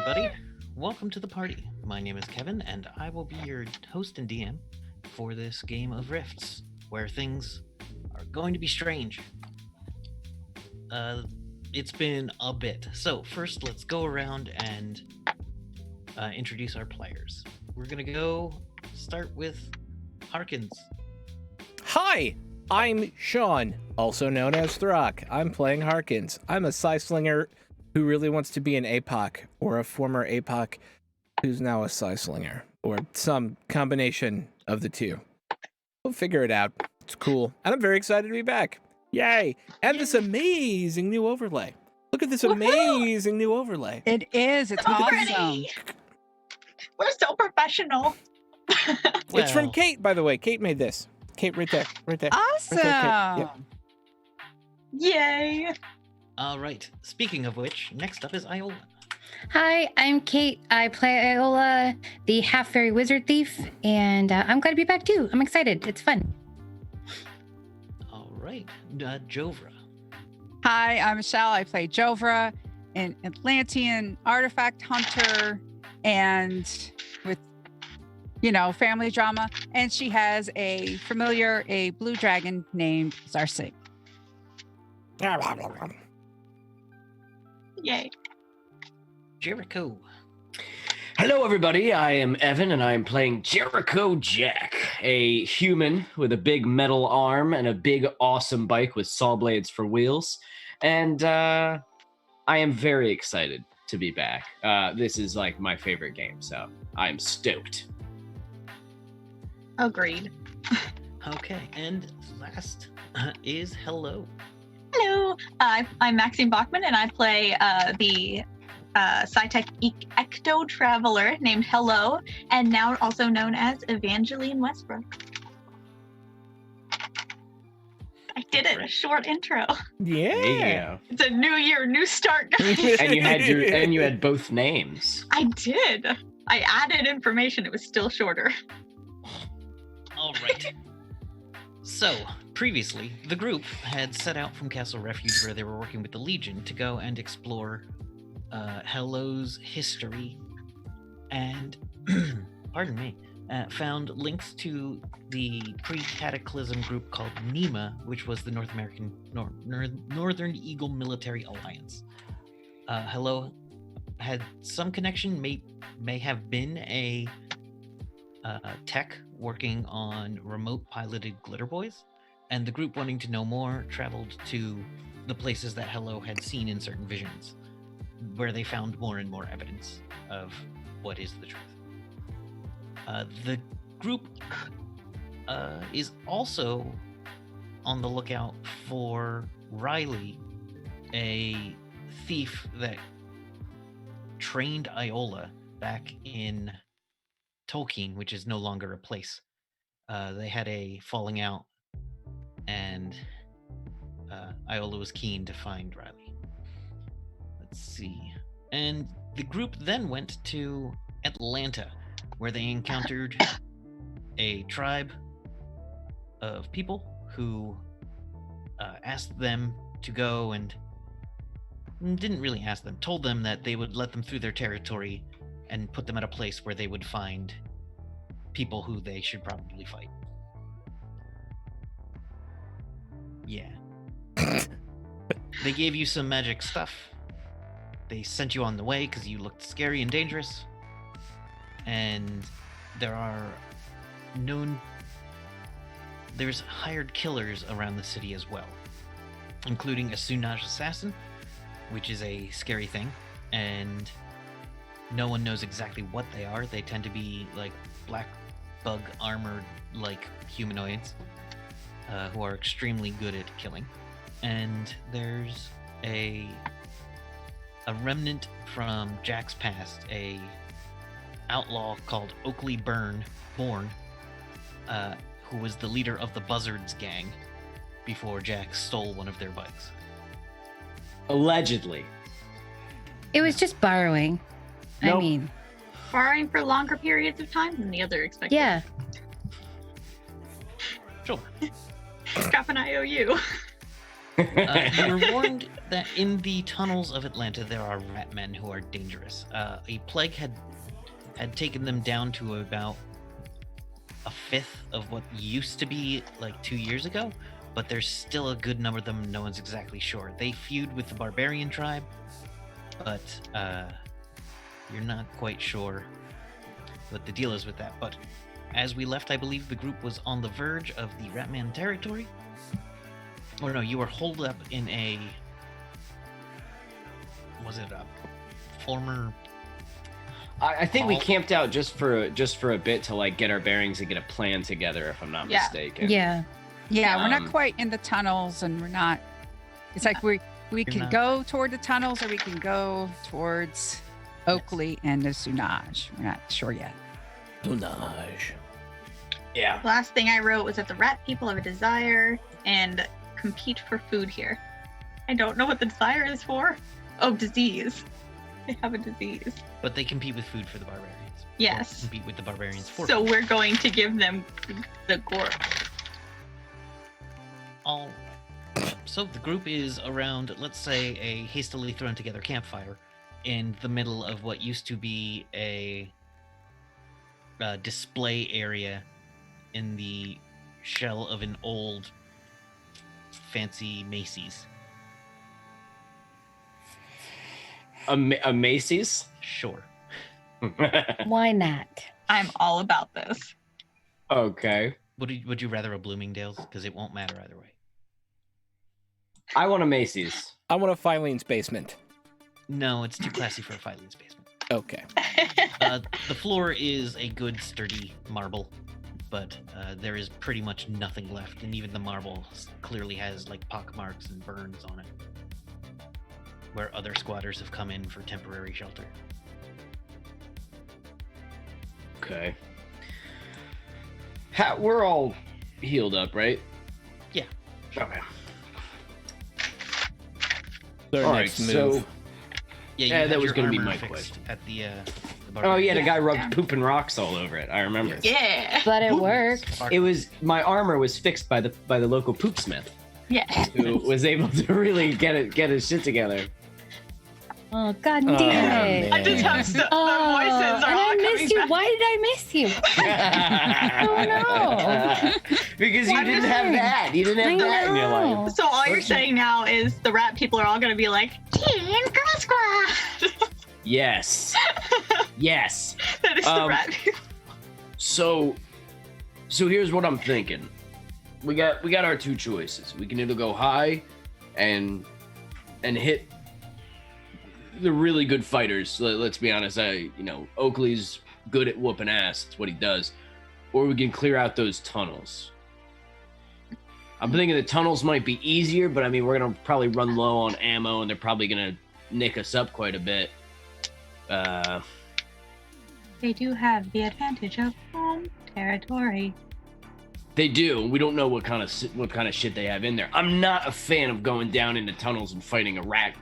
everybody. Welcome to the party. My name is Kevin, and I will be your host and DM for this game of Rifts, where things are going to be strange. It's been a bit. So first, let's go around and introduce our players. We're gonna start with Harkins. Hi, I'm Sean, also known as Throck. I'm playing Harkins. I'm a Slinger who really wants to be an APOC, or a former APOC who's now a Slinger, or some combination of the two. We'll figure it out. It's cool. And I'm very excited to be back. Yay! And this amazing new overlay. Look at this amazing new overlay. It is. It's awesome. We're so professional. It's from Kate, by the way. Kate made this. Kate, right there. Right there. Awesome. Right there, Kate. Yep. Yay. All right. Speaking of which, next up is Iola. Hi, I'm Kate. I play Iola, the half-fairy wizard thief, and I'm glad to be back too. I'm excited. It's fun. All right. Jovra. Hi, I'm Michelle. I play Jovra, an Atlantean artifact hunter, and with, family drama. And she has a familiar, a blue dragon named Zarsig. Yay. Jericho. Hello, everybody. I am Evan, and I am playing Jericho Jack, a human with a big metal arm and a big, awesome bike with saw blades for wheels. And I am very excited to be back. This is like my favorite game, so I'm stoked. Agreed. Okay, and last is Hello. Hello. I'm Maxine Bachman, and I play the sci-tech ecto traveler named Hello, and now also known as Evangeline Westbrook. I did it. A short intro. Yeah. There you go. It's a new year, new start, guys. And you had both names. I did. I added information. It was still shorter. All right. So, previously, the group had set out from Castle Refuge, where they were working with the Legion, to go and explore Hello's history, and pardon me, found links to the pre-Cataclysm group called NEMA, which was the North American Northern Eagle Military Alliance. Hello had some connection, may have been a tech working on remote piloted glitter boys, and the group, wanting to know more, traveled to the places that Hello had seen in certain visions, where they found more and more evidence of what is the truth. The group is also on the lookout for Riley, a thief that trained Iola back in Tolkien, which is no longer a place. They had a falling out, and Iola was keen to find Riley. Let's see. And the group then went to Atlanta, where they encountered a tribe of people who asked them to go, and didn't really ask them, told them that they would let them through their territory and put them at a place where they would find people who they should probably fight. Yeah. They gave you some magic stuff. They sent you on the way because you looked scary and dangerous. And there's hired killers around the city as well, including a Sunaj assassin, which is a scary thing, and no one knows exactly what they are. They tend to be like black bug armored like humanoids who are extremely good at killing. And there's a remnant from Jack's past, a outlaw called Oakley Bourne, who was the leader of the Buzzards gang before Jack stole one of their bikes. Allegedly. It was just borrowing. Nope. I mean, Borrowing for longer periods of time than the other expected. yeah. Sure. Drop an IOU. You were warned that in the tunnels of Atlanta there are rat men who are dangerous. A plague had taken them down to about a fifth of what used to be like 2 years ago, but there's still a good number of them. No one's exactly sure. They feud with the barbarian tribe, but you're not quite sure what the deal is with that. But as we left, I believe the group was on the verge of the Ratman territory. Or no, you were holed up in a... Was it a former... I think we hall? camped out just for a bit to like get our bearings and get a plan together, if I'm not Yeah. mistaken. Yeah. Yeah, we're not Um, quite in the tunnels, and we're not. It's like we can not. go toward the tunnels, or we can go towards Oakley and the Sunaj. We're not sure yet. Dunage. Yeah. Last thing I wrote was that the rat people have a desire and compete for food here. I don't know what the desire is for. Oh, disease. They have a disease. But they compete with food for the barbarians. Or Yes. compete with the barbarians for So food. we're going to give them the gore. All right. So the group is around, let's say, a hastily thrown together campfire in the middle of what used to be a display area in the shell of an old fancy Macy's. A Macy's? Sure. Why not? I'm all about this. Okay. Would you rather a Bloomingdale's? Because it won't matter either way. I want a Macy's. I want a Filene's basement. No, it's too classy for a Filene's basement. Okay. The floor is a good sturdy marble, but there is pretty much nothing left, and even the marble clearly has like pock marks and burns on it, where other squatters have come in for temporary shelter. Okay. We're all healed up, right? Yeah. Okay. Their All right, next move. so... Yeah, Yeah, had that was your gonna be armor my fixed question. at the Oh, yeah, the Yeah. guy rubbed poop and rocks all over it. I remember. Yes. Yeah. But it worked. It was... My armor was fixed by the local poop smith, Yeah. who was able to really get his shit together. Oh, god Oh, damn it. man. I just have the Oh, voices are and all I coming missed you. back. Why did I miss you? no. Because you I'm didn't just have saying. that. You didn't have I that in your know. life. So all you're saying now is the rat people are all going to be like, Team Girl Squad. Yes. Yes. That is the Um, rat people. So here's what I'm thinking. We got our two choices. We can either go high and hit the really good fighters. Let's be honest. Oakley's good at whooping ass. It's what he does. Or we can clear out those tunnels. I'm thinking the tunnels might be easier, but I mean we're gonna probably run low on ammo, and they're probably gonna nick us up quite a bit. They do have the advantage of home territory. They do. We don't know what kind of shit they have in there. I'm not a fan of going down into tunnels and fighting a rat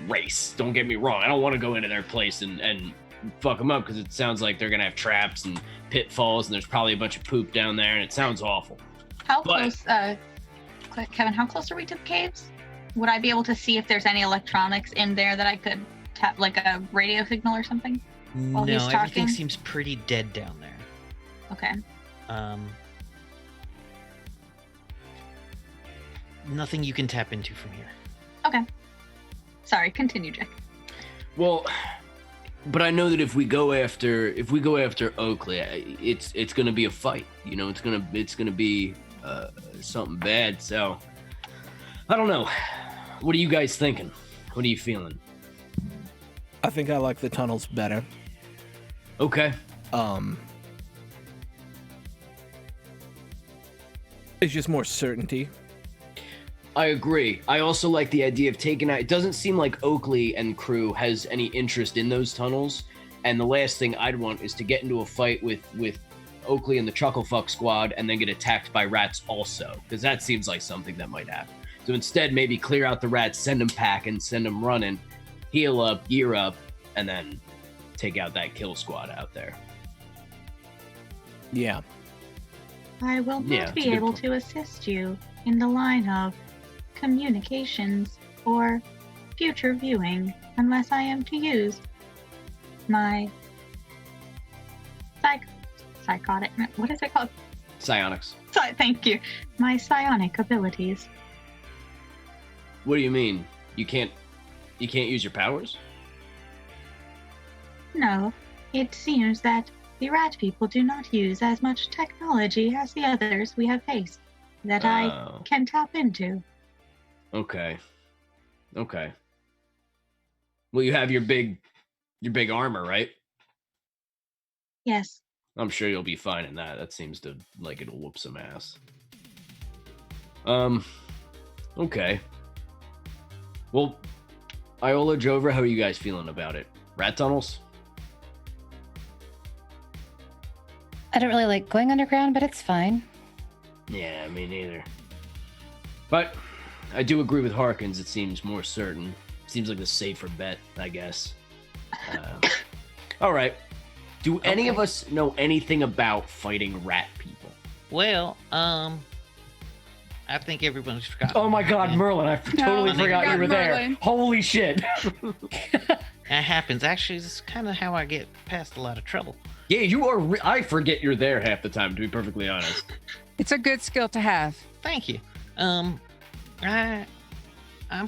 race. Don't get me wrong. I don't want to go into their place and fuck them up, because it sounds like they're gonna have traps and pitfalls, and there's probably a bunch of poop down there, and it sounds awful. How But- close, Kevin, how close are we to the caves? Would I be able to see if there's any electronics in there that I could tap, like a radio signal or something? While No, he's everything talking? seems pretty dead down there. Okay. Nothing you can tap into from here. Okay. Sorry, continue, Jack. Well, but I know that if we go after Oakley, it's gonna be a fight. You know, it's gonna be something bad. So I don't know. What are you guys thinking? What are you feeling? I think I like the tunnels better. Okay. It's just more certainty. I agree. I also like the idea of taking out... It doesn't seem like Oakley and crew has any interest in those tunnels, and the last thing I'd want is to get into a fight with Oakley and the Chucklefuck squad and then get attacked by rats also, because that seems like something that might happen. So instead, maybe clear out the rats, send them packing, send them running, heal up, gear up, and then take out that kill squad out there. Yeah. I will not Yeah, it's a be good able point. to assist you in the line of communications or future viewing unless I am to use my psychotic. What is it called? Psionics. Thank you. My psionic abilities. What do you mean? You can't use your powers? No, it seems that the rat people do not use as much technology as the others we have faced that I can tap into. Okay. Well, you have your big armor, right? Yes. I'm sure you'll be fine in that. That seems to like it'll whoop some ass. Okay. Well, Iola, Jovra, how are you guys feeling about it? Rat tunnels? I don't really like going underground, but it's fine. Yeah, me neither. But I do agree with Harkins. It seems more certain. Seems like the safer bet, I guess. All right. Do any of us know anything about fighting rat people? Well, I think everyone's forgotten. Oh my God, Merlin! I totally forgot you were there. Holy shit! That happens. Actually, this is kind of how I get past a lot of trouble. Yeah, you are. I forget you're there half the time, to be perfectly honest. It's a good skill to have. Thank you. I'm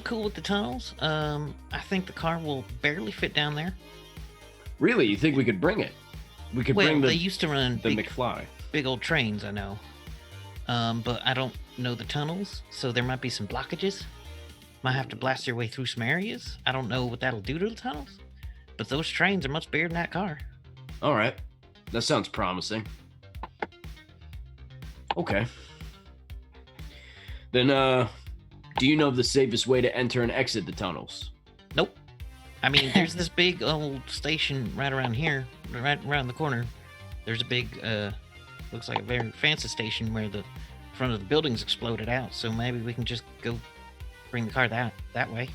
cool with the tunnels. I think the car will barely fit down there. Really? You think we could bring it? We could bring they used to run the McFly. Big old trains, I know. But I don't know the tunnels, so there might be some blockages. Might have to blast your way through some areas. I don't know what that'll do to the tunnels, but those trains are much bigger than that car. All right. That sounds promising. Okay. Then, do you know the safest way to enter and exit the tunnels? Nope. I mean, there's this big old station right around here, right around the corner. There's a big, looks like a very fancy station where the front of the building's exploded out. So maybe we can just go bring the car that way.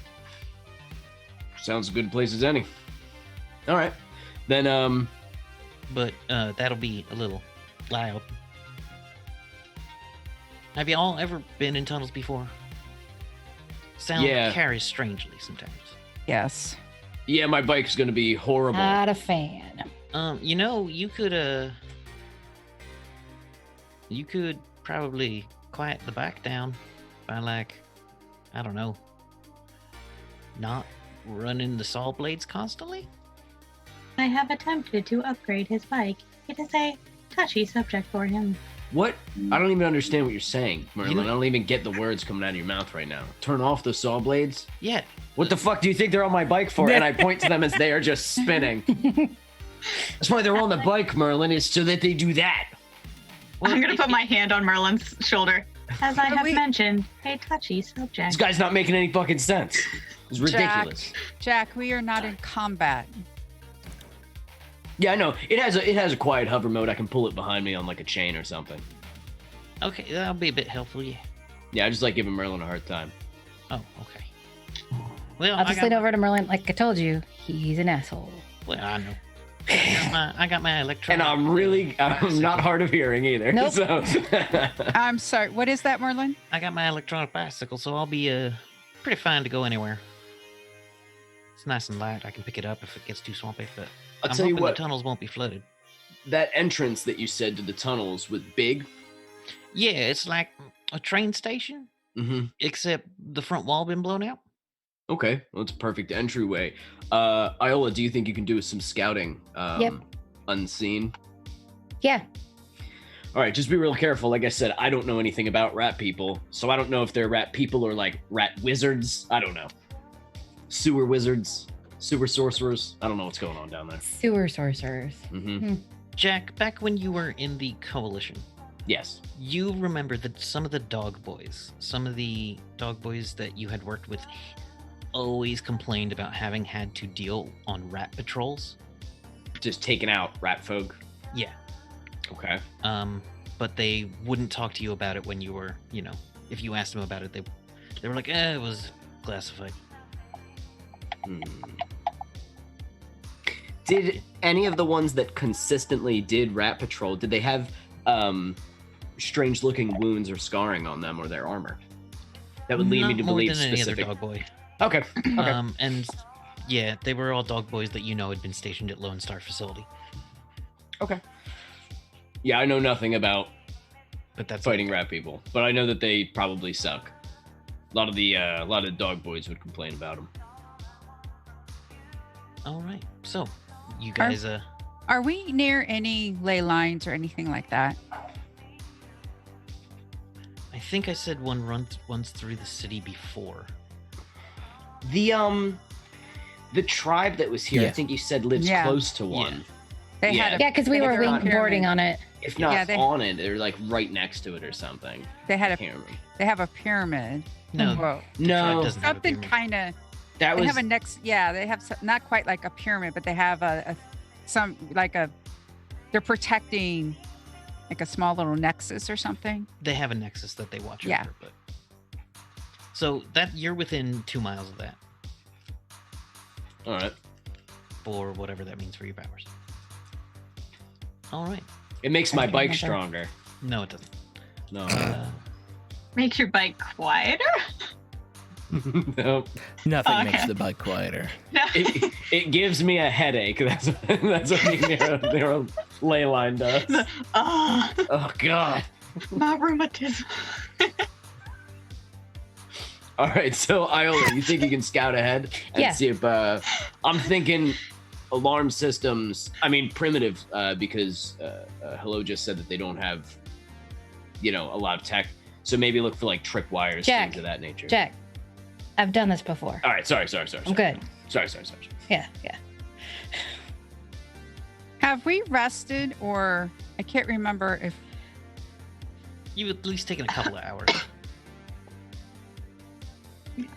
Sounds a good place as any. All right. Then, But that'll be a little loud. Have you all ever been in tunnels before? Sound carries strangely sometimes. Yes. Yeah, my bike's gonna be horrible. Not a fan. You could probably quiet the bike down by I don't know, not running the saw blades constantly. I have attempted to upgrade his bike. It is a touchy subject for him. What? I don't even understand what you're saying, Merlin. You- I don't even get the words coming out of your mouth right now. Turn off the saw blades? Yeah. What the fuck do you think they're on my bike for? And I point to them as they are just spinning. That's why they're on the bike, Merlin, is so that they do that. Well, I'm going to put my hand on Merlin's shoulder. As I have we- mentioned, a touchy This subject. guy's not making any fucking sense. It's ridiculous. Jack, we are not in combat. Yeah, I know. It has a quiet hover mode. I can pull it behind me on like a chain or something. Okay, that'll be a bit helpful, yeah. Yeah, I just like giving Merlin a hard time. Oh, okay. Well, I'll just lean over to Merlin. Like I told you, he's an asshole. Well, I know. I got my electronic. And I'm not hard of hearing either. Nope. So. I'm sorry. What is that, Merlin? I got my electronic bicycle, so I'll be pretty fine to go anywhere. It's nice and light. I can pick it up if it gets too swampy, but I'll I'm tell you hoping what. the tunnels won't be flooded. That entrance that you said to the tunnels was big. Yeah, it's like a train station, Mm-hmm. except the front wall been blown out. Okay, well, it's a perfect entryway. Iola, do you think you can do some scouting Yep. unseen? Yeah. All right, just be real careful. Like I said, I don't know anything about rat people, so I don't know if they're rat people or like rat wizards. I don't know. Sewer wizards, sewer sorcerers. I don't know what's going on down there. Sewer sorcerers. Mm-hmm. Jack, back when you were in the coalition, Yes. you remember that some of the dog boys that you had worked with always complained about having had to deal on rat patrols. Just taking out rat folk. Yeah. Okay. But they wouldn't talk to you about it when you were, if you asked them about it, they were like, it was classified. Did any of the ones that consistently did rat patrol, did they have strange looking wounds or scarring on them or their armor? that would lead me Not to more believe than any other specific. dog boy. Okay. Okay. And yeah, they were all dog boys that had been stationed at Lone Star facility. Okay. Yeah, I know nothing about But that's fighting rat people, but I know that they probably suck. A lot of the dog boys would complain about them. All right. So, you guys, Are we near any ley lines or anything like that? I think I said one runs through the city before. The tribe that was here, Yeah. I think you said lives Yeah. close to one. They Yeah. had a, Yeah, because we They were have their own boarding pyramid. on it. If not Yeah, they- on it, they're like right next to it or something. they had I a can't remember. they have a pyramid. No, Whoa. the tribe No, doesn't have a Something pyramid. kind of. that They was have a next. Yeah, they have not quite like a pyramid, but they have some like a. They're protecting, like a small little nexus or something. They have a nexus that they watch Yeah. over, but so that you're within 2 miles of that all right. for whatever that means for your powers. All right. It makes I my don't bike remember. stronger. No, it doesn't. No. Make your bike quieter. No. Nothing Okay. makes the bike quieter. No. It gives me a headache. That's what the ley line does. Oh, Oh god. my rheumatism. All right, so Iola, you think you can scout ahead and Yeah. see if I'm thinking alarm systems. I mean primitive, because Hello just said that they don't have, a lot of tech. So maybe look for like tripwires, Jack. things of that nature. Jack, I've done this before. All right, sorry. I'm good. Sorry. Yeah. Have we rested, or I can't remember if You at least taken a couple of hours.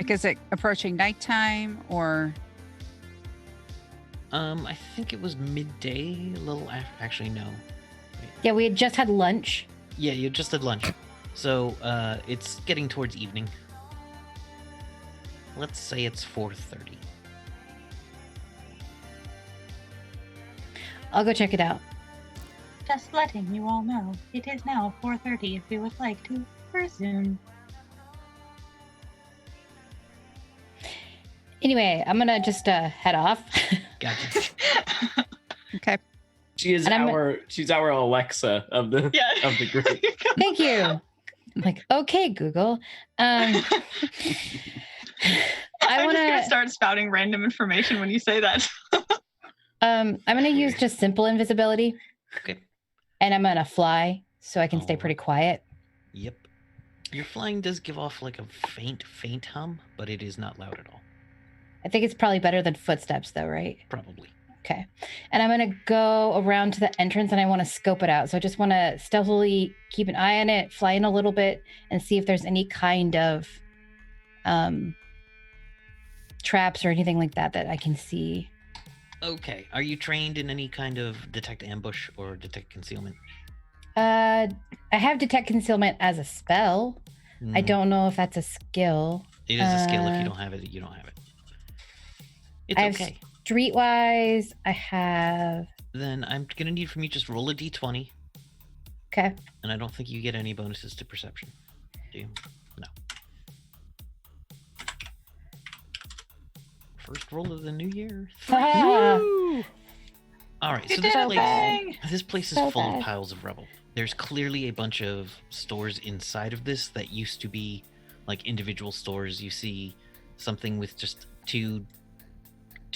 is it approaching nighttime or I think it was midday, a little after. Actually, no. Yeah, we had just had lunch. Yeah, you just had lunch. So, it's getting towards evening. Let's say it's 4:30. I'll go check it out. Just letting you all know, it is now 4:30 if you would like to resume. Anyway, I'm gonna just head off. Gotcha. okay? She's And I'm- our Alexa of the Yeah. of the group. Thank you. I'm like, okay, Google. I'm I just gonna wanna start spouting random information when you say that. I'm gonna use just simple invisibility. Okay. And I'm gonna fly so I can stay Alright. pretty quiet. Yep. Your flying does give off like a faint hum, but it is not loud at all. I think it's probably better than footsteps though, right? Probably. Okay. And I'm going to go around to the entrance and I want to scope it out. So I just want to stealthily keep an eye on it, fly in a little bit, and see if there's any kind of traps or anything like that that I can see. Okay. Are you trained in any kind of detect ambush or detect concealment? I have detect concealment as a spell. I Hmm. don't know if that's a skill. It is a skill. If uh, you don't have it, you don't have it. It's I have okay. Streetwise, I have. Then I'm gonna need from you just roll a d20, Okay. and I don't think you get any bonuses to perception. Do you? No. First roll of the new year. Ah, All right. You So did it, this place is So full bad. of piles of rubble. There's clearly a bunch of stores inside of this that used to be like individual stores. You see something with just two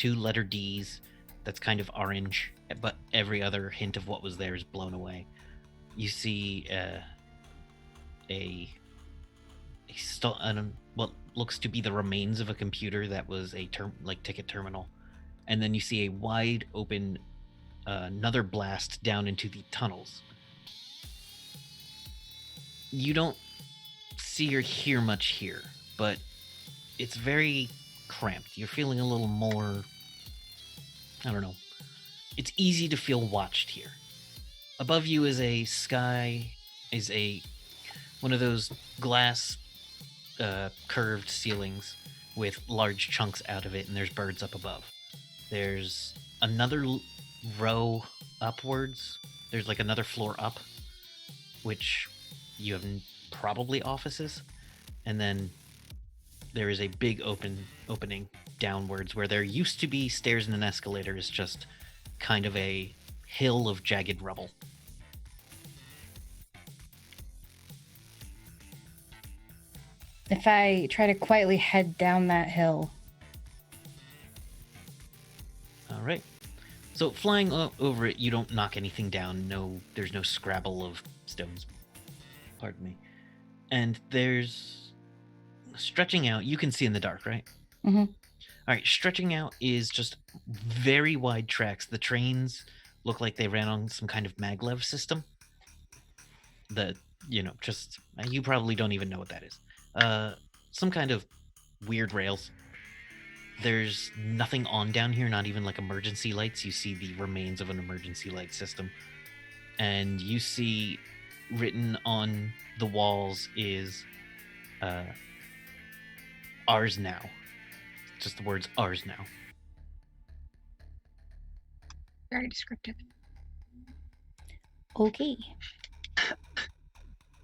letter D's that's kind of orange, but every other hint of what was there is blown away. You see what looks to be the remains of a computer that was a ticket terminal, and then you see a wide open another blast down into the tunnels. You don't see or hear much here, but it's very cramped. You're feeling a little more, I don't know. It's easy to feel watched here. Above you is one of those glass curved ceilings with large chunks out of it, and there's birds up above. There's another row upwards. There's like another floor up, which you have probably offices, and then there is a big opening downwards where there used to be stairs and an escalator is just kind of a hill of jagged rubble. If I try to quietly head down that hill. All right. So flying over it, you don't knock anything down. There's no scrabble of stones. Pardon me. And there's stretching out. You can see in the dark, right? Mm-hmm. All right. Stretching out is just very wide tracks. The trains look like they ran on some kind of maglev system. Just you probably don't even know what that is. Some kind of weird rails. There's nothing on down here, not even like emergency lights. You see the remains of an emergency light system. And you see written on the walls is ours now. Just the words ours now. Very descriptive. Okay.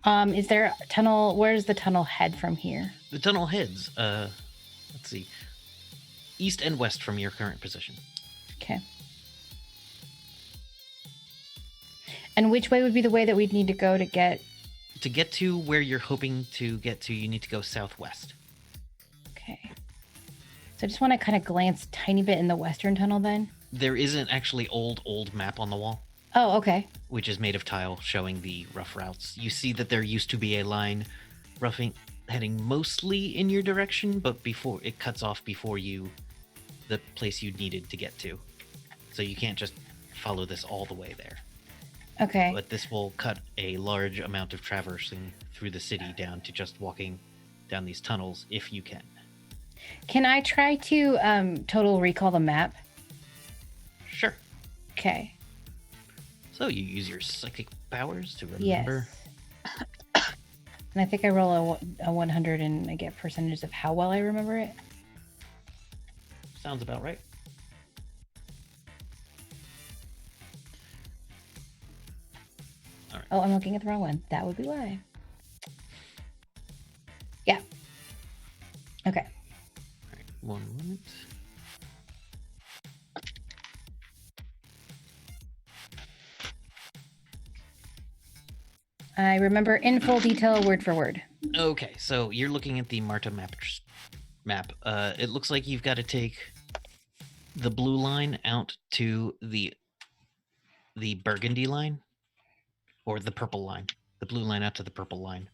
Is there a tunnel? Where's the tunnel head from here? The tunnel heads, let's see, east and west from your current position. Okay. And which way would be the way that we'd need to go to get... To get to where you're hoping to get to, you need to go southwest. Okay. So I just want to kind of glance a tiny bit in the western tunnel then. There is an actually old map on the wall. Oh, okay. Which is made of tile, showing the rough routes. You see that there used to be a line heading mostly in your direction, but before it cuts off before the place you needed to get to. So you can't just follow this all the way there. Okay. But this will cut a large amount of traversing through the city down to just walking down these tunnels if you can. Can I try to total recall the map? Sure. Okay. So you use your psychic powers to remember. Yes. And I think I roll a 100 and I get percentages of how well I remember it. Sounds about right. All right. Oh, I'm looking at the wrong one. That would be why. Yeah. Okay. All right. 1 moment. I remember in full detail, word for word. Okay, so you're looking at the Marta map. It looks like you've got to take the blue line out to the burgundy line, or the purple line. The blue line out to the purple line.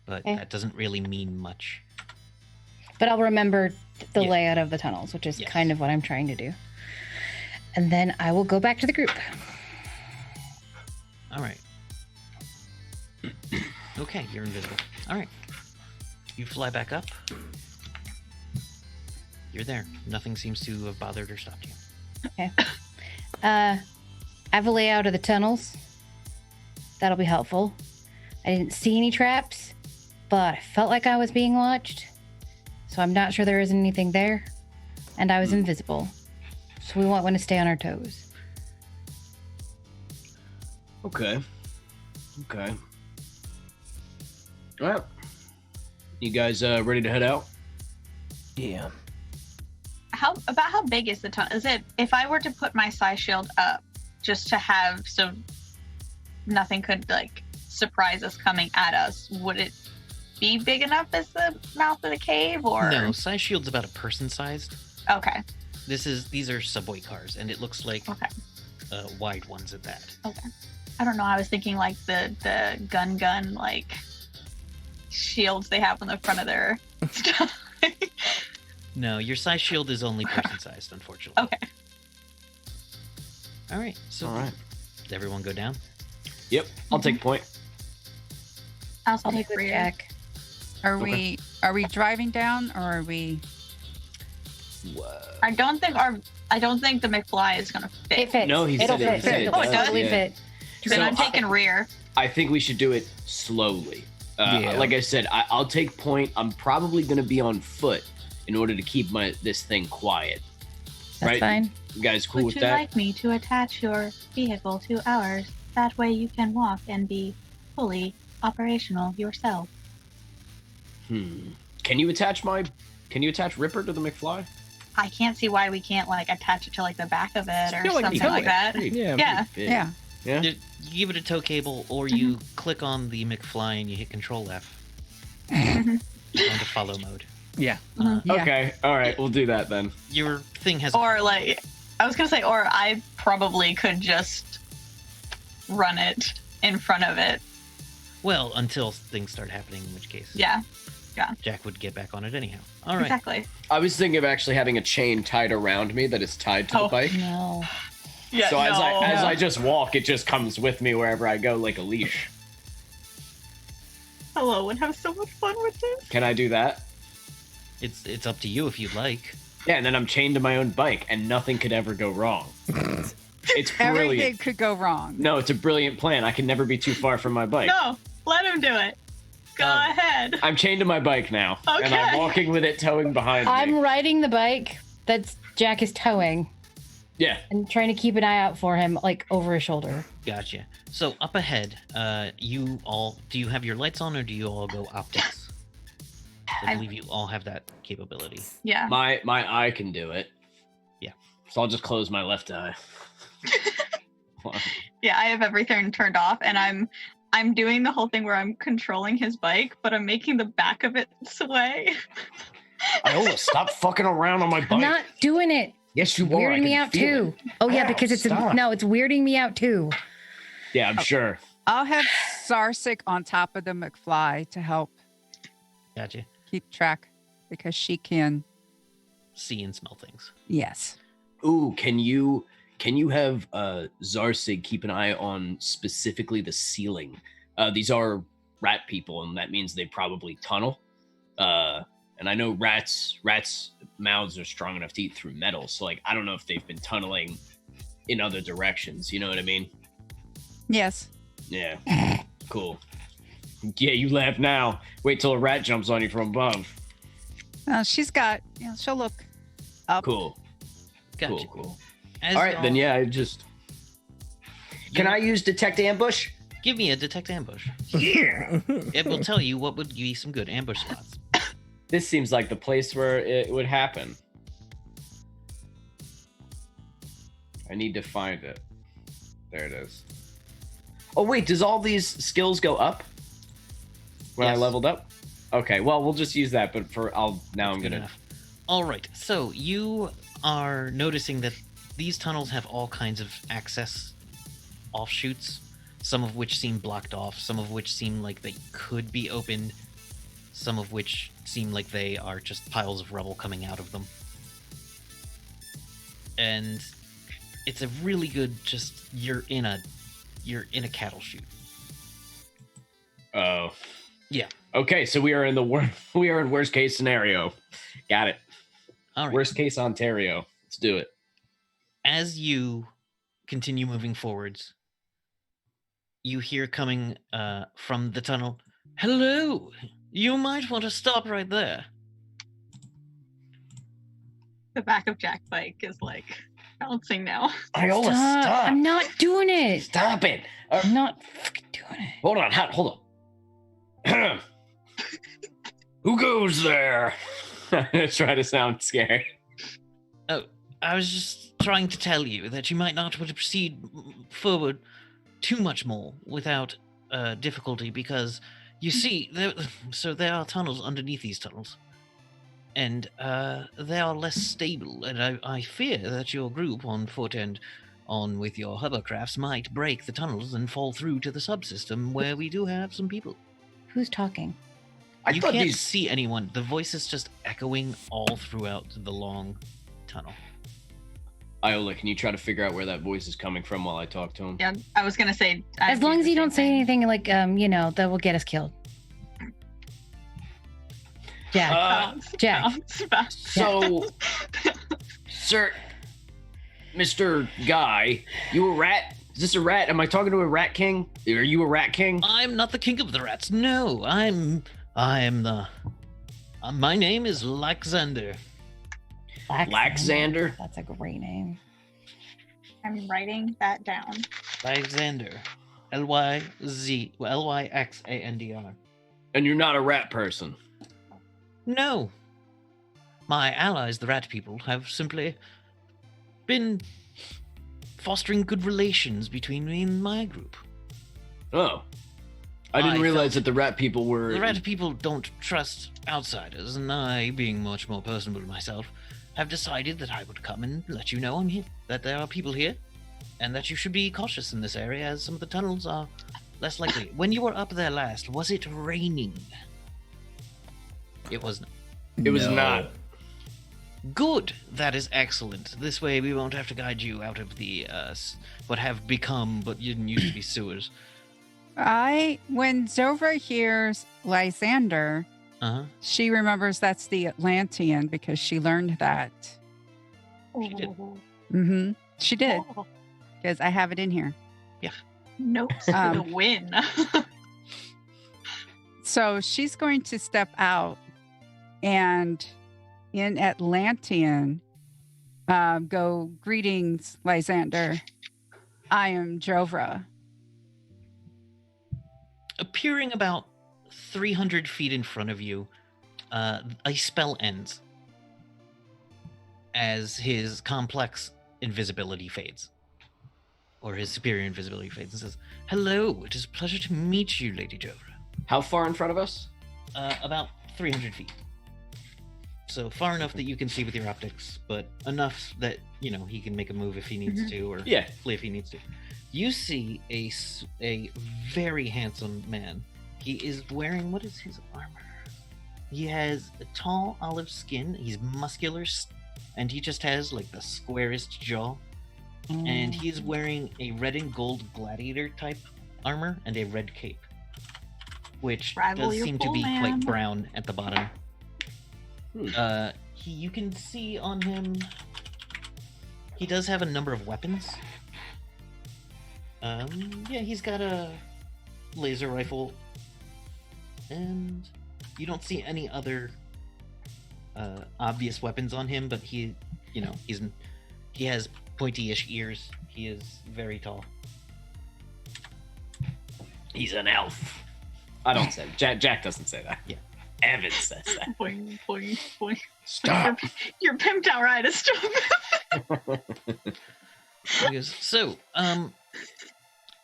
But Okay. that doesn't really mean much. But I'll remember the Yeah. layout of the tunnels, which is Yes. kind of what I'm trying to do. And then I will go back to the group. All right. Okay, you're invisible. All right. You fly back up. You're there. Nothing seems to have bothered or stopped you. Okay. I have a layout of the tunnels. That'll be helpful. I didn't see any traps, but I felt like I was being watched. So I'm not sure there is anything there. And I was invisible. So we want to stay on our toes. Okay. Well, you guys ready to head out? Yeah. How big is the tunnel? Is it, if I were to put my psi shield up just to have so nothing could like surprise us coming at us, would it be big enough as the mouth of the cave, or No, size shield's about a person sized. Okay. These are subway cars, and it looks like Okay. wide ones at that. Okay. I don't know. I was thinking like the gun like shields they have on the front of their stuff. No, your size shield is only person sized, unfortunately. Okay. All right. So, All right. Does everyone go down? Yep, I'll take point. I'll I'll take take with rear. Jack. Are Okay. we driving down, or are we? I don't think the McFly is gonna fit. It fits. No, he It'll said it fit. fit. It'll Oh, it does? totally Yeah. fit. Then So I'm taking rear. I think we should do it slowly. Yeah. Like I said, I'll take point. I'm probably going to be on foot in order to keep this thing quiet. That's Right. fine. You guys cool Would with you that? like me to attach your vehicle to ours? That way you can walk and be fully operational yourself. Can you attach Ripper to the McFly? I can't see why we can't like attach it to like the back of it or feel like something tow like it. that. Pretty Yeah. big. Yeah. Yeah. You give it a tow cable, or you click on the McFly and you hit Control F. Mhm. Into follow mode. Yeah. Yeah. Okay. All right. We'll do that then. Your thing has. Or like, I was gonna say, or I probably could just run it in front of it. Well, until things start happening, in which case Yeah, Jack would get back on it anyhow. All right. exactly. I was thinking of actually having a chain tied around me that is tied to the Oh. bike. No. Yeah. So no. as I just walk, it just comes with me wherever I go, like a leash. Hello, would have so much fun with this. Can I do that? It's up to you if you'd like. Yeah, and then I'm chained to my own bike, and nothing could ever go wrong. It's Everything brilliant. could go wrong. No, it's a brilliant plan. I can never be too far from my bike. No, let him do it. Go ahead. I'm chained to my bike now, and I'm Okay. walking with it towing behind I'm me. riding the bike that's Jack is towing Yeah. and trying to keep an eye out for him, like over his shoulder. Gotcha. So up ahead, you all, do you have your lights on, or do you all go optics? I believe you all have that capability. Yeah. My eye can do it. Yeah. So I'll just close my left eye. Yeah, I have everything turned off, and I'm doing the whole thing where I'm controlling his bike, but I'm making the back of it sway. Iola, stop fucking around on my I'm bike. not doing it. Yes, you It's are. I weirding me can out feel too. it. Oh yeah, Ow, because it's stop. it's weirding me out too. Yeah, I'm sure. I'll have Sarsic on top of the McFly to help Gotcha. keep track because she can. See and smell things. Yes. Ooh, can you have Zarsig keep an eye on specifically the ceiling? These are rat people, and that means they probably tunnel. And I know rats' mouths are strong enough to eat through metal, so like I don't know if they've been tunneling in other directions. You know what I mean? Yes. Yeah. Cool. Yeah, you laugh now. Wait till a rat jumps on you from above. She's got. She'll look up. Cool. Gotcha. Cool. As All right, then. y'all- Yeah, I just. Can I use detect ambush? Give me a detect ambush. Yeah. It will tell you what would be some good ambush spots. This seems like the place where it would happen. I need to find it. There it is. Oh wait, does all these skills go up when I Yes. leveled up? Okay, well we'll just use that. But I'm Good gonna. enough. All right. So you are noticing that these tunnels have all kinds of access offshoots, some of which seem blocked off, some of which seem like they could be opened, some of which seem like they are just piles of rubble coming out of them. And it's a really good just you're in a cattle chute. Oh. Yeah. Okay, so we are in worst case scenario. Got it. All right. Worst case Ontario. Let's do it. As you continue moving forwards, you hear coming from the tunnel, "Hello, you might want to stop right there." The back of Jack's bike is like bouncing now. Iola, stop! I'm not doing it. Stop it! I'm not fucking doing it. Hold on, hold on. Who goes there? Try to sound scared. Oh, I was just trying to tell you that you might not want to proceed forward too much more without difficulty, because you see, there are tunnels underneath these tunnels, and they are less stable, and I fear that your group on foot and on with your hovercrafts might break the tunnels and fall through to the subsystem where we do have some people. Who's talking? I You thought can't these. see anyone. The voice is just echoing all throughout the long tunnel. Iola, can you try to figure out where that voice is coming from while I talk to him? Yeah, I was gonna say. As long as you don't say anything like that will get us killed. Jack. Jack. So, sir, Mr. Guy, you a rat? Is this a rat? Am I talking to a rat king? Are you a rat king? I'm not the king of the rats. No, I'm the. My name is Lysander. Lysander? That's a great name. I'm writing that down. Lysander. Lyxander. And you're not a rat person. No. My allies, the rat people, have simply been fostering good relations between me and my group. Oh. I didn't I realize felt- that the rat people were... The rat people don't trust outsiders, and I, being much more personable myself, have decided that I would come and let you know I'm here, that there are people here, and that you should be cautious in this area, as some of the tunnels are less likely. When you were up there last, was it raining? It was not. It was No. not. Good. That is excellent. This way we won't have to guide you out of the what have become but didn't used to be sewers. When Zovra hears Lysander, Uh-huh. she remembers that's the Atlantean because she learned that. She did. Mm-hmm. She did, because I have it in here. Notes for the win. So she's going to step out and in Atlantean go, greetings, Lysander. I am Jovra. Appearing about 300 feet in front of you, a spell ends as his complex invisibility fades. Or his superior invisibility fades and says, "Hello, it is a pleasure to meet you, Lady Jovra." How far in front of us? About 300 feet. So far enough that you can see with your optics, but enough that, he can make a move if he needs to, or Yeah. flee if he needs to. You see a very handsome man. He is wearing, what is his armor? He has a tall olive skin. He's muscular, and he just has like the squarest jaw. And he is wearing a red and gold gladiator type armor and a red cape, which Rival does your seem to full be man. quite brown at the bottom. Hmm. You can see on him, he does have a number of weapons. He's got a laser rifle, and you don't see any other obvious weapons on him, but he has pointy-ish ears. He is very tall. He's an elf. I don't say Jack doesn't say that. Yeah. Evan says that. Boing, boing, boing. Stop. You're pimped out, right? Stop. He goes, "So,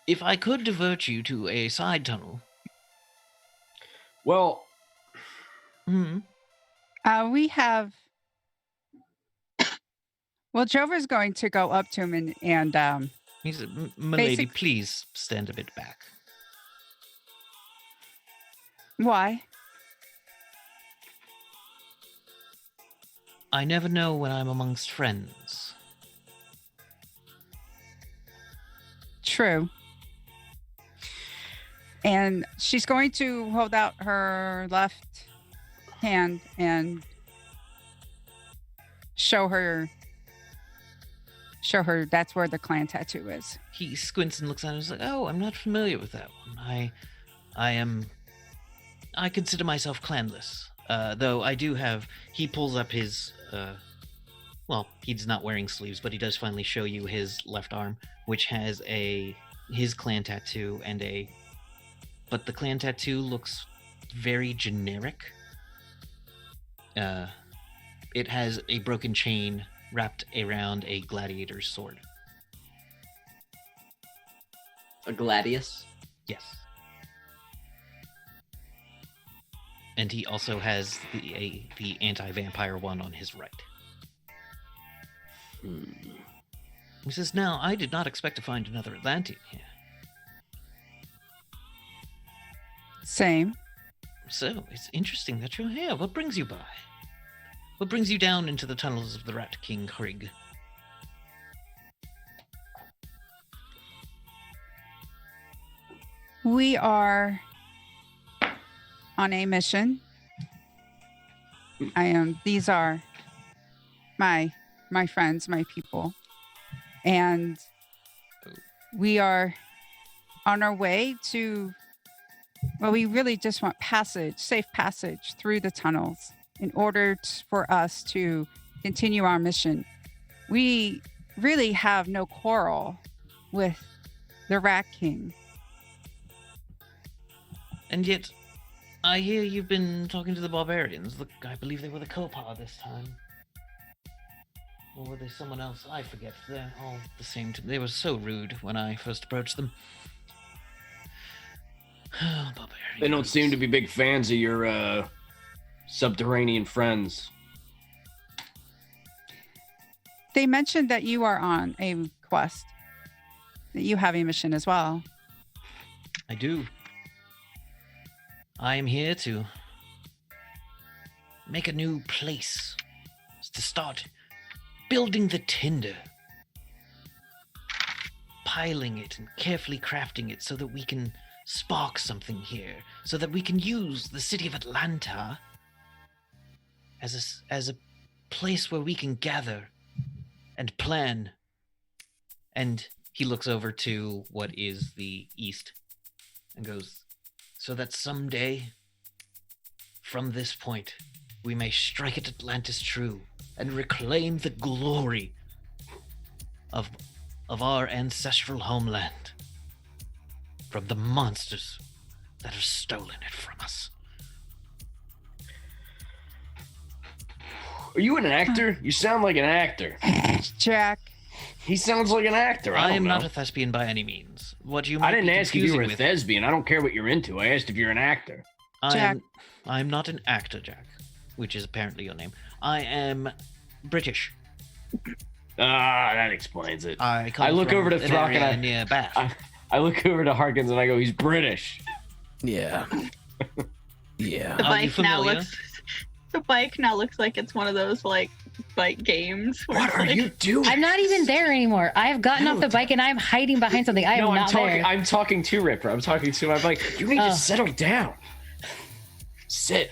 if I could divert you to a side tunnel." Well, Hmm. We have. Well, Jover's going to go up to him and He said, "Milady, Basic- please stand a bit back." why? I never know when I'm amongst friends. True. And she's going to hold out her left hand and show her that's where the clan tattoo is. He squints and looks at it and is like, "Oh, I'm not familiar with that one. I consider myself clanless. Though I do have," he pulls up his, he's not wearing sleeves, but he does finally show you his left arm, which has his clan tattoo but the clan tattoo looks very generic. It has a broken chain wrapped around a gladiator's sword. a gladius. Yes. And he also has the anti-vampire one on his right. He says, "Now, I did not expect to find another Atlantean here. Same. So, it's interesting that you're here. What brings you by? What brings you down into the tunnels of the Rat King Hrig?" We are on a mission. These are my friends, my people. And we are on our way to, we really just want safe passage through the tunnels in order for us to continue our mission. We really have no quarrel with the Rat King. And yet, I hear you've been talking to the barbarians. I believe they were the Kopar this time. Or were they someone else? I forget. They're all the same to me. They were so rude when I first approached them. Barbarians. They don't seem to be big fans of your subterranean friends. They mentioned that you are on a quest, that you have a mission as well. I do. I am here to make a new place, to start building the tinder, piling it and carefully crafting it so that we can spark something here, so that we can use the city of Atlanta as a place where we can gather and plan. And he looks over to what is the east and goes, so that someday, from this point, we may strike at Atlantis true and reclaim the glory of our ancestral homeland from the monsters that have stolen it from us. Are you an actor? You sound like an actor. Jack, He sounds like an actor. I don't am know. not a thespian by any means. What you I might didn't be ask if you were a confusing with- thespian. I don't care what you're into. I asked if you're an actor. I'm not an actor, Jack, which is apparently your name. I am British. Ah, that explains it. I come I look from over to an Throck and area I- near Bath. I look over to Harkins and I go, he's British. Yeah. Yeah. The Are you bike now familiar? looks. The bike now looks like it's one of those like bike games. Where What it's are like, you doing? I'm not even there anymore. I've gotten off the bike and I'm hiding behind something. I am No, not there. I'm talking to Ripper. I'm talking to my bike. You need Oh. to settle down. Sit.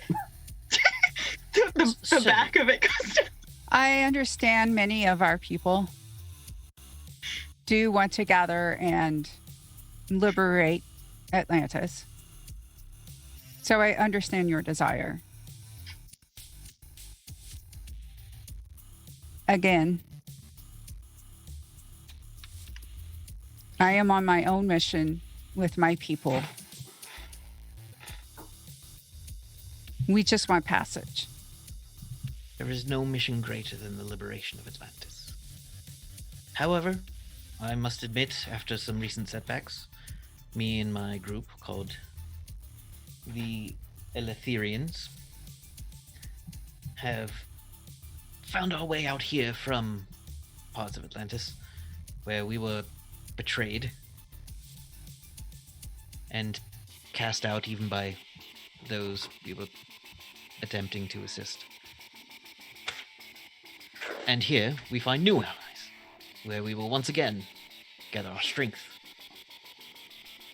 the So- back of it goes down. I understand many of our people do want to gather and liberate Atlantis. So I understand your desire. Again, I am on my own mission with my people. We just want passage. There is no mission greater than the liberation of Atlantis. However, I must admit, after some recent setbacks, me and my group called the Eletherians have found our way out here from parts of Atlantis where we were betrayed and cast out even by those we were attempting to assist. And here we find new allies, where we will once again gather our strength.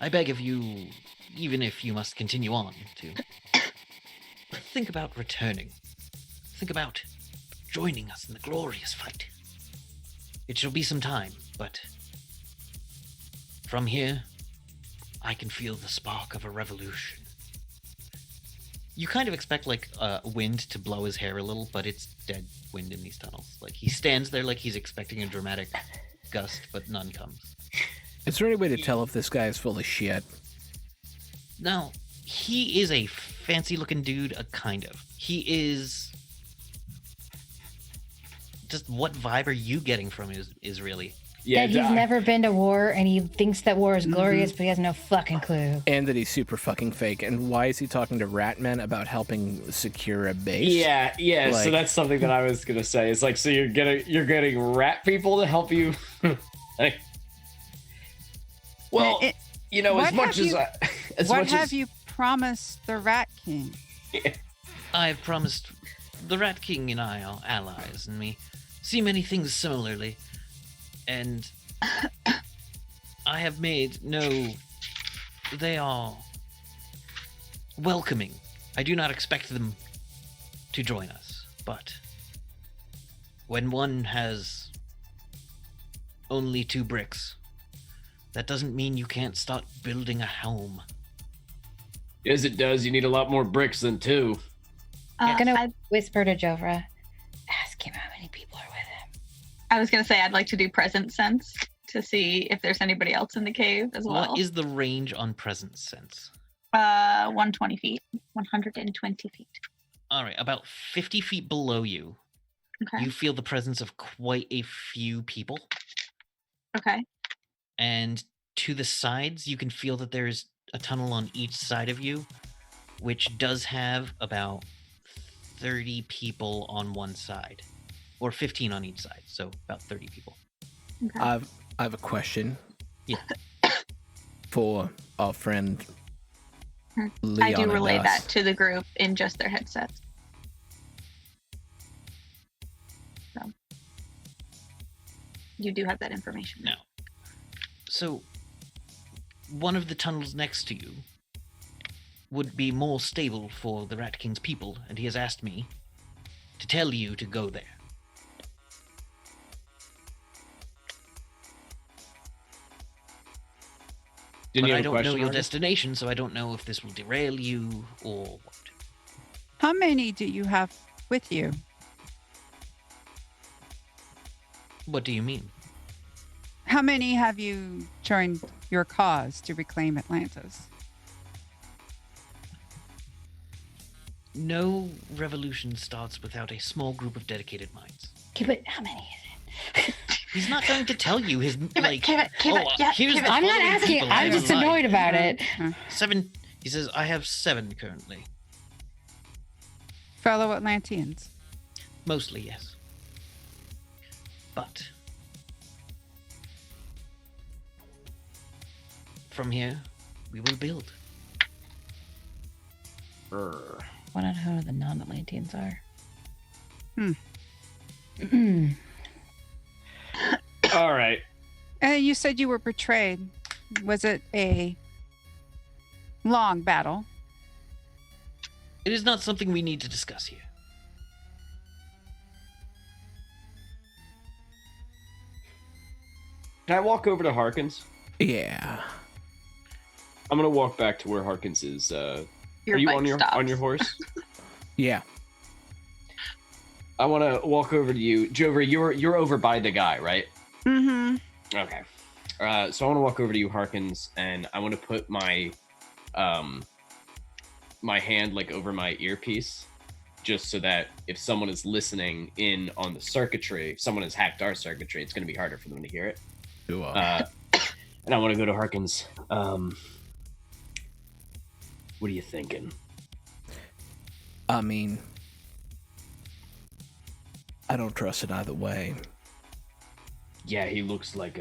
I beg of you, even if you must continue on, to think about returning. Think about joining us in the glorious fight. It shall be some time, but from here, I can feel the spark of a revolution. You kind of expect like wind to blow his hair a little, but it's dead wind in these tunnels. Like he stands there like he's expecting a dramatic gust, but none comes. Is there any way to tell if this guy is full of shit? Now, he is a fancy looking dude, kind of. He is. Just what vibe are you getting from him is really. Yeah, that he's never been to war and he thinks that war is glorious, but he has no fucking clue. And that he's super fucking fake. And why is he talking to Ratman about helping secure a base? Yeah, yeah. So Like- that's something that I was gonna say. It's like, so you're getting rat people to help you. Like, well, It- you know, what as much have as you- I, as what much have as you promised the Rat King? I've promised the Rat King and I are allies, and we see many things similarly. And I have made no. They are welcoming. I do not expect them to join us, but when one has only 2 bricks, that doesn't mean you can't start building a home. as it does, you need a lot more bricks than 2. I'm gonna I whisper to Jovra, ask him how many people are with him. I was gonna say I'd like to do present sense to see if there's anybody else in the cave as well. What is the range on presence sense? 120 feet. 120 feet. All right, about 50 feet below you, Okay. you feel the presence of quite a few people. Okay. And to the sides, you can feel that there's a tunnel on each side of you, which does have about 30 people on one side, or 15 on each side, so about 30 people. Okay. I have a question. Yeah. For our friend Leon. I do relay and that us. to the group in just their headsets. So you do have that information. Now, so one of the tunnels next to you would be more stable for the Rat King's people, and he has asked me to tell you to go there. Didn't you But I have a don't question, know your Marcus? destination, so I don't know if this will derail you or what. How many do you have with you? What do you mean? How many have you joined your cause to reclaim Atlantis? No revolution starts without a small group of dedicated minds. Okay, but how many is it? He's not going to tell you his Give like. it, give it, give it. Yeah, here's give the it. I'm not following asking. people I I'm have just in mind. annoyed about it. 7. He says I have 7 currently. Fellow Atlanteans. Mostly, yes. But from here, we will build. Want to know who the non-Atlanteans are? All right. You said you were betrayed. Was it a long battle? It is not something we need to discuss here. Can I walk over to Harkins? Yeah. I'm gonna walk back to where Harkins is. Your are you bike on your stops. horse? Yeah. I want to walk over to you, Jover. You're over by the guy, right? Mm-hmm. Okay. So I want to walk over to you, Harkins, and I want to put my my hand like over my earpiece, just so that if someone is listening in on the circuitry, if someone has hacked our circuitry, it's going to be harder for them to hear it. Sure. And I want to go to Harkins. What are you thinking? I mean, I don't trust it either way. Yeah, he looks like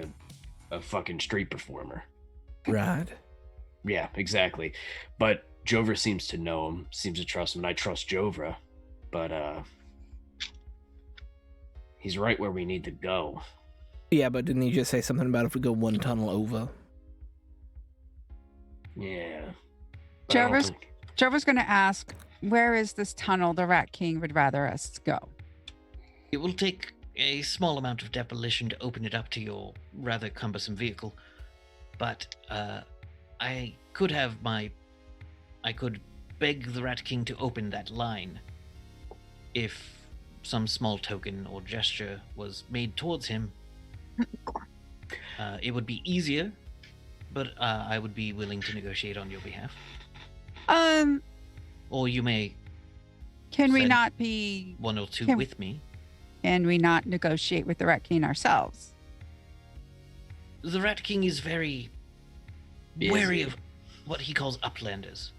a fucking street performer. Right. Yeah, exactly. But Jovra seems to know him, seems to trust him, and I trust Jovra. But he's right where we need to go. Yeah, but didn't he just say something about if we go one tunnel over? Yeah. But I don't Jarvis, think- Jarvis going to ask, where is this tunnel the Rat King would rather us go? It will take a small amount of demolition to open it up to your rather cumbersome vehicle, but I could beg the Rat King to open that line if some small token or gesture was made towards him. It would be easier, but I would be willing to negotiate on your behalf. Or you may Can we Send not be? one or two Can- with me. Can we not negotiate with the Rat King ourselves? The Rat King is very Busy. wary of what he calls uplanders.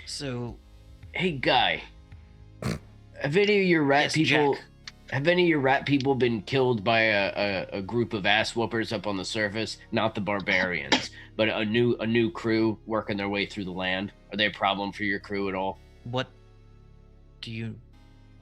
So, Hey, guy. Have any of your rat Yes, people? Jack. Have any of your rat people been killed by a group of ass whoopers up on the surface? Not the barbarians, but a new crew working their way through the land. Are they a problem for your crew at all? what do you...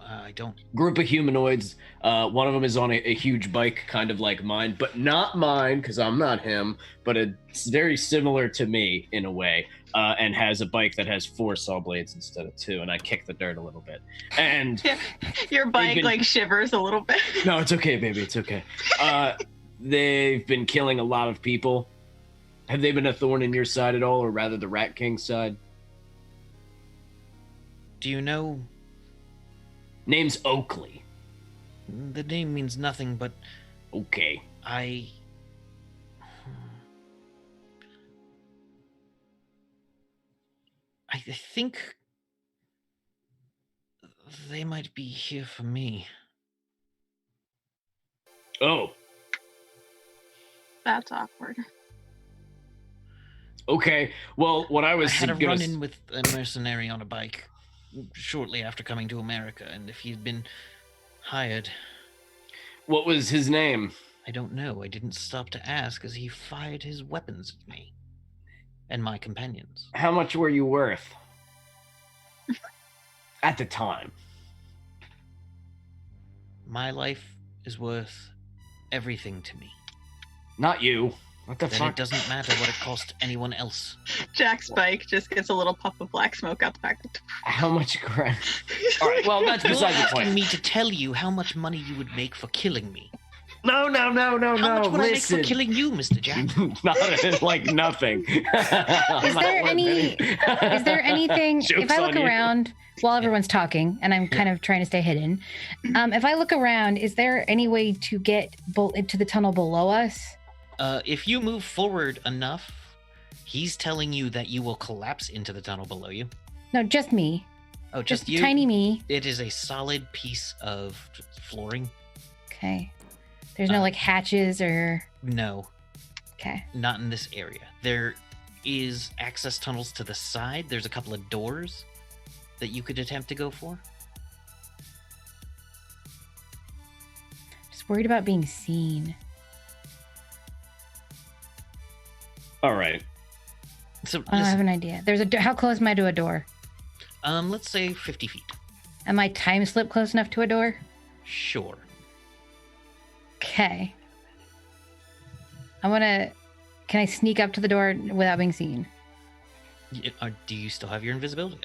I don't... Group of humanoids. One of them is on a huge bike, kind of like mine, but not mine because I'm not him. But it's very similar to me in a way, and has a bike that has 4 saw blades instead of 2. And I kick the dirt a little bit. And Your bike been- like shivers a little bit. no, it's okay, baby. It's okay. They've been killing a lot of people. Have they been a thorn in your side at all, or rather the Rat King's side? Do you know... Name's Oakley. The name means nothing, but Okay. I think they might be here for me. Oh, That's awkward. okay. Well, what I I was had a gonna run-in with a mercenary on a bike shortly after coming to America, and if he'd been hired, what was his name? I don't know. I didn't stop to ask as he fired his weapons at me and my companions. How much were you worth at the time? My life is worth everything to me. Not you. What the Then fuck? it doesn't matter what it cost anyone else. Jack's bike just gets a little puff of black smoke out the back. How much crap? All right. Well, that's You're beside the asking point. me to tell you how much money you would make for killing me. No. How much would I make Listen. for killing you, Mr. Jack? Not like nothing. Is there anything? Joke's If I look on you. around while everyone's talking, and I'm kind of trying to stay hidden, if I look around, is there any way to get into the tunnel below us? If you move forward enough, he's telling you that you will collapse into the tunnel below you. No, just me. Oh, Just just you? tiny me. It is a solid piece of flooring. Okay. There's no like hatches or. No, Okay. not in this area. There is access tunnels to the side. There's a couple of doors that you could attempt to go for. Just worried about being seen. All right. So I don't have listen, an idea. There's a. How close am I to a door? let's say 50 feet. Am I time slip close enough to a door? Sure. Okay. Can I sneak up to the door without being seen? Do you still have your invisibility?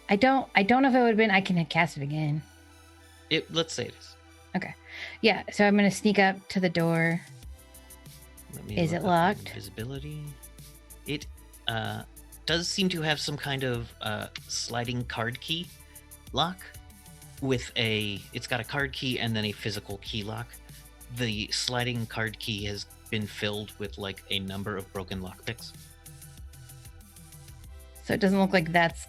I don't know if it would have been. I can cast it again. Let's say it is. Yeah. So I'm gonna sneak up to the door. Let me Is look it up locked? Invisibility. It does seem to have some kind of sliding card key lock with it's got a card key and then a physical key lock. The sliding card key has been filled with like a number of broken lockpicks. So it doesn't look like that's.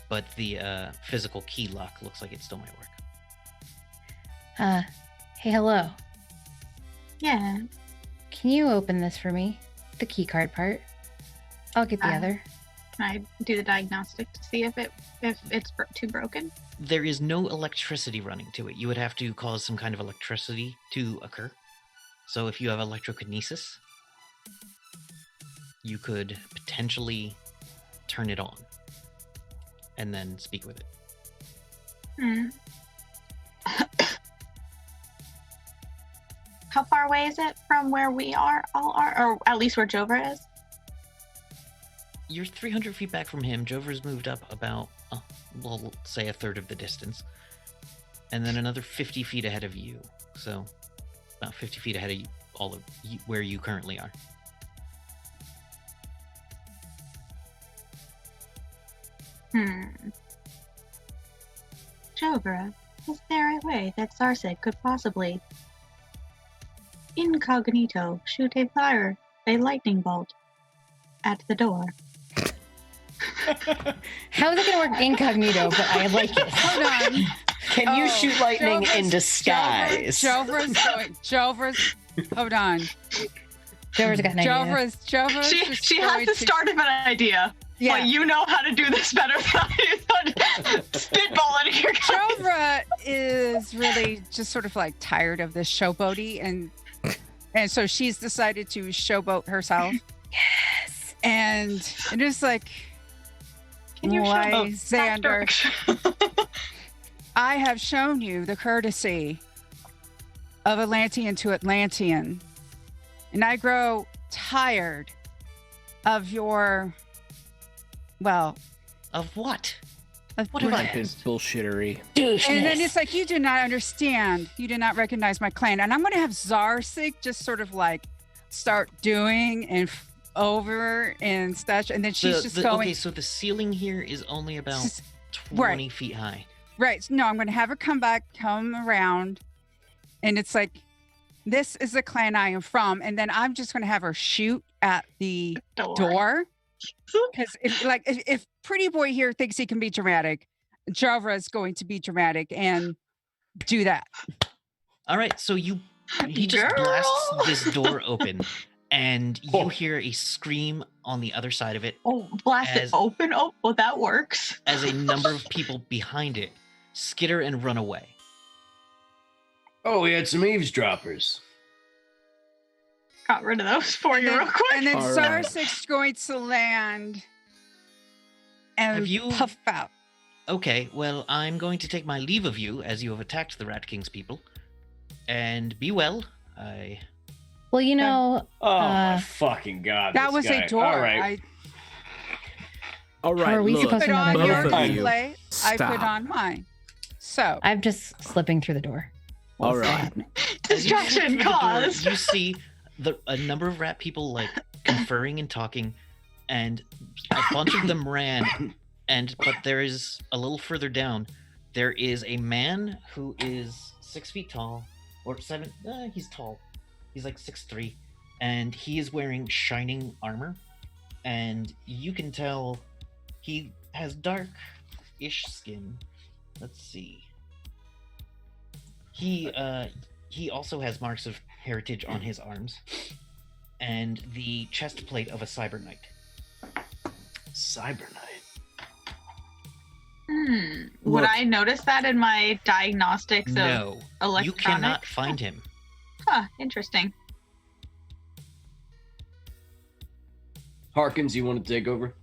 But the physical key lock looks like it still might work. Hey, hello. Yeah. Can you open this for me? The key card part. I'll get the other. Can I do the diagnostic to see if it's too broken? There is no electricity running to it. You would have to cause some kind of electricity to occur. So if you have electrokinesis, you could potentially turn it on and then speak with it. Hmm. How far away is it from where we all are, or at least where Jover is? You're 300 feet back from him. Jover's moved up about, we'll say a third of the distance. And then another 50 feet ahead of you. So about 50 feet ahead of you, all of you, where you currently are. Jover, is there a way that Zarsek could possibly incognito shoot a lightning bolt at the door? How is it going to work incognito? But I like it. Hold on. Can you shoot lightning in disguise? Jover's hold on. Jover's got an idea. Jover's She has the start of an idea. Yeah. But you know how to do this better than I do. Spitball into your guys. Jovra is really just sort of like tired of this showboaty, and so she's decided to showboat herself. Yes. And it is like, Can you Lysander, I have shown you the courtesy of Atlantean to Atlantean, and I grow tired of your, well, Of what? of What have I Rampant asked? bullshittery. And then it's like, you do not understand. You do not recognize my clan. And I'm going to have Zarsik just sort of like start doing and over and such. And then she's just going. Okay, so the ceiling here is only about Just- 20 feet high. Right. No, I'm going to have her come around. And it's like, this is the clan I am from. And then I'm just going to have her shoot at the door. Because if Pretty Boy here thinks he can be dramatic, Jovra is going to be dramatic and do that. All right, so he just Girl. blasts this door open, and you hear a scream on the other side of it Oh, blast it open. Oh, well, that works. as a number of people behind it skitter and run away. Oh, we had some eavesdroppers. Got rid of those for And you then, real quick. and then All right. Sarsik's going to land and Have you- puff out. Okay, well, I'm going to take my leave of you as you have attacked the Rat King's people. And be well. Well, you know, Oh my fucking god! That this was guy. a door. All right. All right, How are we look, supposed Put to know on that your both of you, display. I put stop. on mine. So I'm just slipping through the door. All What's right. happening? As you slip Distraction through the door, caused. You see a number of rat people like conferring and talking, and a bunch of them ran. But there is a little further down. There is a man who is 6 feet tall, or 7. He's tall. He's like 6'3", and he is wearing shining armor. And you can tell he has dark-ish skin. Let's see. He also has marks of heritage on his arms, and the chest plate of a cyber knight. Cyber Knight. Would Look. I notice that in my diagnostics of No, electronic? you cannot find him. Huh, interesting. Harkins, you want to take over?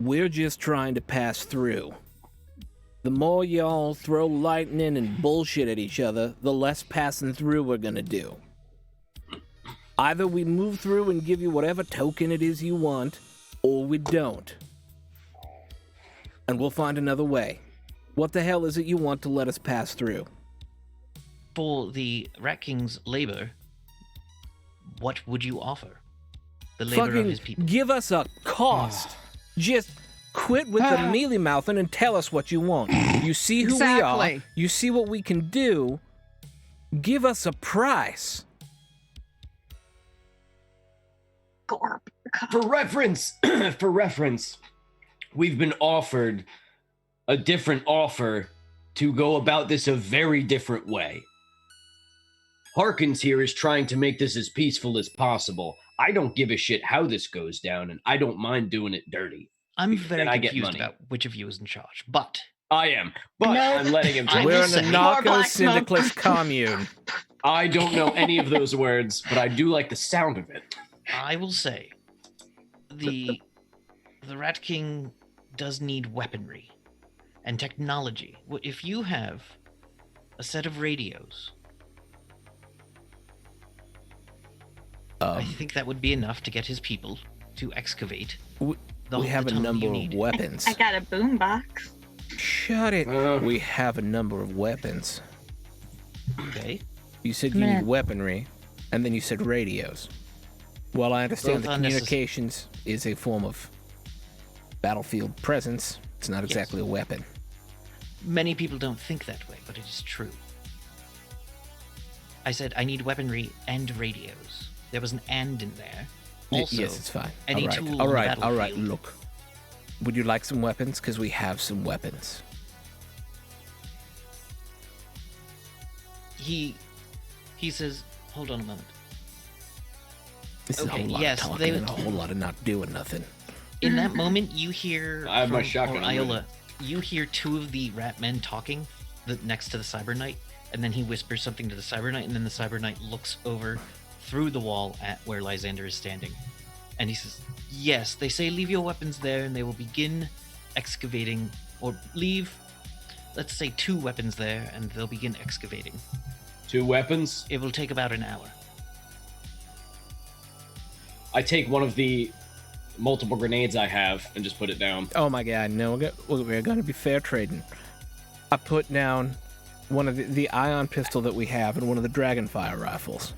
We're just trying to pass through. The more y'all throw lightning and bullshit at each other, the less passing through we're gonna do. Either we move through and give you whatever token it is you want, or we don't. And we'll find another way. What the hell is it you want to let us pass through? For the Rat King's labor, what would you offer? The labor of his people. give us a cost. Just quit with the mealy mouthing and tell us what you want. You see who we are. Exactly. You see what we can do. Give us a price. Gorp. For reference, we've been offered a different offer to go about this a very different way. Harkins here is trying to make this as peaceful as possible. I don't give a shit how this goes down, and I don't mind doing it dirty. I'm because very then I get confused money. about which of you is in charge, but I am, but No. I'm letting him I talk. will We're in say- a More narco black smoke. syndicalist commune. I don't know any of those words, but I do like the sound of it. I will say the Rat King does need weaponry and technology. If you have a set of radios, I think that would be enough to get his people to excavate. We have a tunnel number you of need. weapons. I got a boombox. Shut it. Uh. We have a number of weapons. Okay. You said you Man. need weaponry, and then you said radios. While I understand Both that unnecess- communications is a form of battlefield presence, it's not exactly a weapon. Many people don't think that way, but it is true. I said I need weaponry and radios. There was an "and" in there. Also, Yes, it's fine. any all right, tool all on the right, all right. battlefield. Look, would you like some weapons? Because we have some weapons. he says, "Hold on a moment." This is a Okay, whole lot yes, of they- talking and a whole lot of not doing nothing. In that moment, you hear I have my from shotgun, I'm Iola. You hear two of the rat men talking next to the Cyber Knight, and then he whispers something to the Cyber Knight, and then the Cyber Knight looks over through the wall at where Lysander is standing, and he says, "Yes, they say leave your weapons there, and they will begin excavating, or leave, let's say 2 weapons there, and they'll begin excavating. 2 weapons. It will take about an hour." I take one of the multiple grenades I have and just put it down. Oh my god, no, we're going to be fair trading. I put down one of the ion pistol that we have and one of the Dragonfire rifles.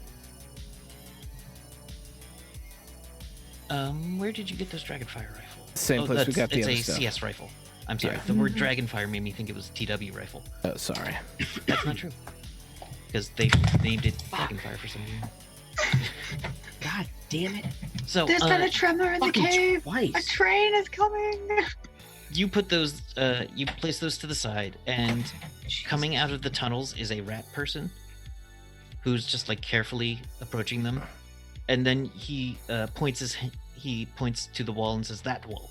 Where did you get this Dragonfire rifle? Same place we got the it's other a stuff. CS rifle. I'm sorry. Yeah. The word Dragonfire made me think it was TW rifle. Oh, sorry. That's not true. Because they named it Dragonfire for some reason. God damn it. So There's been a tremor in the fucking cave. twice. A train is coming. You put those, you place those to the side, and coming out of the tunnels is a rat person who's just like carefully approaching them, and then he points to the wall and says, "That wall."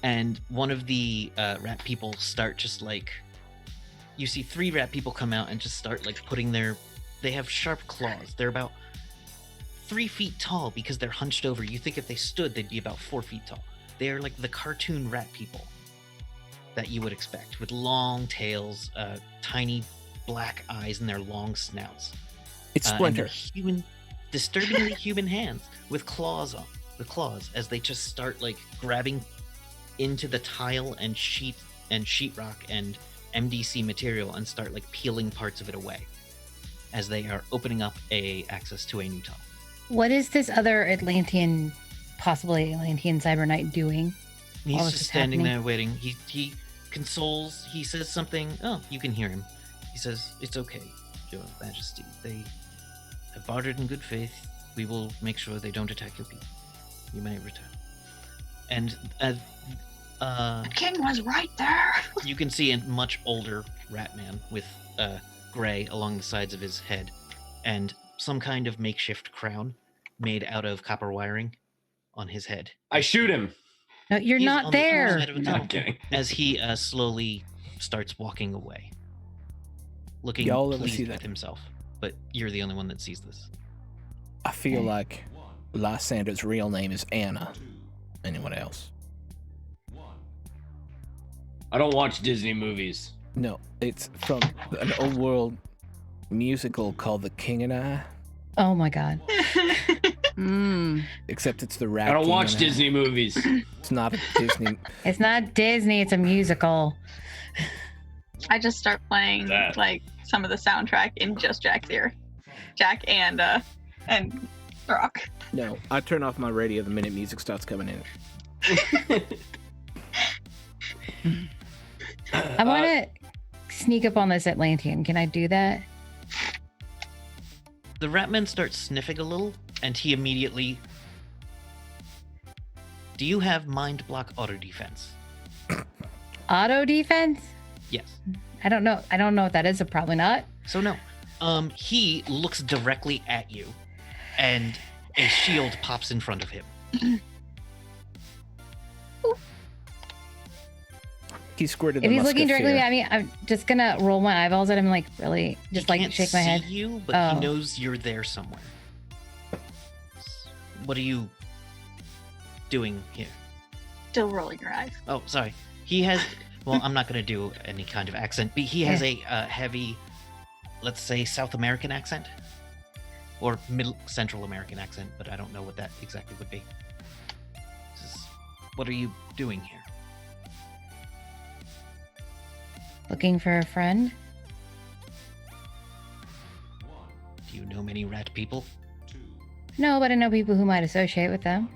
And one of the rat people start just like, you see 3 rat people come out and just start like putting they have sharp claws. They're about 3 feet tall because they're hunched over. You think if they stood, they'd be about 4 feet tall. They are like the cartoon rat people that you would expect, with long tails, tiny black eyes, and their long snouts. It's And Splinter. they're human, disturbingly human hands with claws on the claws as they just start like grabbing into the tile and sheetrock and MDC material and start like peeling parts of it away as they are opening up access to a new tunnel. What is this other Atlantean, possibly Atlantean cyber knight doing? He's All just this is standing happening. there waiting. He consoles. He says something. Oh, you can hear him. He says, "It's okay, Your Majesty. They have bartered in good faith. We will make sure they don't attack your people. You may return." And The king was right there. you can see a much older rat man with gray along the sides of his head and some kind of makeshift crown made out of copper wiring on his head. I shoot him. No, you're He's not on the other there. side of a No, tunnel. I'm kidding. As he slowly starts walking away, looking Y'all ever pleased see with that? himself. But you're the only one that sees this. I feel like Lysander's real name is Anna. Anyone else? I don't watch Disney movies. No, it's from an old world musical called The King and I. Oh my god. Mm. Except it's the rat. I don't King watch and I. Disney movies. It's not a Disney. It's not Disney, it's a musical. I just start playing That. like some of the soundtrack in just Jack's ear. Jack and Rock. No, I turn off my radio the minute music starts coming in. I want to sneak up on this Atlantean. Can I do that? The ratman starts sniffing a little, and he immediately... Do you have mind block auto defense? Auto defense? Yes. I don't know. I don't know what that is. So probably not. So no. He looks directly at you, and a shield pops in front of him. He squirted If the he's looking directly musketeer. at me, I'm just gonna roll my eyeballs at him, like really, just He like can't shake my see head. you, but Oh. he knows you're there somewhere. What are you doing here? Still rolling your eyes. Oh, sorry. He has. Well, I'm not going to do any kind of accent, but he has a heavy, let's say, South American accent, or Middle Central American accent, but I don't know what that exactly would be. What are you doing here? Looking for a friend? Do you know many rat people? No, but I know people who might associate with them.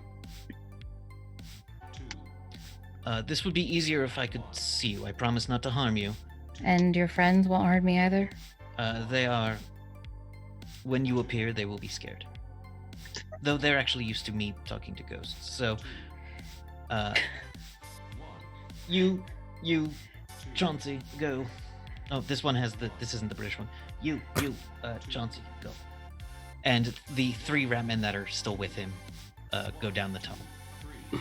This would be easier if I could see you. I promise not to harm you. And your friends won't hurt me either. They are. When you appear, they will be scared. Though they're actually used to me talking to ghosts. So, you, Chauncey, go. Oh, this one has this isn't the British one. You, Chauncey, go. And the 3 ratmen that are still with him, go down the tunnel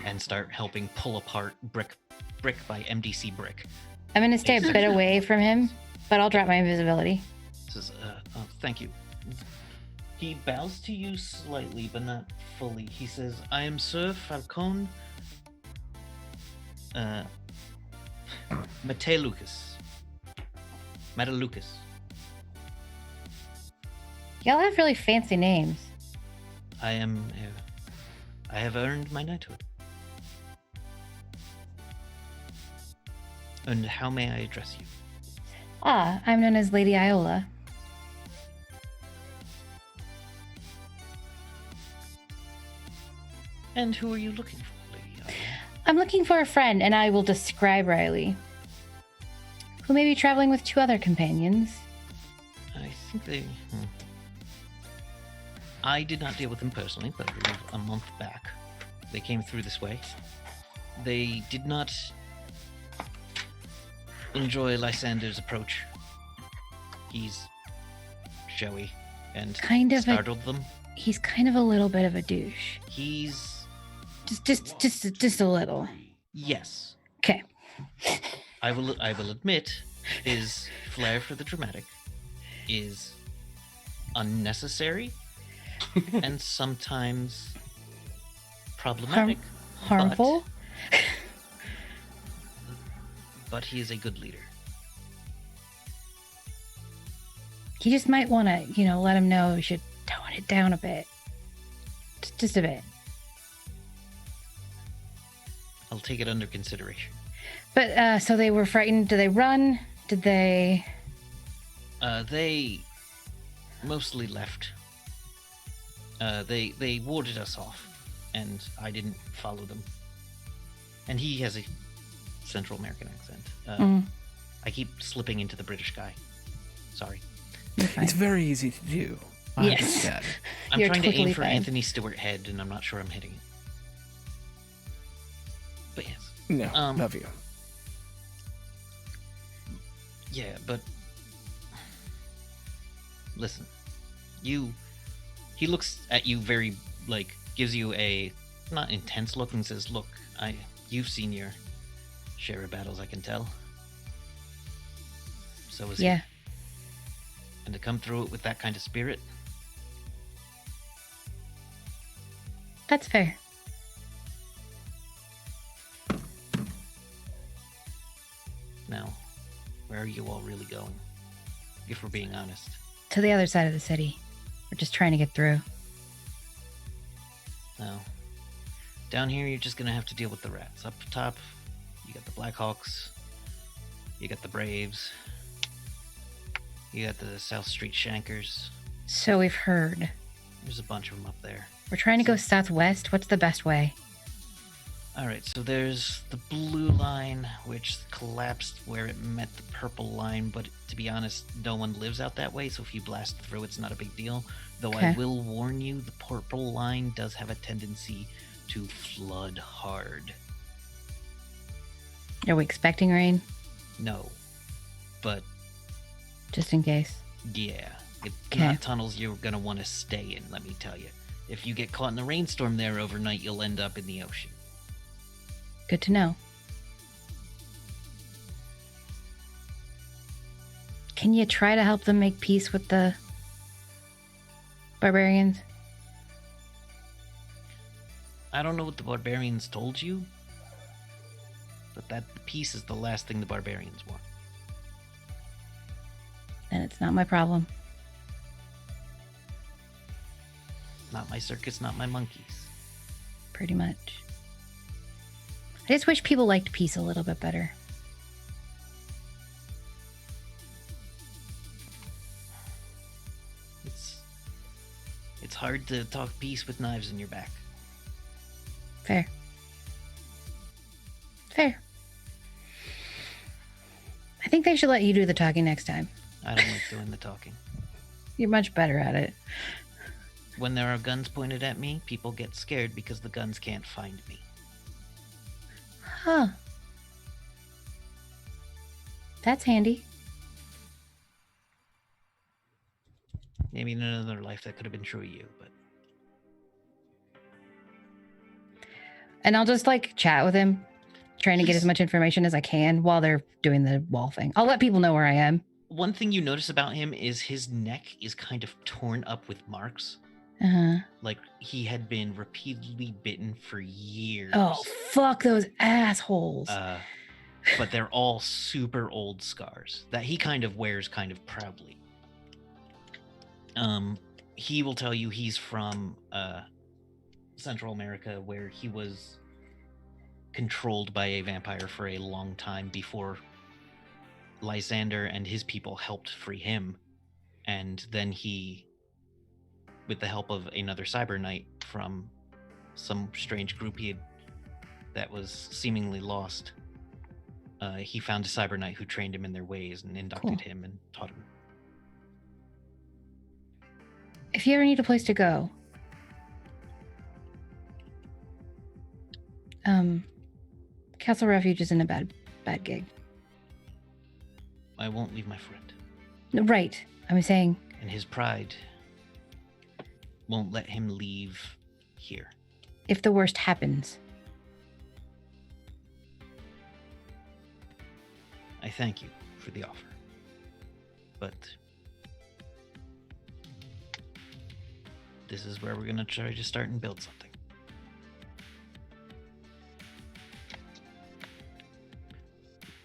and start helping pull apart brick by MDC brick. I'm gonna stay a bit away from him, but I'll drop my invisibility. Says, oh, thank you. He bows to you slightly, but not fully. He says, I am Sir Falcon Matelucas. Matalucas. Y'all have really fancy names. I am. I have earned my knighthood. And how may I address you? Ah, I'm known as Lady Iola. And who are you looking for, Lady Iola? I'm looking for a friend, and I will describe Riley, who may be traveling with 2 other companions. I think they. I did not deal with them personally, but I believe a month back, they came through this way. They did not enjoy Lysander's approach. He's showy and Kind of startled them. He's kind of a little bit of a douche. He's Just a little. yes. Okay. I will admit his flair for the dramatic is unnecessary and sometimes problematic. Harmful. But he is a good leader. You just might want to, let him know we should tone it down a bit. Just a bit. I'll take it under consideration. But, so they were frightened. Did they run? Did they... They mostly left. They warded us off, and I didn't follow them. And he has a Central American accent. I keep slipping into the British guy. Sorry. You're fine. It's very easy to do. I Yes. understand. I'm You're trying to aim totally for fine. Anthony Stewart Head, and I'm not sure I'm hitting it. But yes. No, Um, love you. Yeah, but listen, he looks at you very, gives you a not intense look and says, "Look, you've seen your share of battles, I can tell. So is he. Yeah. And to come through it with that kind of spirit, That's fair. now, where are you all really going? If we're being honest. To the other side of the city. We're just trying to get through. No. Down here, you're just gonna have to deal with the rats. Up top, you got the Blackhawks, you got the Braves, you got the South Street Shankers. So we've heard. There's a bunch of them up there. We're trying to go southwest. What's the best way? Alright, so there's the blue line, which collapsed where it met the purple line, but to be honest, no one lives out that way, so if you blast through, it's not a big deal. Though I Okay. will warn you, the purple line does have a tendency to flood hard. Are we expecting rain? No. But, Just in case. yeah. It's Okay. not tunnels you're going to want to stay in, let me tell you. If you get caught in a rainstorm there overnight, you'll end up in the ocean. Good to know. Can you try to help them make peace with the barbarians? I don't know what the barbarians told you, but that peace is the last thing the barbarians want. Then it's not my problem. Not my circus, not my monkeys. Pretty much. I just wish people liked peace a little bit better. It's hard to talk peace with knives in your back. Fair. Fair. I think they should let you do the talking next time. I don't like doing the talking. You're much better at it. When there are guns pointed at me, people get scared because the guns can't find me. Huh. That's handy. Maybe in another life that could have been true of you, but And I'll just chat with him, trying to get as He's- much information as I can while they're doing the wall thing. I'll let people know where I am. one thing you notice about him is his neck is kind of torn up with marks. Uh-huh. Like he had been repeatedly bitten for years. Oh, fuck those assholes. But they're all super old scars that he kind of wears kind of proudly. He will tell you he's from Central America, where he was controlled by a vampire for a long time before Lysander and his people helped free him. And then he, with the help of another cyber knight from some strange group that was seemingly lost, he found a cyber knight who trained him in their ways and inducted Cool. him and taught him. If you ever need a place to go, Castle Refuge isn't a bad gig. I won't leave my friend. Right. I'm saying, And his pride won't let him leave here. if the worst happens. I thank you for the offer. But this is where we're going to try to start and build something.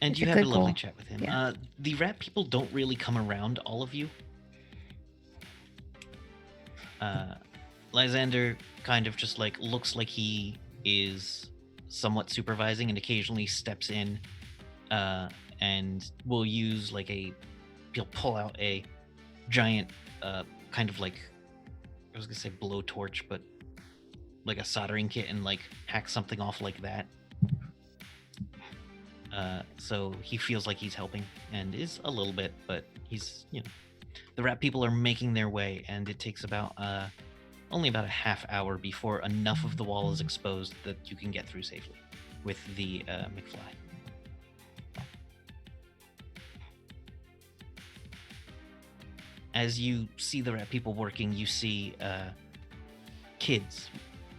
And It's you a have a good lovely goal. chat with him. Yeah. The rat people don't really come around all of you. Lysander kind of just like looks like he is somewhat supervising and occasionally steps in and will use like he'll pull out a giant kind of like, I was gonna say blowtorch, but like a soldering kit and like hack something off like that. So he feels like he's helping and is a little bit, but he's, the rat people are making their way, and it takes about only about a half hour before enough of the wall is exposed that you can get through safely with the McFly. As you see the rat people working, you see kids,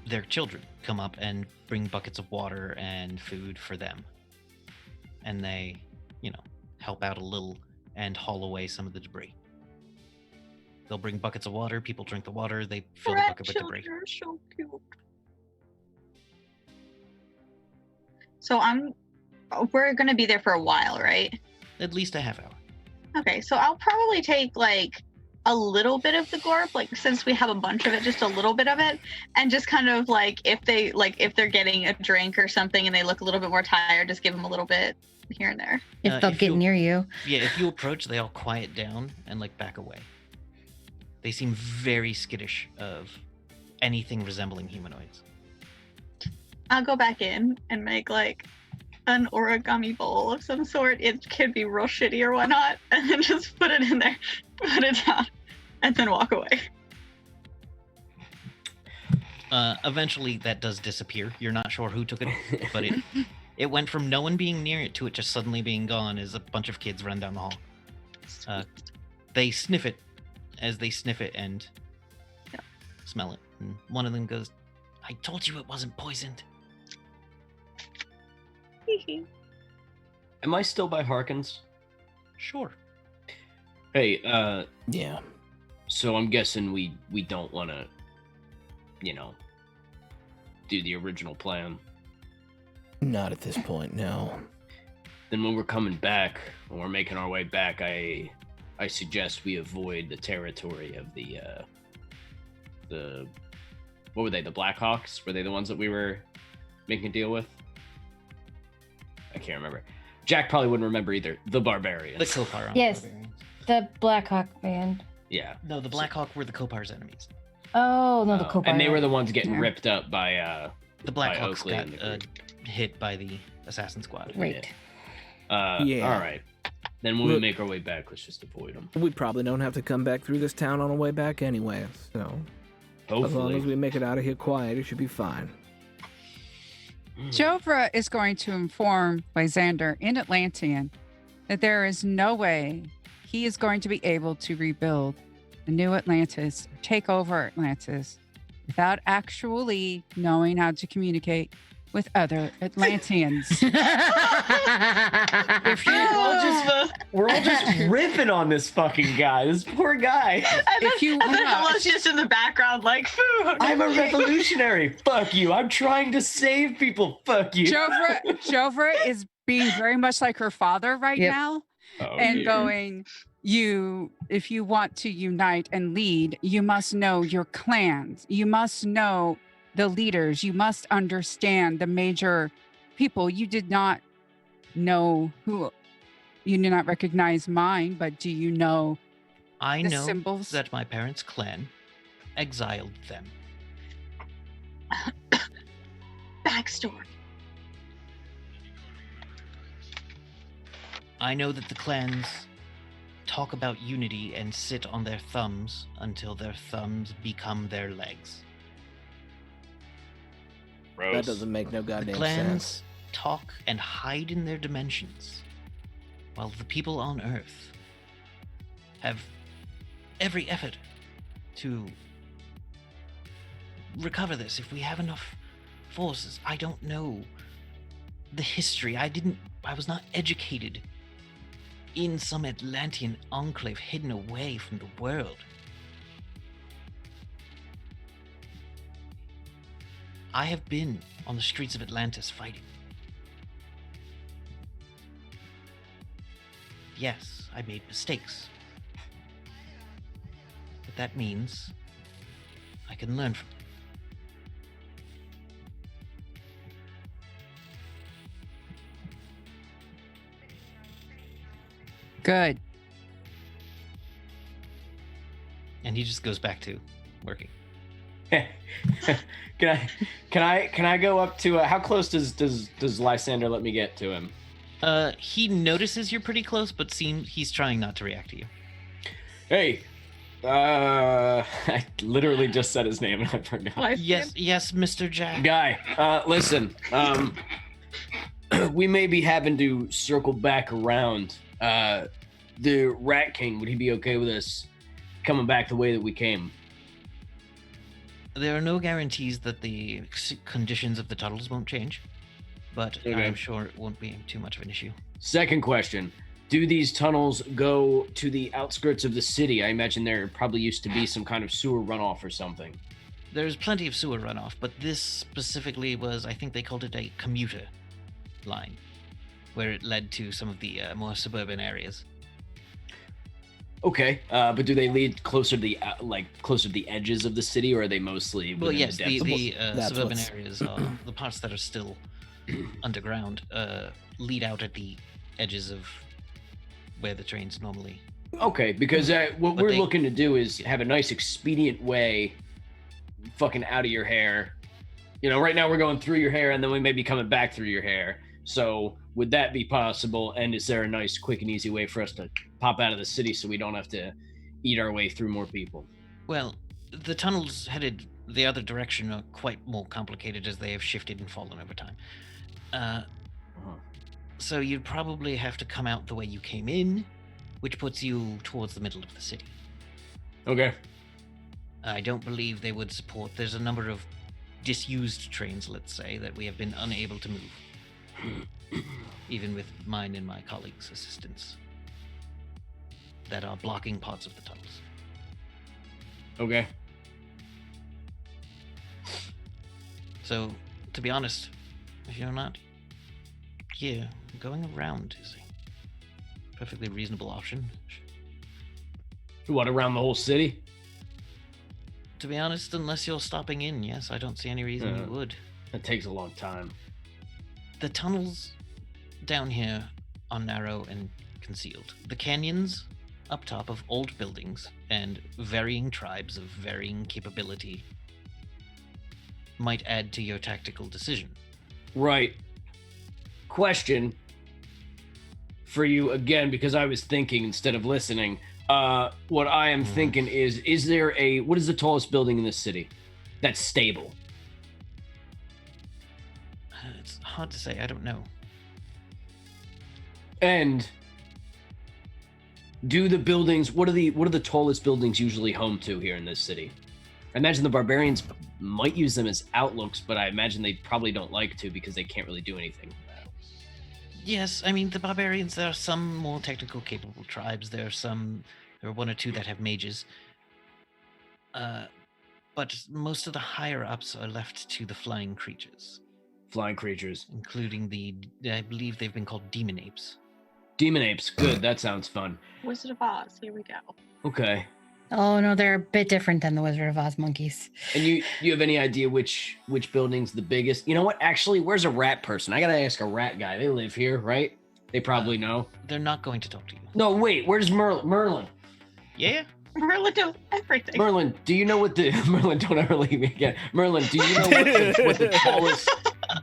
their children, come up and bring buckets of water and food for them. And they, help out a little and haul away some of the debris. They'll bring buckets of water, people drink the water, they fill the bucket with debris. Children are so cute. So we're gonna be there for a while, right? At least a half hour. Okay, so I'll probably take like a little bit of the glorp, like since we have a bunch of it, just a little bit of it, and just kind of like if they're getting a drink or something and they look a little bit more tired, just give them a little bit here and there. If they'll get near you. Yeah, if you approach, they all quiet down and like back away. They seem very skittish of anything resembling humanoids. I'll go back in and make like an origami bowl of some sort. It could be real shitty or whatnot, and then just put it in there, put it down, and then walk away. Eventually, that does disappear. You're not sure who took it, but it went from no one being near it to it just suddenly being gone as a bunch of kids run down the hall. They sniff it as they sniff it and smell it. And one of them goes, "I told you it wasn't poisoned." Am I still by Harkins? Sure. Hey, Yeah. so I'm guessing we don't want to, do the original plan. Not at this point, no. Then when we're coming back, when we're making our way back, I suggest we avoid the territory of the what were they, the Blackhawks? Were they the ones that we were making a deal with? I can't remember. Jack probably wouldn't remember either. The Barbarians. The Kopar. Yes. The Blackhawk band. Yeah. No, the Blackhawk were the Kopar's enemies. Oh, no, the Cobra. And they were the ones getting Yeah. ripped up by The by Blackhawks Oakley and the got group. hit by the assassin squad. Right. Yeah. All right. Then when we Look- make our way back, let's just avoid them. We probably don't have to come back through this town on the way back anyway, so as long Hopefully. as we make it out of here quiet, it should be fine. Jovra is going to inform Lysander in Atlantean that there is no way he is going to be able to rebuild the new Atlantis, take over Atlantis, without actually knowing how to communicate with other Atlanteans. We're all just ripping on this fucking guy. This poor guy. If you And then want- Ella's just in the background like food. I'm a revolutionary. Fuck you. I'm trying to save people. Fuck you. Jovra is being very much like her father right Yep. now, Oh, and dear. going, if you want to unite and lead, you must know your clans. You must know the leaders. You must understand the major people. You did not know who, you did not recognize mine, but do you know I the know symbols? that my parents' clan exiled them. Backstory. I know that the clans talk about unity and sit on their thumbs until their thumbs become their legs. That doesn't make no The goddamn clans sense. talk and hide in their dimensions, while the people on Earth have every effort to recover this if we have enough forces. I don't know the history. I was not educated in some Atlantean enclave hidden away from the world. I have been on the streets of Atlantis fighting. Yes, I made mistakes. But that means I can learn from them. Good. And he just goes back to working. Can I go up to how close does Lysander let me get to him? He notices you're pretty close, but he's trying not to react to you. Hey, I literally just said his name and I forgot. Yes, Mr. Jack. Guy, listen, we may be having to circle back around. The Rat King, would he be okay with us coming back the way that we came? There are no guarantees that the conditions of the tunnels won't change, but Okay. I'm sure it won't be too much of an issue. Second question. Do these tunnels go to the outskirts of the city? I imagine there probably used to be some kind of sewer runoff or something. There's plenty of sewer runoff, but this specifically was, I think they called it a commuter line, where it led to some of the more suburban areas. Okay, but do they lead closer to the closer to the edges of the city, or are they mostly within Well, yes, the the depths? That's suburban what's- areas are the parts that are still underground lead out at the edges of where the trains normally. Okay, because what But we're they- looking to do is have a nice expedient way, fucking out of your hair. You know, right now we're going through your hair, and then we may be coming back through your hair. So would that be possible? And is there a nice, quick, and easy way for us to pop out of the city so we don't have to eat our way through more people? Well, the tunnels headed the other direction are quite more complicated as they have shifted and fallen over time. So you'd probably have to come out the way you came in, which puts you towards the middle of the city. Okay. I don't believe they would support. There's a number of disused trains, let's say, that we have been unable to move, even with mine and my colleagues' assistance, that are blocking parts of the tunnels. Okay. So, to be honest, if you're not here, going around is a perfectly reasonable option. What, around the whole city? To be honest, unless you're stopping in, yes, I don't see any reason you would. That takes a long time. The tunnels down here are narrow and concealed. The canyons up top of old buildings and varying tribes of varying capability might add to your tactical decision. Right. Question for you again, because I was thinking instead of listening. What I am thinking is there what is the tallest building in this city that's stable? It's hard to say, I don't know. And do the buildings, what are the tallest buildings usually home to here in this city? I imagine the barbarians might use them as outlooks, but I imagine they probably don't like to because they can't really do anything. Yes, I mean, the barbarians, there are some more technical capable tribes. There are one or two that have mages. But most of the higher ups are left to the flying creatures, Flying creatures. including I believe they've been called demon apes. Demon apes. Good. That sounds fun. Wizard of Oz. Here we go. Okay. Oh no, they're a bit different than the Wizard of Oz monkeys. And you have any idea which building's the biggest? You know what? Actually, where's a rat person? I gotta ask a rat guy. They live here, right? They probably know. They're not going to talk to you. No, wait. Where's Merlin? Yeah? Merlin knows everything. Merlin, do you know what the Merlin? Don't ever leave me again. Merlin, do you know what the tallest?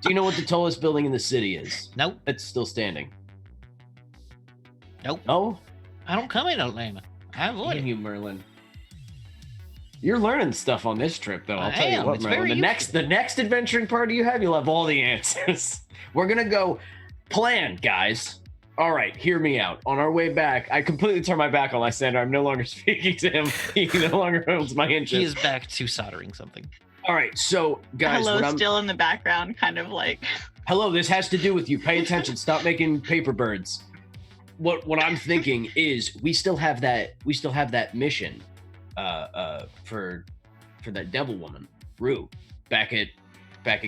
Do you know what the tallest building in the city is? Nope. That's still standing. Nope. No. I don't come in Atlanta. I avoid Damn it. you, Merlin. You're learning stuff on this trip, though. I'll I tell you am. what, It's Merlin. very The next adventuring party you have, you'll have all the answers. We're gonna go plan, guys. All right, hear me out. On our way back, I completely turned my back on Lysander. I'm no longer speaking to him. He no longer holds my interest. He is back to soldering something. All right, so guys, Hello, what I'm- still in the background, kind of like. Hello, this has to do with you. Pay attention. Stop making paper birds. What I'm thinking is we still have that mission for that devil woman, Rue, back at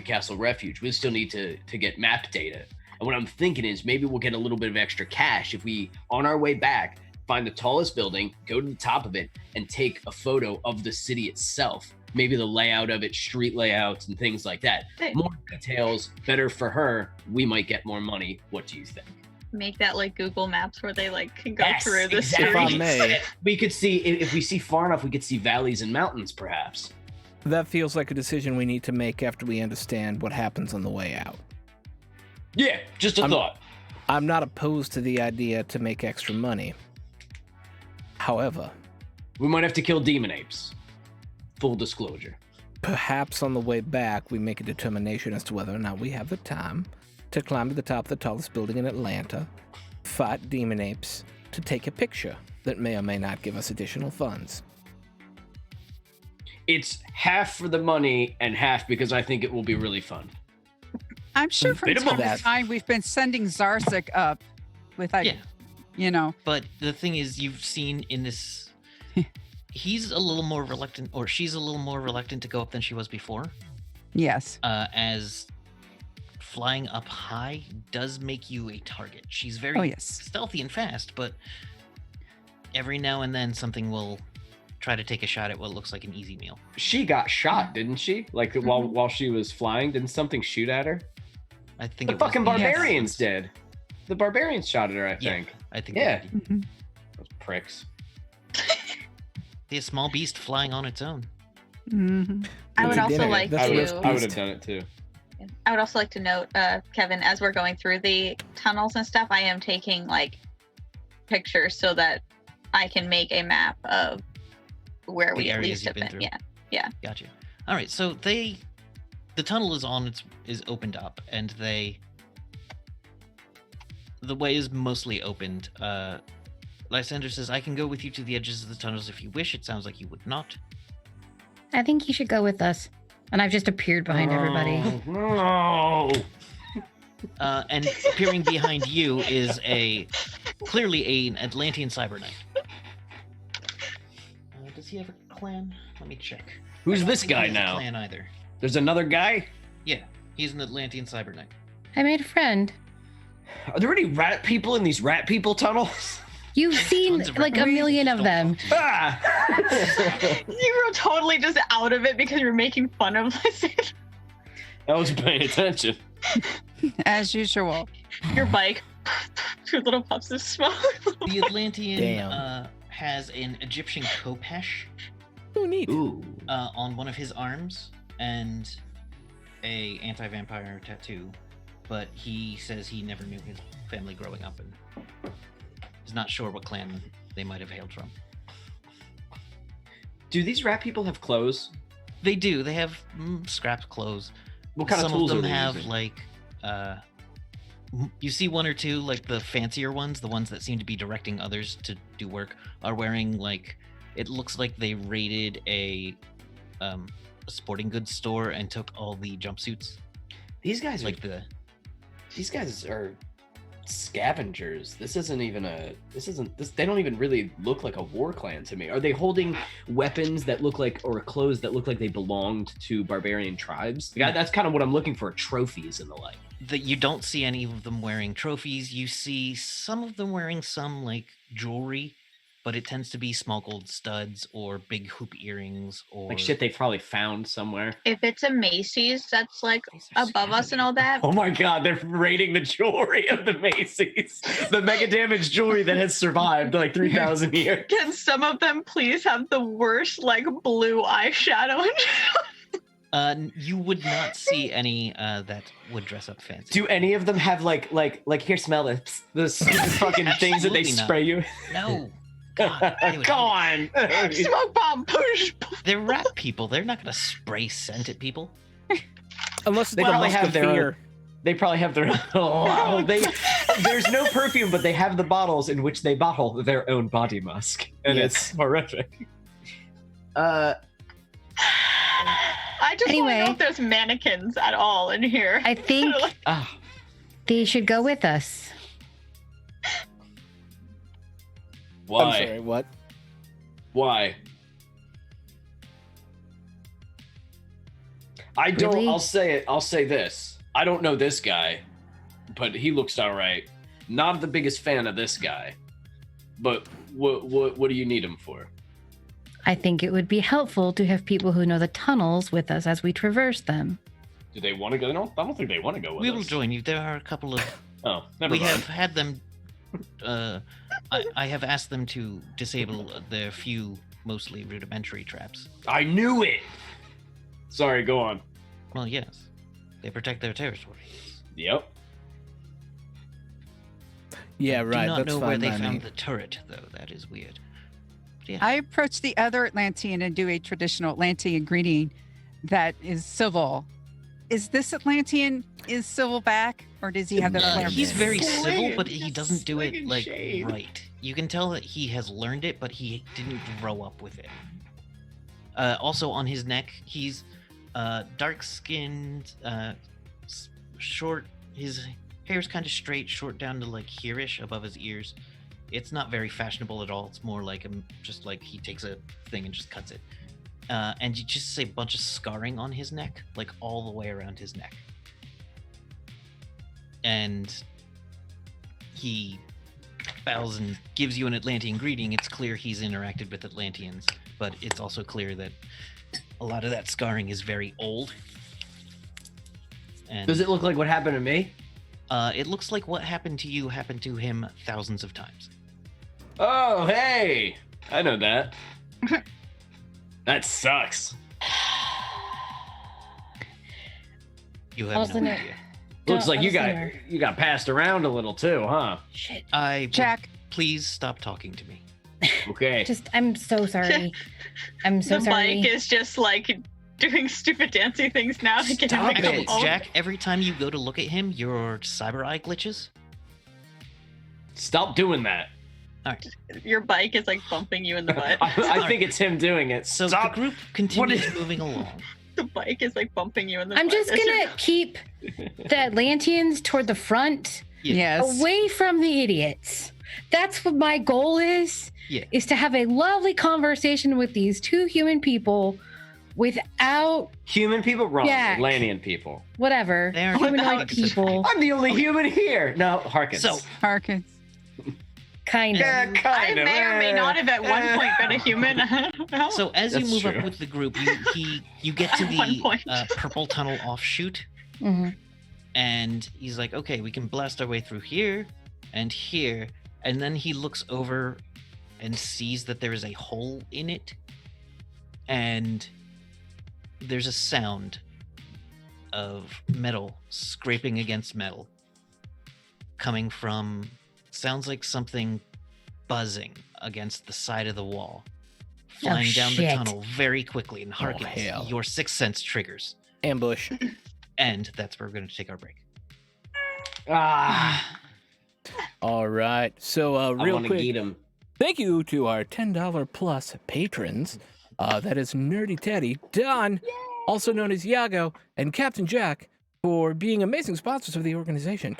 Castle Refuge. We still need to get map data. And what I'm thinking is maybe we'll get a little bit of extra cash if we, on our way back, find the tallest building, go to the top of it, and take a photo of the city itself. Maybe the layout of it, street layouts, and things like that. More details, better for her. We might get more money. What do you think? Make that like Google Maps where they like can go Yes, through the exactly. If I series. may. We could see, if we see far enough, we could see valleys and mountains, perhaps. That feels like a decision we need to make after we understand what happens on the way out. Yeah, just a thought. I'm not opposed to the idea to make extra money. However, We might have to kill demon apes. Full disclosure. perhaps on the way back we make a determination as to whether or not we have the time to climb to the top of the tallest building in Atlanta, fight demon apes, to take a picture that may or may not give us additional funds. It's half for the money and half because I think it will be really fun. I'm sure from Bit of time that. to time we've been sending Zarzik up with like, Yeah. you know, But the thing is, you've seen in this, he's a little more reluctant, or she's a little more reluctant to go up than she was before, yes. as flying up high does make you a target. She's very Oh, yes. stealthy and fast, but every now and then something will try to take a shot at what looks like an easy meal. She got shot, didn't she? Like while she was flying, didn't something shoot at her? I think The it was fucking the- barbarians did. The barbarians shot at her, I Yeah. think. I think Yeah. they did. Mhm. Those pricks. The small beast flying on its own. Mhm. I would It's a also dinner. like That's I what would it's to. I would beast. have done it too. I would also like to note, Kevin, as we're going through the tunnels and stuff, I am taking like pictures so that I can make a map of where The we at areas least you've have been been. through. Yeah. Gotcha. All right, so the tunnel is opened up, and the way is mostly opened. Lysander says, "I can go with you to the edges of the tunnels if you wish." It sounds like you would not. I think you should go with us. And I've just appeared behind everybody. No. And peering behind you is clearly an Atlantean cyber knight. Does he have a clan? Let me check. Who's I don't this think he guy has a now? clan either. There's another guy? Yeah, he's an Atlantean cyber knight. I made a friend. Are there any rat people in these rat people tunnels? You've seen Tons of like a records. million of Don't them. talk to me. Ah! You were totally just out of it because you're making fun of Lysander. I wasn't paying attention. As usual. Your bike. Your little puffs of smoke. The Atlantean Damn. has an Egyptian khopesh Ooh, neat. Ooh. on one of his arms and a anti-vampire tattoo, but he says he never knew his family growing up and is not sure what clan they might have hailed from. Do these rat people have clothes? They do. They have scrapped clothes. What kind Some of tools of are them they have using? like you see one or two, like the fancier ones, the ones that seem to be directing others to do work, are wearing like, it looks like they raided a sporting goods store and took all the jumpsuits, These guys are like the these guys are scavengers. This isn't they don't even really look like a war clan to me. Are they holding weapons that look like, or clothes that look like they belonged to barbarian tribes? That's kind of what I'm looking for, trophies and the like. that you don't see any of them wearing trophies. You see some of them wearing some like jewelry, but it tends to be small gold studs or big hoop earrings or Like shit they probably found somewhere. If it's a Macy's that's like These are above us and all that, Oh my god, they're raiding the jewelry of the Macy's. The mega damage jewelry that has survived like 3,000 years. can some of them please have the worst like blue eyeshadow? You would not see any that would dress up fancy. Do any of them have like here, smell this? Those fucking things that they Absolutely not. spray you? No. God, they would Go hate on. Smoke bomb, push. it. They're rat people. They're not going to spray scent at people. Unless They they probably have their fear. own. They probably have their. Oh, there's no perfume, but they have the bottles in which they bottle their own body musk, and Yes. it's horrific. I just want to Anyway. know if there's mannequins at all in here. I think Ah, they should go with us. why? I'm sorry, what? Why? I don't. Really? I'll say it. I'll say this. I don't know this guy, but he looks all right. Not the biggest fan of this guy, but what do you need him for? I think it would be helpful to have people who know the tunnels with us as we traverse them. Do they want to go? No, I don't think they want to go with We us. will join you. There are a couple of. Oh, never We mind. have had them. I have asked them to disable their few, mostly rudimentary traps. I knew it. Sorry, go on. Well, yes, they protect their territory. Yep. Yeah, right. Do not That's know fine where they by me. found the turret, though. That is weird. But yeah. I approach the other Atlantean and do a traditional Atlantean greeting that is civil. Is this Atlantean is civil back, or does he have the flare? He's very civil, Slinging- but he doesn't do it slinging like shade. right. You can tell that he has learned it, but he didn't grow up with it. Also, on his neck, he's dark-skinned, short. His hair's kind of straight, short down to like here-ish above his ears. It's not very fashionable at all. It's more like just like he takes a thing and just cuts it. And you just see a bunch of scarring on his neck, like all the way around his neck. And he bows and gives you an Atlantean greeting. It's clear he's interacted with Atlanteans, but it's also clear that a lot of that scarring is very old. And Does it look like what happened to me? it looks like what happened to you happened to him thousands of times. Oh, hey! I know that. That sucks. You have Also no no- idea. Looks like you got Listener. you got passed around a little too, huh? Shit. Jack, Please stop talking to me. Okay. I'm so sorry. I'm so the sorry. bike is just like doing stupid dancey things now to get him Stop to come it, home. Jack, every time you go to look at him, your cyber eye glitches. Stop doing that. Your bike is like bumping you in the butt. I think it's him doing it. So Stop. the group continues moving along. The bike is like bumping you in the I'm butt. just It's gonna keep the Atlanteans toward the front, yes. away from the idiots. That's what my goal is. Yeah. Is to have a lovely conversation with these two human people without Human people wrong. Jack. Atlantean people. whatever They are humanoid people. I'm the only human here. No, Harkins. So Harkins. Kind of. yeah, I kind of. may or may not have at one point been a human. I don't know. So as you That's move true. up with the group, you get to At one the point. purple tunnel offshoot, Mhm. and he's like, "Okay, we can blast our way through here and here." And then he looks over and sees that there is a hole in it, and there's a sound of metal scraping against metal coming from. Sounds like something buzzing against the side of the wall, flying down the shit. tunnel very quickly. And Harkins, hell. your sixth sense triggers, Ambush. and that's where we're going to take our break. Ah, All right. So, I real want to quick, eat him. thank you to our $10 plus patrons. That is Nerdy Teddy, Don, also known as Yago, and Captain Jack for being amazing sponsors of the organization.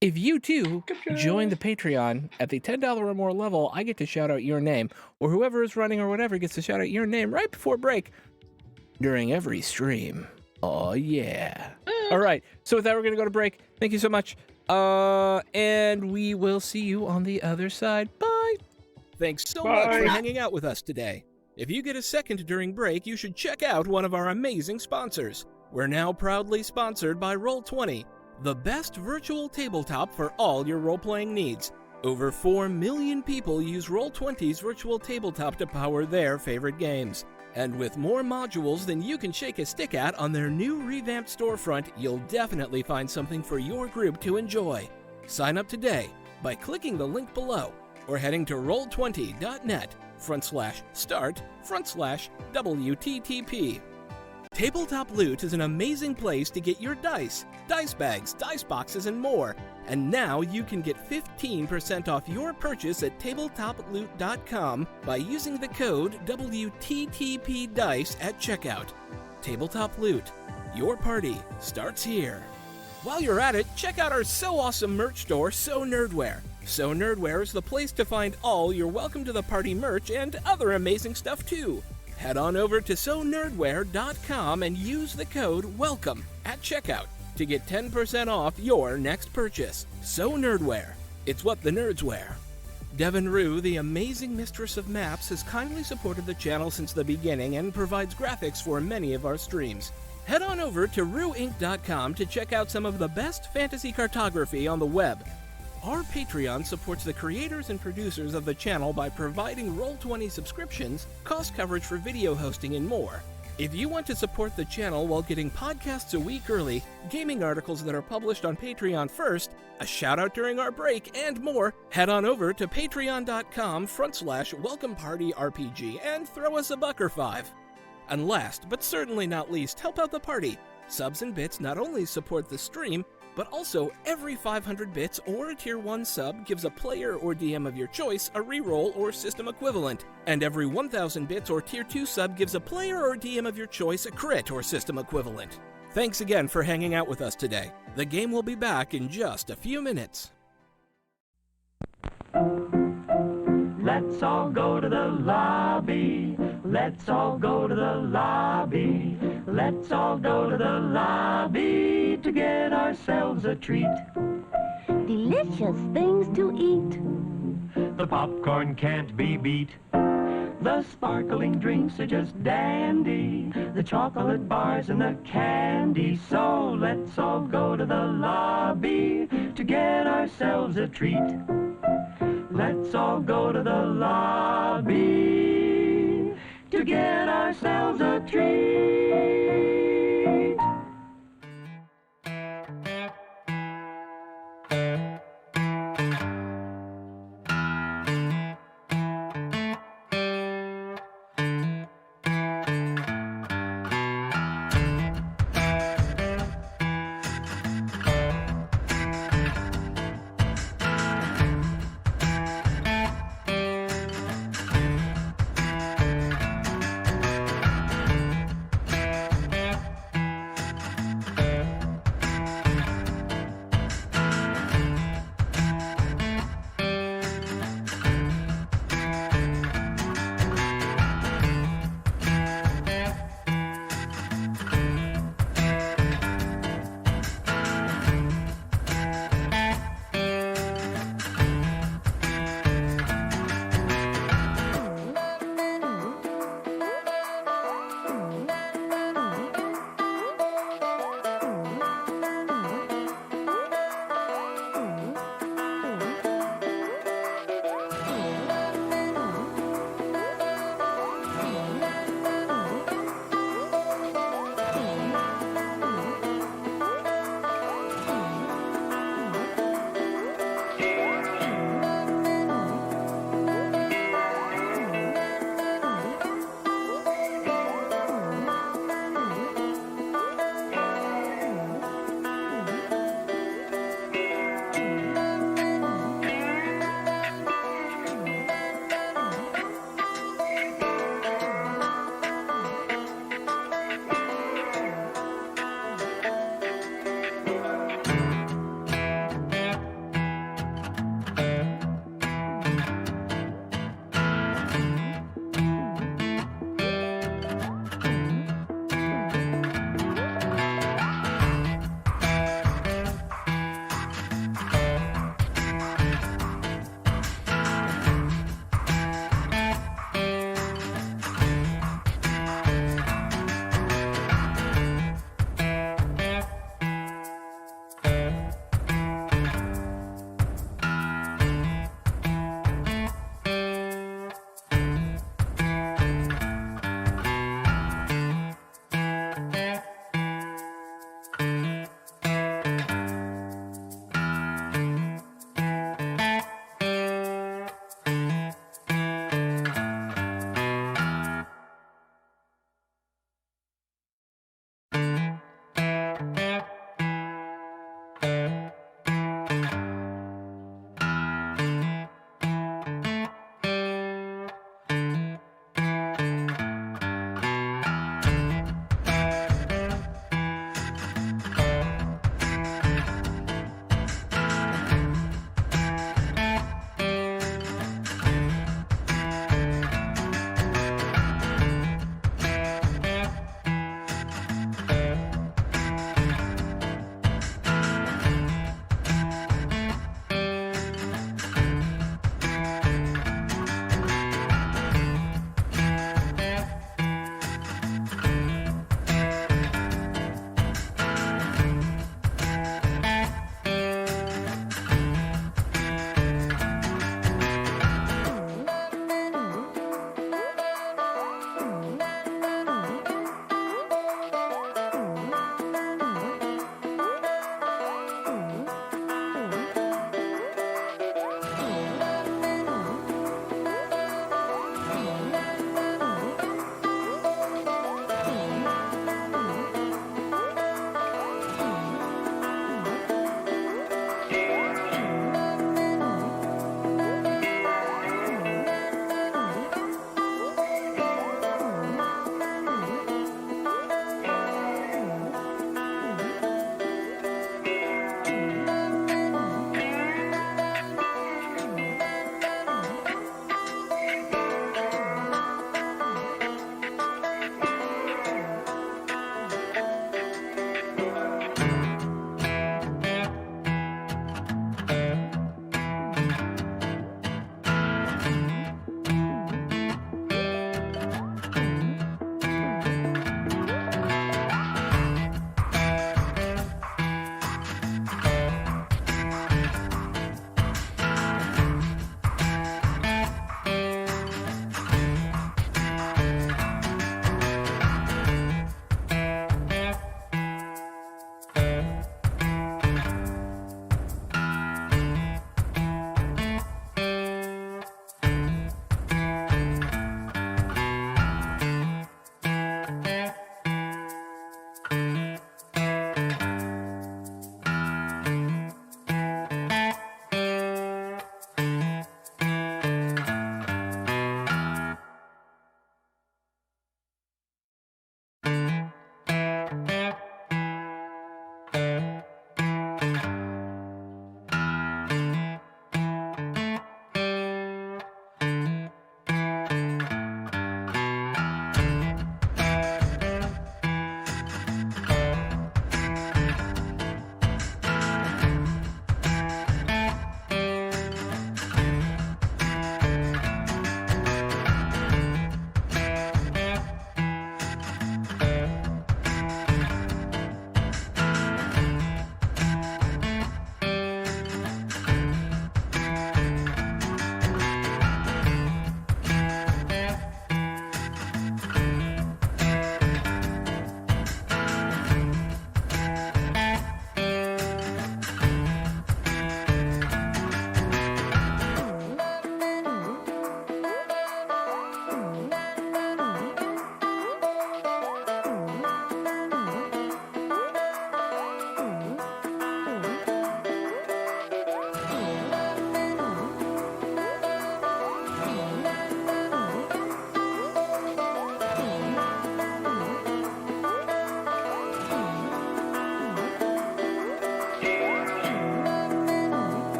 If you too join the Patreon at the $10 or more level, I get to shout out your name, or whoever is running or whatever gets to shout out your name right before break during every stream. Oh, yeah. All right. So with that, we're going to go to break. Thank you so much. And we will see you on the other side. Bye. Thanks so much for hanging out with us today. If you get a second during break, you should check out one of our amazing sponsors. We're now proudly sponsored by Roll20, the best virtual tabletop for all your role-playing needs. Over 4 million people use Roll20's virtual tabletop to power their favorite games. And with more modules than you can shake a stick at on their new revamped storefront, you'll definitely find something for your group to enjoy. Sign up today by clicking the link below or heading to roll20.net/start/WTTP. Tabletop Loot is an amazing place to get your dice bags, dice boxes, and more. And now you can get 15% off your purchase at tabletoploot.com by using the code WTTPDICE at checkout. Tabletop Loot, your party starts here. While you're at it, check out our so awesome merch store, So Nerdware. So Nerdware is the place to find all your Welcome to the Party merch and other amazing stuff too. Head on over to sonerdware.com and use the code WELCOME at checkout to get 10% off your next purchase. So Nerdware, it's what the nerds wear. Devin Rue, the amazing mistress of maps, has kindly supported the channel since the beginning and provides graphics for many of our streams. Head on over to rueinc.com to check out some of the best fantasy cartography on the web. Our Patreon supports the creators and producers of the channel by providing Roll20 subscriptions, cost coverage for video hosting, and more. If you want to support the channel while getting podcasts a week early, gaming articles that are published on Patreon first, a shout out during our break, and more, head on over to patreon.com/welcomepartyrpg and throw us a buck or $5. And last, but certainly not least, help out the party. Subs and bits not only support the stream, but also every 500 bits or a tier 1 sub gives a player or DM of your choice a reroll or system equivalent, and every 1000 bits or tier 2 sub gives a player or DM of your choice a crit or system equivalent. Thanks again for hanging out with us today. The game will be back in just a few minutes. Let's all go to the lobby. Let's all go to the lobby. Let's all go to the lobby to get ourselves a treat. Delicious things to eat. The popcorn can't be beat. The sparkling drinks are just dandy. The chocolate bars and the candy. So let's all go to the lobby to get ourselves a treat. Let's all go to the lobby to get ourselves a treat.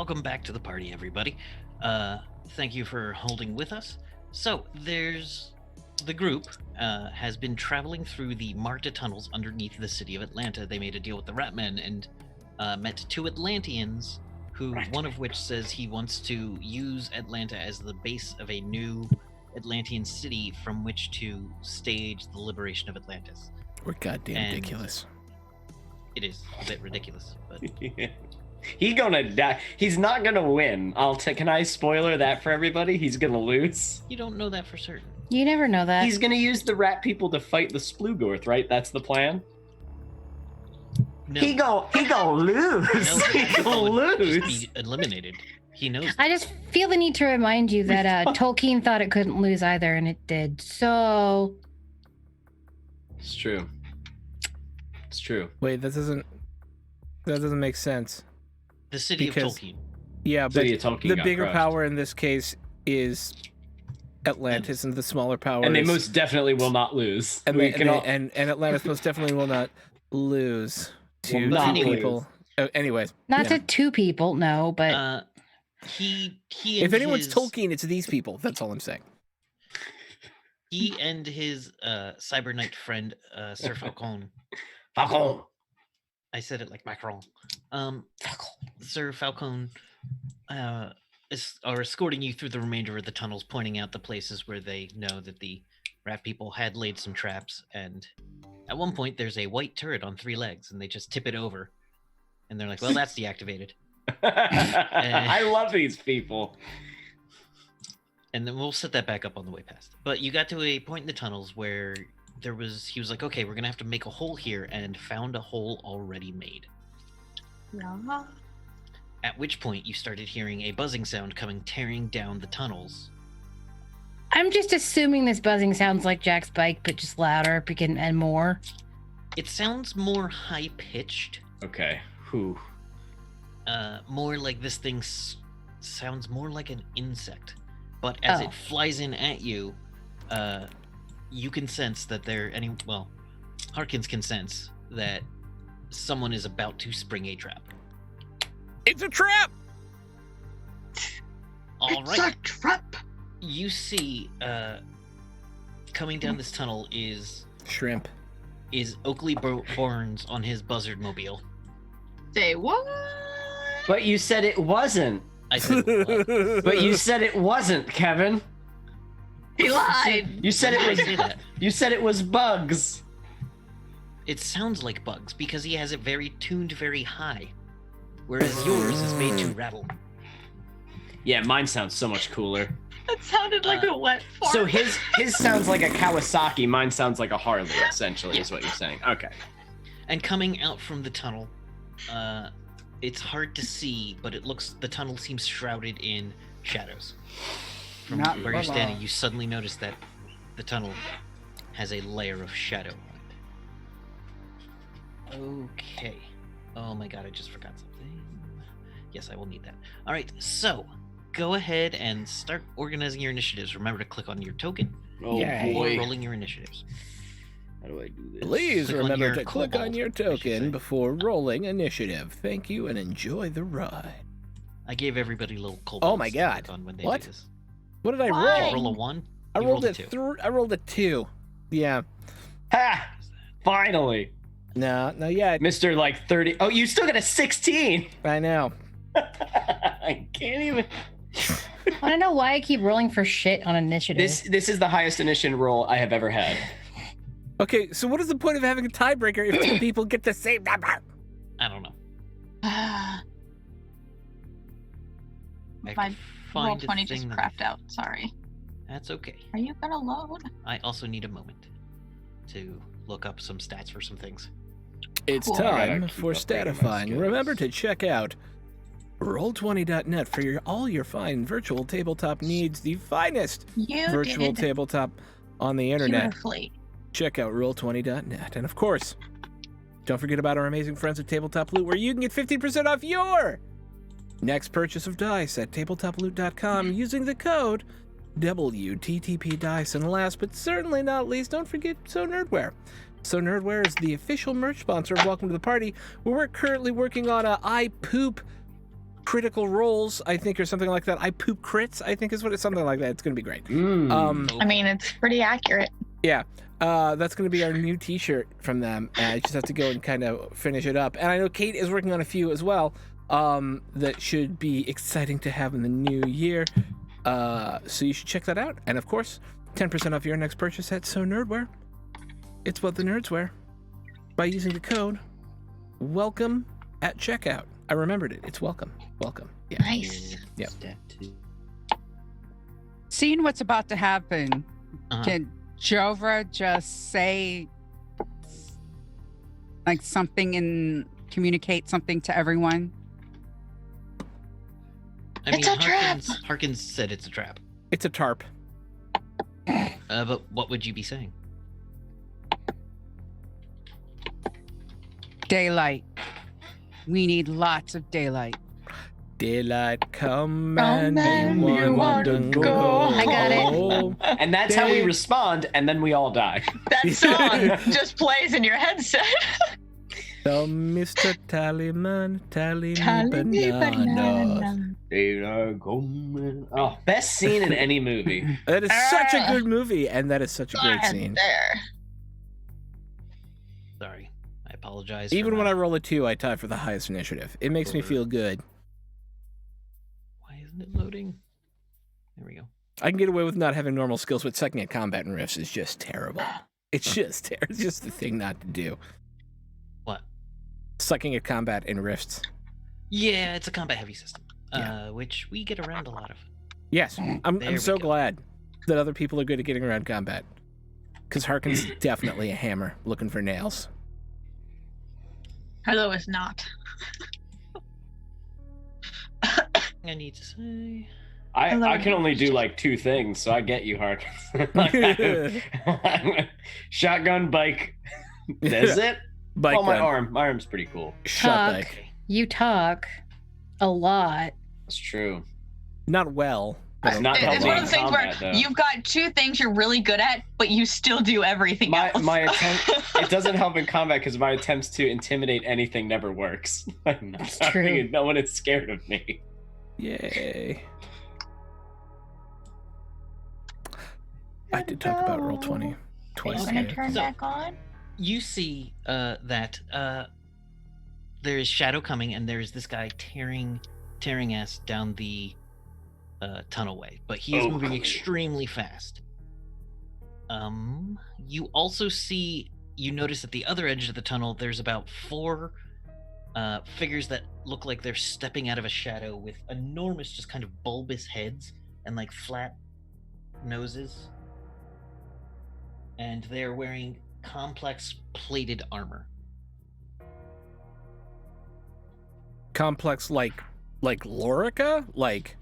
welcome back to the party, everybody. Thank you for holding with us. So, the group has been traveling through the Marta tunnels underneath the city of Atlanta. They made a deal with the Ratmen and met two Atlanteans, one of which says he wants to use Atlanta as the base of a new Atlantean city from which to stage the liberation of Atlantis. We're goddamn ridiculous. It is a bit ridiculous, but He's gonna die. He's not gonna win. Can I spoiler that for everybody? He's gonna lose. you don't know that for certain. You never know that. He's gonna use the rat people to fight the Splugorth, right? That's the plan. No, He gonna lose. no, He gonna would lose. just be eliminated. He knows. I just feel the need to remind you that Tolkien thought it couldn't lose either, and it did. So It's true. It's true. Wait, that doesn't make sense. The city because- of Tolkien. Yeah, but City of Tolkien the got bigger crushed. power in this case is Atlantis, and the smaller power And they is... most definitely will not lose. And, We they- can all- and Atlantis most definitely will not lose to Will not two lose. people. Anyways, not yeah. to two people, no, but He If and anyone's his, Tolkien, it's these people. That's all I'm saying. he and his cyber knight friend Sir Falcon. Falcon. I said it like Macron. Sir Falcon are escorting you through the remainder of the tunnels, pointing out the places where they know that the rat people had laid some traps. And at one point, there's a white turret on 3 legs, and they just tip it over. And they're like, well, that's deactivated. I love these people. And then we'll set that back up on the way past. But you got to a point in the tunnels where he was like, okay, we're going to have to make a hole here, and found a hole already made. Yeah. At which point you started hearing a buzzing sound coming tearing down the tunnels. I'm just assuming this buzzing sounds like Jack's bike, but just louder and more. It sounds more high-pitched, Okay. Whew. more like this thing sounds more like an insect. But as Oh. it flies in at you, you can sense that Harkins can sense that someone is about to spring a trap. It's a trap! All It's right. a trap. You see, coming down this tunnel is Shrimp. Oakley Burns on his Buzzard mobile. Say what? But you said it wasn't. I said, what? But you said it wasn't, Kevin. He lied. You said When it did was. I say that? You said it was bugs. It sounds like bugs because he has it tuned very high, whereas yours is made to rattle. Yeah, mine sounds so much cooler. That sounded like a wet fart. So his sounds like a Kawasaki. Mine sounds like a Harley. Essentially, is what you're saying. Okay. And coming out from the tunnel, it's hard to see, but the tunnel seems shrouded in shadows. From Not where you're Baba. standing, you suddenly notice that the tunnel has a layer of shadow on it. Okay. Oh my god, I just forgot something. Yes, I will need that. All right, so go ahead and start organizing your initiatives. Remember to click on your token Oh Yay. before boy. rolling your initiatives. How do I do this? Please Click on remember your to click on kobold, your I should say. token before rolling initiative. Thank you and enjoy the ride. I gave everybody little kobolds Oh my to click God. on when they What? do this. What did I Why? Did you roll? roll a 1? I You rolled a a 2. I rolled a 2. Yeah. Ha! Finally, No, yet. Mr. Like 30. Oh, you still got a 16. I know. I can't even. I don't know why I keep rolling for shit on initiative. This is the highest initiative roll I have ever had. Okay, so what is the point of having a tiebreaker if 2 people get the same number? I don't know. My I roll could find a 20 just thing that- crapped out. Sorry. That's okay. Are you gonna load? I also need a moment to look up some stats for some things. It's Cool. time I gotta for keep upgrading my statifying. skills. Remember to check out roll20.net for all your fine virtual tabletop needs, the finest You virtual did tabletop on the internet. beautifully. Check out roll20.net. And of course, don't forget about our amazing friends at Tabletop Loot, where you can get 15% off your next purchase of dice at tabletoploot.com using the code WTTPDICE. And last but certainly not least, don't forget So Nerdware. So Nerdware is the official merch sponsor of Welcome to the Party, where we're currently working on a I Poop critical rolls, I think, or something like that. I poop crits, I think is what it's something like that. It's going to be great. I mean, it's pretty accurate. Yeah. That's going to be our new t-shirt from them. I just have to go and kind of finish it up. And I know Kate is working on a few as well that should be exciting to have in the new year. So you should check that out. And of course, 10% off your next purchase at So Nerdwear. It's what the nerds wear. By using the code WELCOME at checkout. I remembered it. It's welcome. Welcome. Yeah. Nice. Yep. Seeing what's about to happen, can Jovra just say like something and communicate something to everyone? I mean, It's a trap. Harkins said it's a trap. It's a tarp. But what would you be saying? Daylight. We need lots of daylight. Daylight come Come and you want to go. I got it. And that's how we respond, and then we all die. That song just plays in your headset. So Mr. Tallyman, tally me bananas. Oh, best scene in any movie. That is such a good movie, and that is such a great scene. There. Sorry. I apologize. Even when I roll a 2, I tie for the highest initiative. It makes me feel good. Why isn't it loading? There we go. I can get away with not having normal skills, but sucking at combat and rifts is just terrible. It's just the thing not to do. What? Sucking at combat and rifts. Yeah, it's a combat heavy system, Yeah. which we get around a lot of. Yes, I'm There we so go. glad that other people are good at getting around combat. Because Harkin's definitely a hammer looking for nails. Hello is not. I need to say. I can only do like 2 things, so I get you, Hark. Shotgun, bike. That's it. Bike Oh, my gun. arm. My arm's pretty cool. Shot Talk. bike. You talk a lot. It's true. Not well. But Not It's helping one of those things where combat, though. you've got 2 things you're really good at, but you still do everything else. My attempt. It doesn't help in combat because my attempts to intimidate anything never works. That's true. No one is scared of me. Yay. I did talk about Roll20 twice. Okay. today. turn So- back on. You see that there is shadow coming, and there is this guy tearing ass down the tunnelway, but he is moving Okay. extremely fast. You also notice at the other edge of the tunnel, there's about 4 figures that look like they're stepping out of a shadow with enormous, just kind of bulbous heads and like flat noses. And they're wearing complex plated armor. Complex like Lorica? Like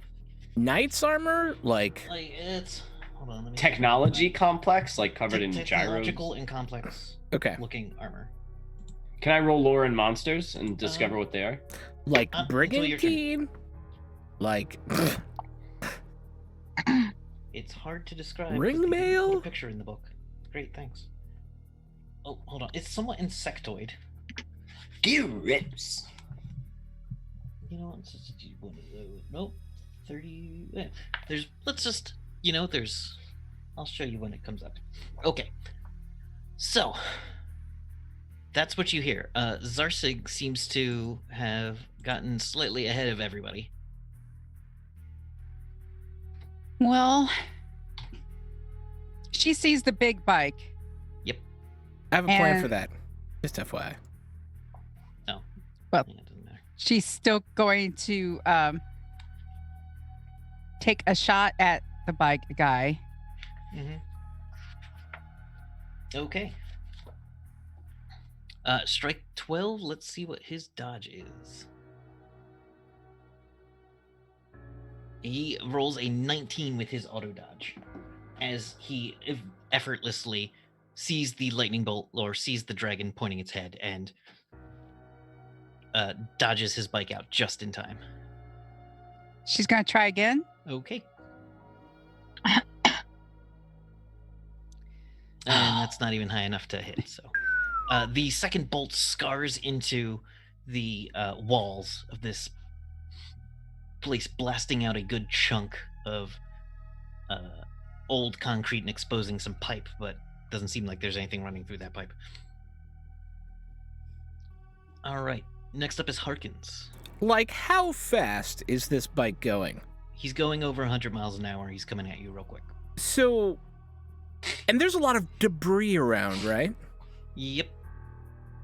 Knight's armor? Like Like it's hold on, let me Technology complex, like covered in gyros. technological and complex okay. looking armor. Can I roll lore and monsters and discover what they are? Like until your turn. brigantine? Like It's hard to describe. Ring 'cause they didn't put mail? a picture in the book. Great, thanks. Oh, hold on. It's somewhat insectoid. Rips. You know what? Let's just do one of those. Nope. 30. There's. Let's just. There's. I'll show you when it comes up. Okay. So. That's what you hear. Zarsig seems to have gotten slightly ahead of everybody. Well, she sees the big bike. I have a plan And- for that. Just FYI. Oh. Well- Yeah, it doesn't matter. She's still going to take a shot at the bike guy. Mm-hmm. Okay. Strike 12. Let's see what his dodge is. He rolls a 19 with his auto dodge as he effortlessly sees the lightning bolt or sees the dragon pointing its head and dodges his bike out just in time. She's going to try again. Okay. And that's not even high enough to hit. So, the second bolt scars into the walls of this place blasting out a good chunk of old concrete and exposing some pipe, but doesn't seem like there's anything running through that pipe. All right. Next up is Harkins. Like, how fast is this bike going? He's going over 100 miles an hour. He's coming at you real quick. So, and there's a lot of debris around, right? Yep.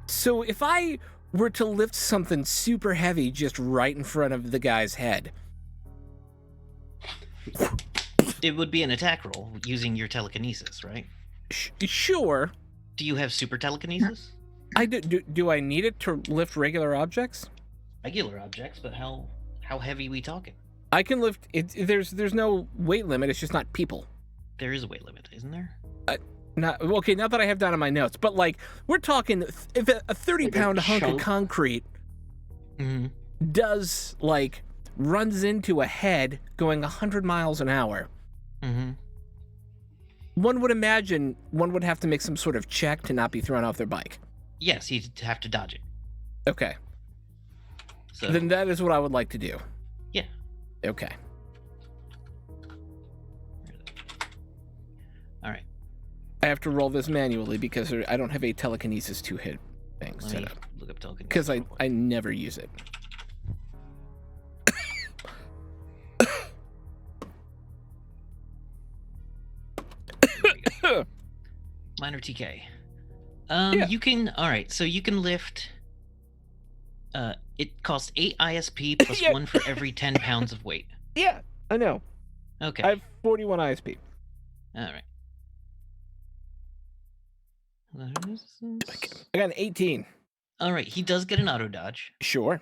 So if I were to lift something super heavy just right in front of the guy's head, It would be an attack roll using your telekinesis, right? Sure. Do you have super telekinesis? I do I need it to lift regular objects? Regular objects, but how heavy are we talking? I can lift it. There's no weight limit. It's just not people. There is a weight limit, isn't there? Not okay. Not that I have down in my notes, but like we're talking, if a 30-pound hunk of concrete does like runs into a head going 100 miles an hour, one would imagine one would have to make some sort of check to not be thrown off their bike. Yes, you'd have to dodge it. Okay. So Then that is what I would like to do. yeah. Okay. All right. I have to roll this manually because I don't have a telekinesis 2-hit thing Let set me up. look up telekinesis. Because real quick. I never use it. Minor TK. Yeah. You can. All right. So you can lift. It costs 8 ISP plus Yeah. 1 for every 10 pounds of weight. Yeah, I know. Okay. I have 41 ISP. All right. I got an 18. All right. He does get an auto dodge. Sure.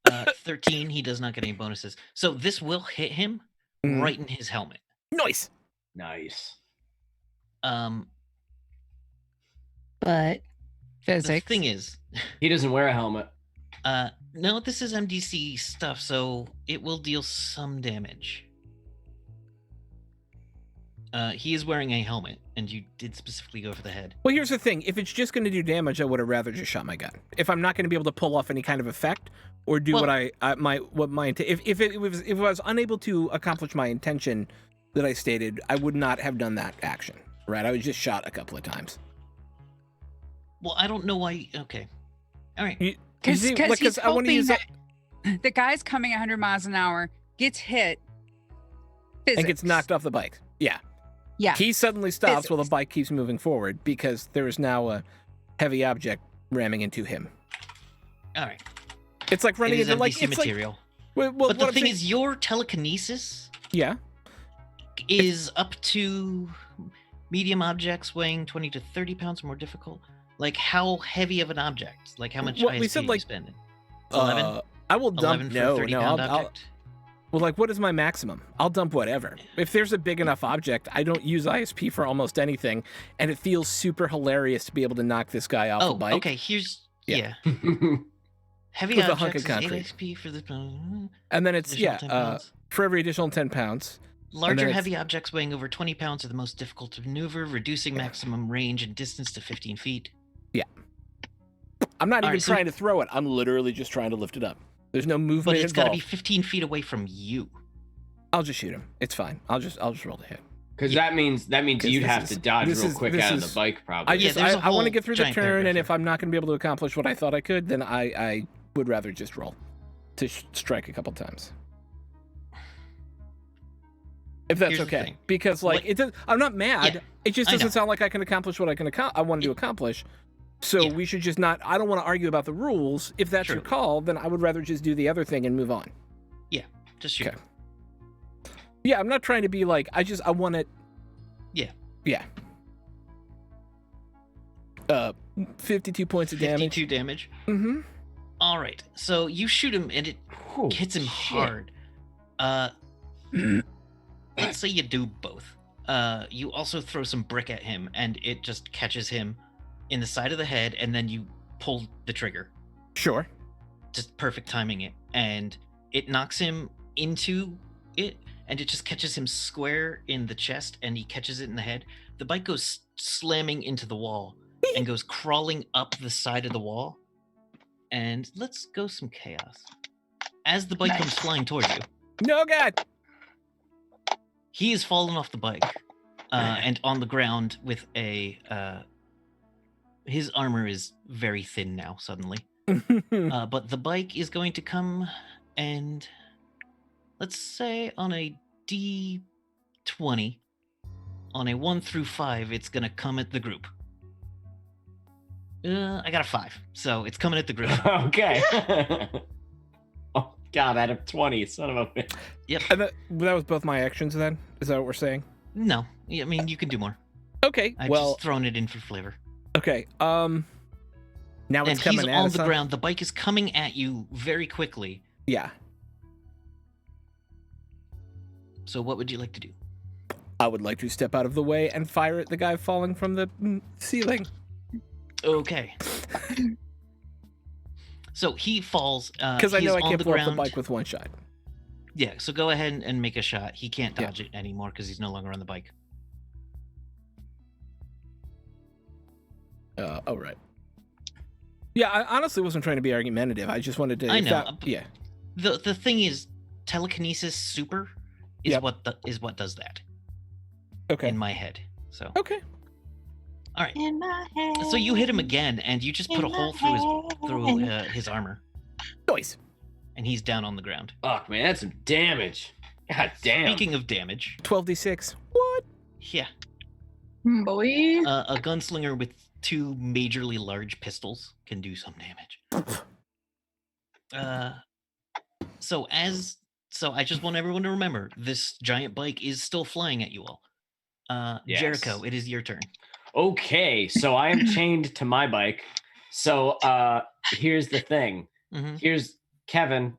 13. He does not get any bonuses. So this will hit him right in his helmet. Nice. Nice. But Physics. The thing is, He doesn't wear a helmet. no, this is MDC stuff, so it will deal some damage. He is wearing a helmet, and you did specifically go for the head. Well, here's the thing. If it's just going to do damage, I would have rather just shot my gun. If I'm not going to be able to pull off any kind of effect or do Well- if I was unable to accomplish my intention that I stated, I would not have done that action. Right? I was just shot a couple of times. Well, I don't know why. Okay. All right. Because he's I want to hoping use that the guy's coming 100 miles an hour, gets hit, physics. and gets knocked off the bike. Yeah. Yeah. He suddenly stops while the Physics. bike keeps moving forward because there is now a heavy object ramming into him. All right. It's like running It is into like MDC it's material. like. But the thing is, your telekinesis yeah. is up to medium objects weighing 20 to 30 pounds more difficult. Like, how heavy of an object? Like, how much Well, we ISP said, are like, you spending? 11? I will dump. 11 for a No, 30-pound I'll. object? Well, like, what is my maximum? I'll dump whatever. If there's a big enough object, I don't use ISP for almost anything, and it feels super hilarious to be able to knock this guy off the Oh, bike. okay. Here's Yeah. heavy With a hunk objects of is 8 concrete. ISP for the And then it's additional 10 pounds. for every additional 10 pounds. Larger then it's- heavy objects weighing over 20 pounds are the most difficult to maneuver, reducing maximum range and distance to 15 feet. I'm not All even right, so- trying to throw it. I'm literally just trying to lift it up. There's no movement But it's got to involved. be 15 feet away from you. I'll just shoot him. It's fine. I'll just roll the hit. Because that means 'Cause you'd this have is- to dodge this real is- quick this out of is- the bike, probably. I just there's a I want to whole get through the giant turn, paragraph and if here. I'm not going to be able to accomplish what I thought I could, then I would rather just roll to strike a couple times. If that's Here's the okay, thing. because like What- it does, I'm not mad. Yeah, It just I doesn't know. sound like I can accomplish what I want to accomplish. So Yeah. we should just not. I don't want to argue about the rules. If that's your True. call, then I would rather just do the other thing and move on. Just shoot. Okay. Yeah, I'm not trying to be like I want it. Yeah. Yeah. 52 points of damage. 52 damage. Mm-hmm. All right. So you shoot him, and it Whew, hits him shit. hard. Let's say you do both. You also throw some brick at him, and it just catches him in the side of the head, and then you pull the trigger. Sure. Just perfect timing it, and it knocks him into it, and it just catches him square in the chest, and he catches it in the head. The bike goes slamming into the wall and goes crawling up the side of the wall. And let's go some chaos. as the bike Nice. comes flying towards you, No, God. he has fallen off the bike and on the ground with a. His armor is very thin now. Suddenly, but the bike is going to come and, let's say, on a D20, on a 1 through 5, it's gonna come at the group. I got a 5, so it's coming at the group. Okay. Oh God, out of 20, son of a bitch. Yep. And that was both my actions then? Is that what we're saying? No, I mean you can do more. Okay, I well, just thrown it in for flavor. okay. Now And it's he's coming at on us, the huh? ground. The bike is coming at you very quickly. Yeah. So what would you like to do? I would like to step out of the way and fire at the guy falling from the ceiling. Okay. So he falls. Because I know I can't blow up the ground. bike with one shot. Yeah, so go ahead and make a shot. He can't dodge it anymore because he's no longer on the bike. Oh, right. Yeah, I honestly wasn't trying to be argumentative. I just wanted to. I if know, that- yeah. The thing is, telekinesis super is Yep. what does that Okay. in my head. So Okay. all right. In my head. So you hit him again, and you just put a hole through his armor, Noise. and he's down on the ground. Fuck, man, that's some damage. God damn. Speaking of damage, 12d6. What? yeah, Boy. a gunslinger with 2 majorly large pistols can do some damage. So I just want everyone to remember this giant bike is still flying at you all. Yes. Jericho, it is your turn. Okay, so I am chained to my bike. So here's the thing. Mhm. Here's Kevin.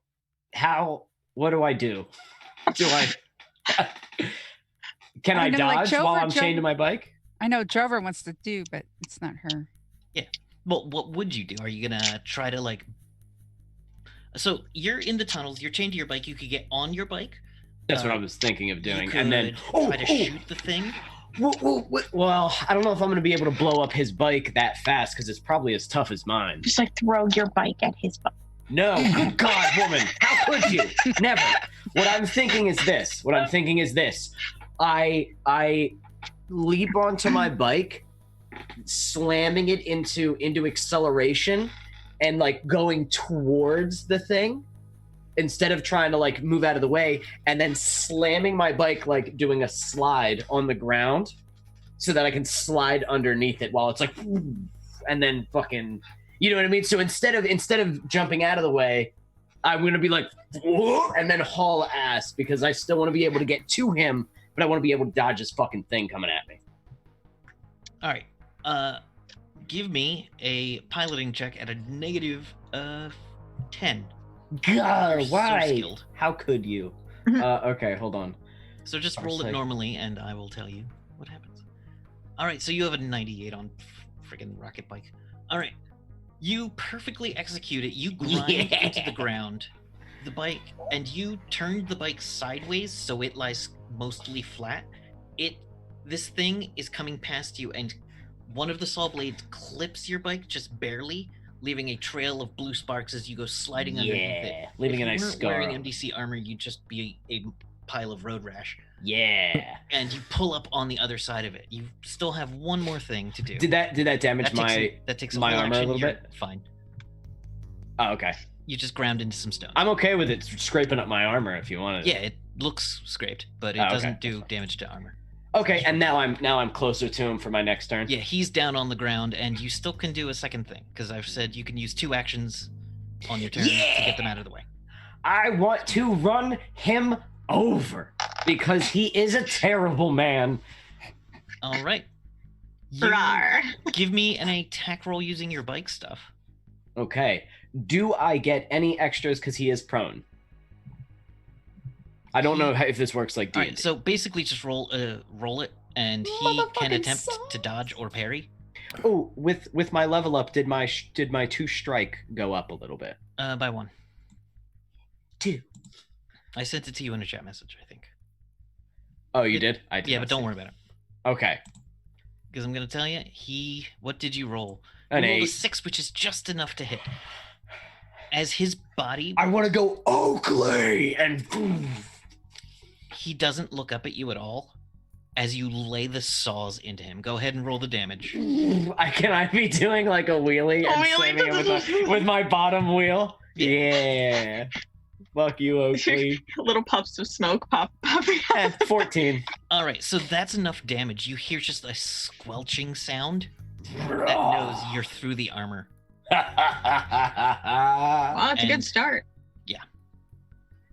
What do I do? Do I can I I know, like, dodge while I'm Jover- chained to my bike? I know Drover wants to do, but it's not her. Well, what would you do? Are you gonna try to like? So you're in the tunnels. You're chained to your bike. You could get on your bike. That's what I was thinking of doing. You And then could try to shoot the thing. Well, I don't know if I'm going to be able to blow up his bike that fast because it's probably as tough as mine. Just like throw your bike at his butt. No, good God, woman, how could you? Never. What I'm thinking is this. I leap onto my bike, slamming it into acceleration, and like going towards the thing instead of trying to like move out of the way, and then slamming my bike, like doing a slide on the ground so that I can slide underneath it while it's like, and then fucking, you know what I mean? So instead of jumping out of the way, I'm going to be like, and then haul ass because I still want to be able to get to him, but I want to be able to dodge this fucking thing coming at me. All right. Give me a piloting check at a negative 10. God, You're so why? skilled. How could you? Okay, hold on. So just I was roll it like- normally, and I will tell you what happens. All right, so you have a 98 on friggin' rocket bike. All right, you perfectly execute it. You grind into the ground, the bike, and you turned the bike sideways so it lies mostly flat. This thing is coming past you, and one of the saw blades clips your bike just barely, leaving a trail of blue sparks as you go sliding underneath it. Yeah, leaving a If nice you weren't scar. wearing on it. MDC armor, you'd just be a pile of road rash. Yeah. And you pull up on the other side of it. You still have one more thing to do. Did that damage that takes a my whole armor a action. little You're bit? fine. Oh, okay. You just ground into some stones. I'm okay with it scraping up my armor if you wanted. Yeah, it looks scraped, but it Oh, okay. doesn't do damage to armor. Okay, and now I'm closer to him for my next turn. Yeah, he's down on the ground, and you still can do a second thing because I've said you can use 2 actions on your turn to get them out of the way. I want to run him over because he is a terrible man. All right. You Rawr. give me an attack roll using your bike stuff. Okay. Do I get any extras because he is prone? I don't know if this works like All D&D. right, so basically just roll it, and he can attempt to dodge or parry. Oh, with my level up, did my 2 strike go up a little bit? By 1. 2. I sent it to you in a chat message, I think. Oh, you did? I did. Yeah, not but don't see. worry about it. Okay. Because I'm going to tell you, what did you roll? You An rolled a 8. 6, which is just enough to hit. as his body, I want to go Oakley, and he doesn't look up at you at all as you lay the saws into him. Go ahead and roll the damage. can I be doing like a wheelie and slamming him with my bottom wheel? Yeah. Fuck you, Oakley. Little puffs of smoke popping out. 14. All right, so that's enough damage. You hear just a squelching sound that knows you're through the armor. Wow, that's a good start. Yeah.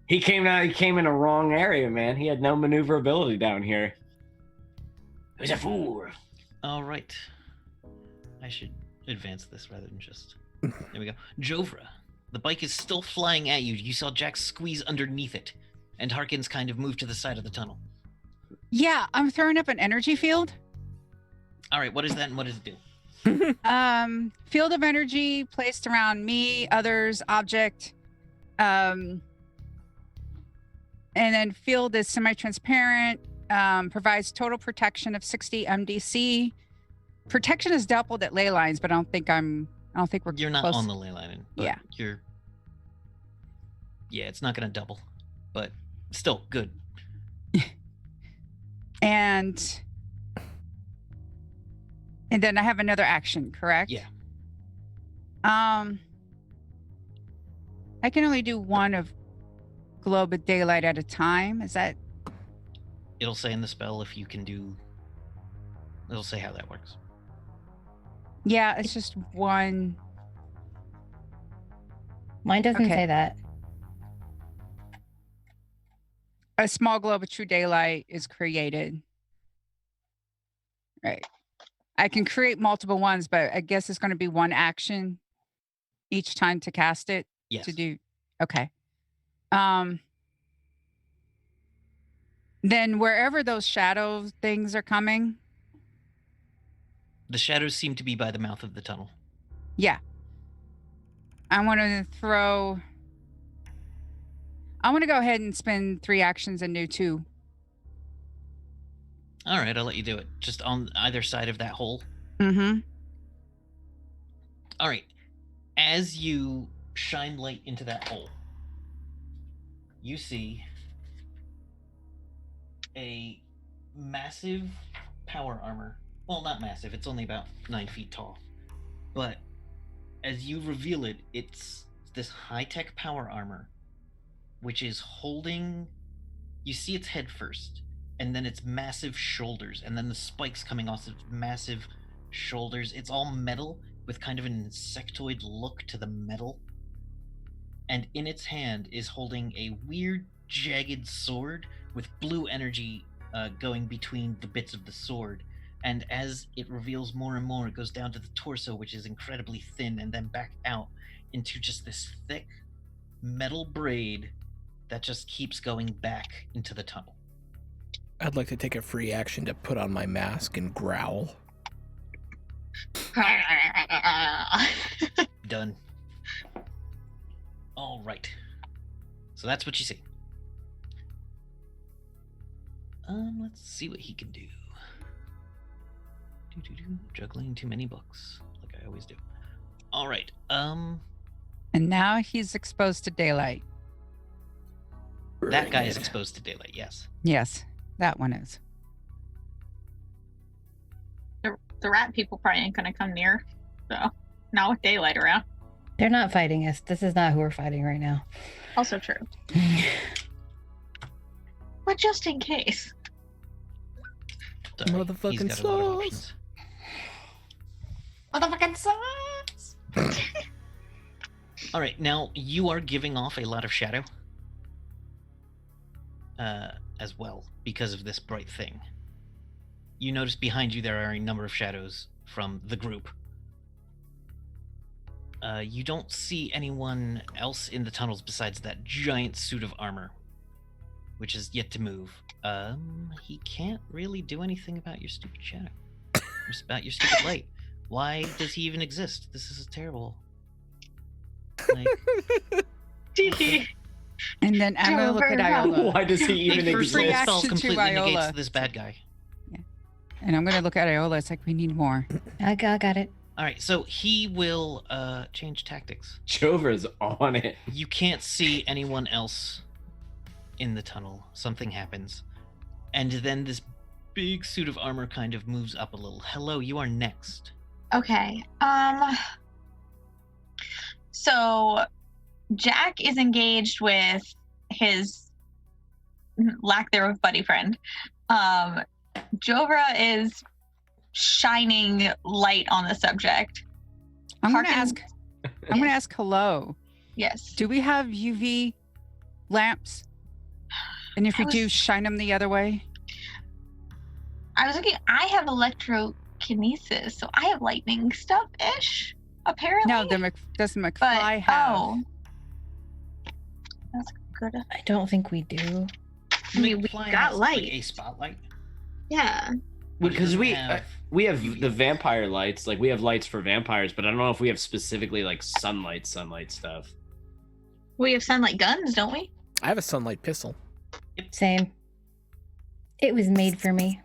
He came in a wrong area, man. He had no maneuverability down here. He was a fool. All right. I should advance this rather than just... There we go. Jovra, the bike is still flying at you. You saw Jack squeeze underneath it, and Harkins kind of move to the side of the tunnel. Yeah, I'm throwing up an energy field. All right, what is that and what does it do? Field of energy placed around me, others, object. And then field is semi-transparent, provides total protection of 60 MDC. Protection is doubled at ley lines, but I don't think we're You're not close. on the ley line. But Yeah. Yeah, it's not going to double, but still good. And then I have another action, correct? Yeah. I can only do one of globe of daylight at a time. Is that? It'll say in the spell if you can do... It'll say how that works. Yeah, it's just one. Mine doesn't Okay. say that. A small globe of true daylight is created. Right. I can create multiple ones, but I guess it's going to be one action each time to cast it. Yes. To do. Okay. Then wherever those shadow things are coming. The shadows seem to be by the mouth of the tunnel. Yeah. I want to go ahead and spend 3 actions and do 2. All right, I'll let you do it. Just on either side of that hole. Mm-hmm. All right. As you shine light into that hole, you see a massive power armor. Well, not massive. It's only about 9 feet tall. But as you reveal it, it's this high-tech power armor, which is holding... You see its head first, and then its massive shoulders, and then the spikes coming off its massive shoulders. It's all metal with kind of an insectoid look to the metal. And in its hand is holding a weird, jagged sword with blue energy going between the bits of the sword. And as it reveals more and more, it goes down to the torso, which is incredibly thin, and then back out into just this thick metal braid that just keeps going back into the tunnel. I'd like to take a free action to put on my mask and growl. Done. All right. So that's what you see. Let's see what he can do. Juggling too many books, like I always do. All right. And now he's exposed to daylight. That guy is exposed to daylight. Yes. Yes, that one is. The rat people probably ain't gonna come near. So not with daylight around. They're not fighting us. This is not who we're fighting right now. Also true. But just in case. Sorry, Motherfucking he's got a lot of sauce. options. Motherfucking sauce. All right, now you are giving off a lot of shadow as well because of this bright thing. You notice behind you there are a number of shadows from the group. You don't see anyone else in the tunnels besides that giant suit of armor, which is yet to move. He can't really do anything about your stupid shadow. Just about your stupid light. Why does he even exist? This is terrible. Like, And then I'm going to look at Iola. Why does he even a first free exist? spell action to completely negates Iola. this bad guy. And I'm going to look at Iola. It's like, we need more. I got it. All right, so he will change tactics. Jover's on it. You can't see anyone else in the tunnel. Something happens. And then this big suit of armor kind of moves up a little. Hello, you are next. Okay. So Jack is engaged with his lack thereof buddy friend. Jovra is shining light on the subject. I'm gonna Harken- ask hello. Yes. Do we have UV lamps? And if we do, shine them the other way. I was looking. I have electrokinesis, so I have lightning stuff ish. Apparently. No, doesn't McFly but have? oh, that's good. I don't think we do. I mean, we Fly got has, light. like, a spotlight. Yeah. Because we have have UV. the vampire lights, like we have lights for vampires, but I don't know if we have specifically like sunlight stuff. We have sunlight guns, don't we? I have a sunlight pistol. Same. It was made for me.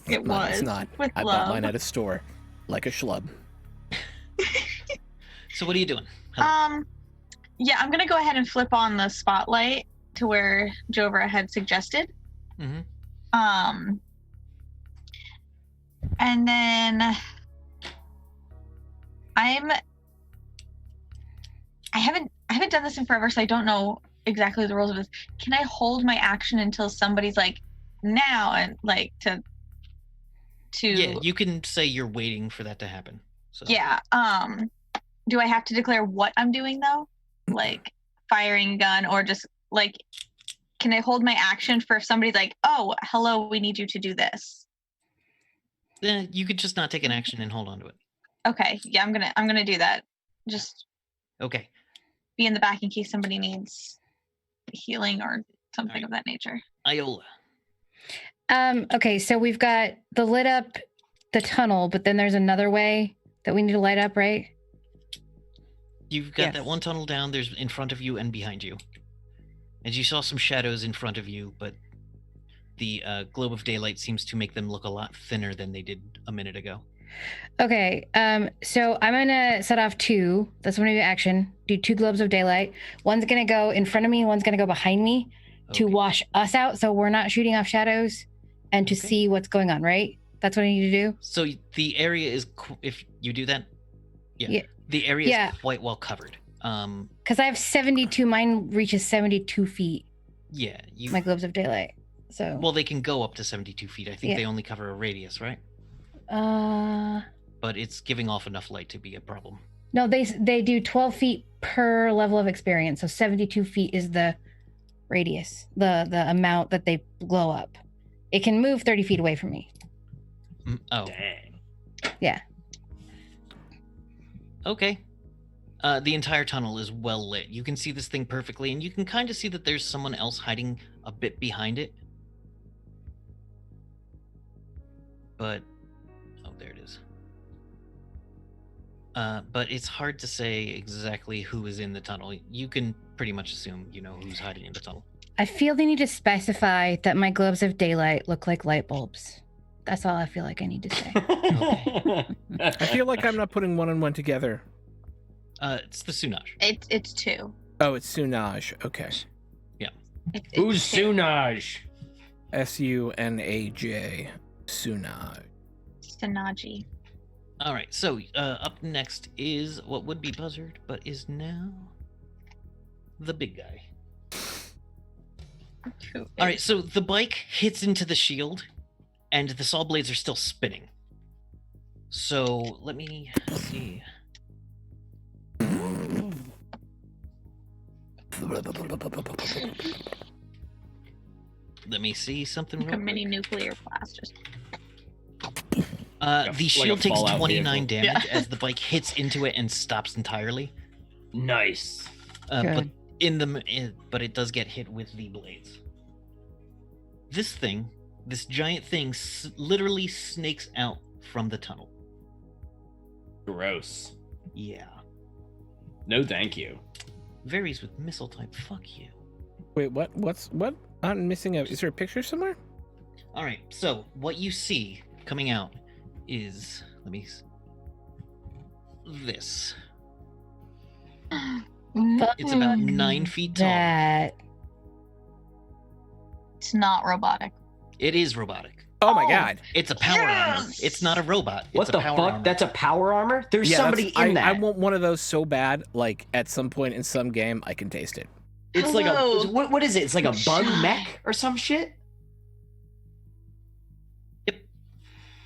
It No, was. it's not. With I love. bought mine at a store, like a schlub. So what are you doing? Hello. Yeah, I'm gonna go ahead and flip on the spotlight to where Jovra had suggested. Mhm. And then I haven't done this in forever, so I don't know exactly the rules of this. Can I hold my action until somebody's like now and like to Yeah, you can say you're waiting for that to happen. So Yeah. Do I have to declare what I'm doing though? Like firing a gun, or just like, can I hold my action for if somebody's like, oh, hello, we need you to do this? you could just not take an action and hold on to it. Okay. Yeah, I'm gonna do that. Just Okay. be in the back in case somebody needs healing or something Alright. of that nature. Iola. Okay, so we've got the lit up the tunnel, but then there's another way that we need to light up, right? You've got Yes. that one tunnel down. There's in front of you and behind you. And you saw some shadows in front of you, but the globe of daylight seems to make them look a lot thinner than they did a minute ago. Okay, so I'm gonna set off two. That's one of your action. Do 2 globes of daylight. One's gonna go in front of me, and one's gonna go behind me to Okay. wash us out, so we're not shooting off shadows, and to Okay. see what's going on. Right? That's what I need to do. So the area is, if you do that, Yeah. the area Yeah. is quite well covered. Because I have 72. Mine reaches 72 feet. Yeah, you. My globes of daylight. So. Well, they can go up to 72 feet. I think Yeah. they only cover a radius, right? No, But it's giving off enough light to be a problem. they do 12 feet per level of experience. So 72 feet is the radius, the amount that they glow up. It can move 30 feet away from me. Oh, Dang. Yeah. okay. The entire tunnel is well lit. You can see this thing perfectly, and you can kind of see that there's someone else hiding a bit behind it. But, oh, there it is. But it's hard to say exactly who is in the tunnel. You can pretty much assume you know who's hiding in the tunnel. I feel they need to specify that my globes of daylight look like light bulbs. That's all I feel like I need to say. I feel like I'm not putting one and one together. It's the Sunaj. It's 2. Oh, it's Sunaj. Okay. Who's it's 2. Sunaj? Sunaj. Sunaj. Stanaji. All right, so up next is what would be Buzzard, but is now the big guy. All right, so the bike hits into the shield, and the saw blades are still spinning. So let me see. Let me see something Like real a mini quick. nuclear blast. Just The like a shield takes Fallout 29 vehicle. damage as the bike hits into it and stops entirely. Nice. But Good. but it does get hit with the blades. This thing, this giant thing, literally snakes out from the tunnel. Gross. Yeah, No, thank you. varies with missile type. Fuck you. Wait, what? What? I'm missing a. Is there a picture somewhere? All right, so what you see coming out is this. Fuck It's about 9 feet tall. that. It's not robotic. It is robotic. Oh my god. It's a power armor. It's not a robot. It's What a the power fuck? armor. That's a power armor? There's somebody in that. I want one of those so bad, like at some point in some game, I can taste it. It's like Hello. what is it? It's like a bug mech or some shit?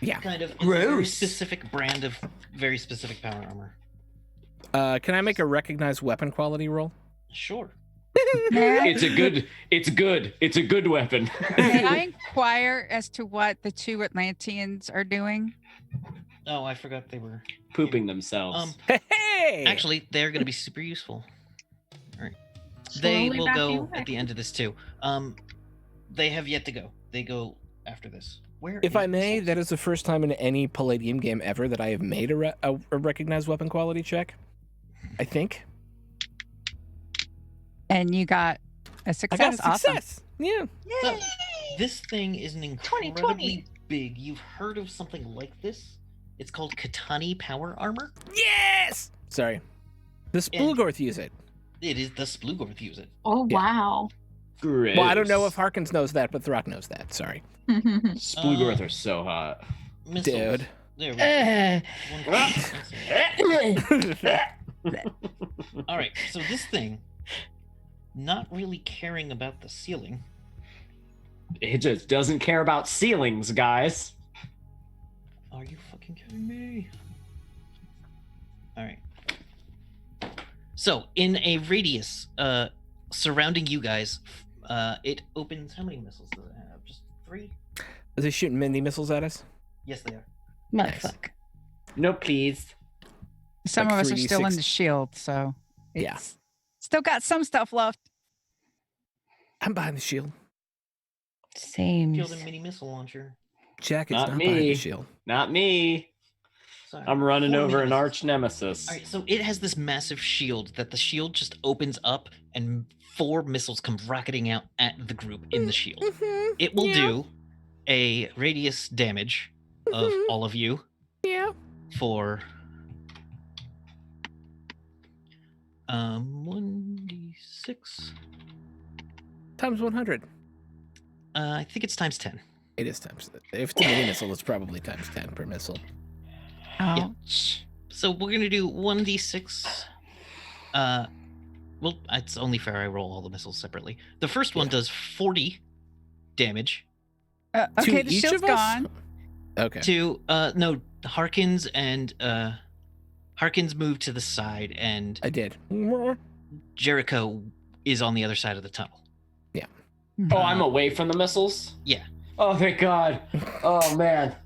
Yeah. kind of it's a very Gross. specific brand of very specific power armor. Can I make a recognized weapon quality roll? Sure. It's a good weapon. May I inquire as to what the two Atlanteans are doing? Oh, I forgot they were. Pooping themselves. Hey! Actually, they're going to be super useful. All right. Slowly They will backing go away. at the end of this too. They have yet to go. They go after this. Where? If is I may, Missiles? that is the first time in any Palladium game ever that I have made a recognized weapon quality check. I think. And you got a I success. got a success. Yeah. So, this thing is an incredibly 2020. big. You've heard of something like this? It's called Katani power armor. Yes! Sorry. The Splugorth use it. It is the Splugorth use it. Oh Yeah. wow. Gross. Well, I don't know if Harkins knows that, but Throck knows that. Sorry. Splugorth are so hot. Missiles. Dude. There we go. All right. So this thing, not really caring about the ceiling. It just doesn't care about ceilings, guys. Are you fucking kidding me? All right. So in a radius surrounding you guys, it opens. How many missiles does it have? Just 3? Is he shooting mini missiles at us? Yes, they are. Motherfucker. No, please. Some Like of us are still in 3d6. the shield, so Yeah. it's still got some stuff left. I'm behind the shield. Same. Shield and mini missile launcher. Jack is Not not behind the me. shield. Not me. Sorry. I'm running 4 over mini an missiles. arch nemesis. All right, so it has this massive shield that the shield just opens up and 4 missiles come rocketing out at the group in the shield. It will do a radius damage of all of you Yeah. for 1d6. Times 100. I think it's times 10. It is times. If it's a mini missile, it's probably times 10 per missile. Ouch. So we're gonna do 1d6. Well, it's only fair I roll all the missiles separately. The first one does 40 damage Okay, To the each shield's of us? gone. Okay. to no Harkins and Harkins moved to the side and I did. Jericho is on the other side of the tunnel. Oh, I'm away from the missiles? Yeah. Oh, thank God. Oh, man.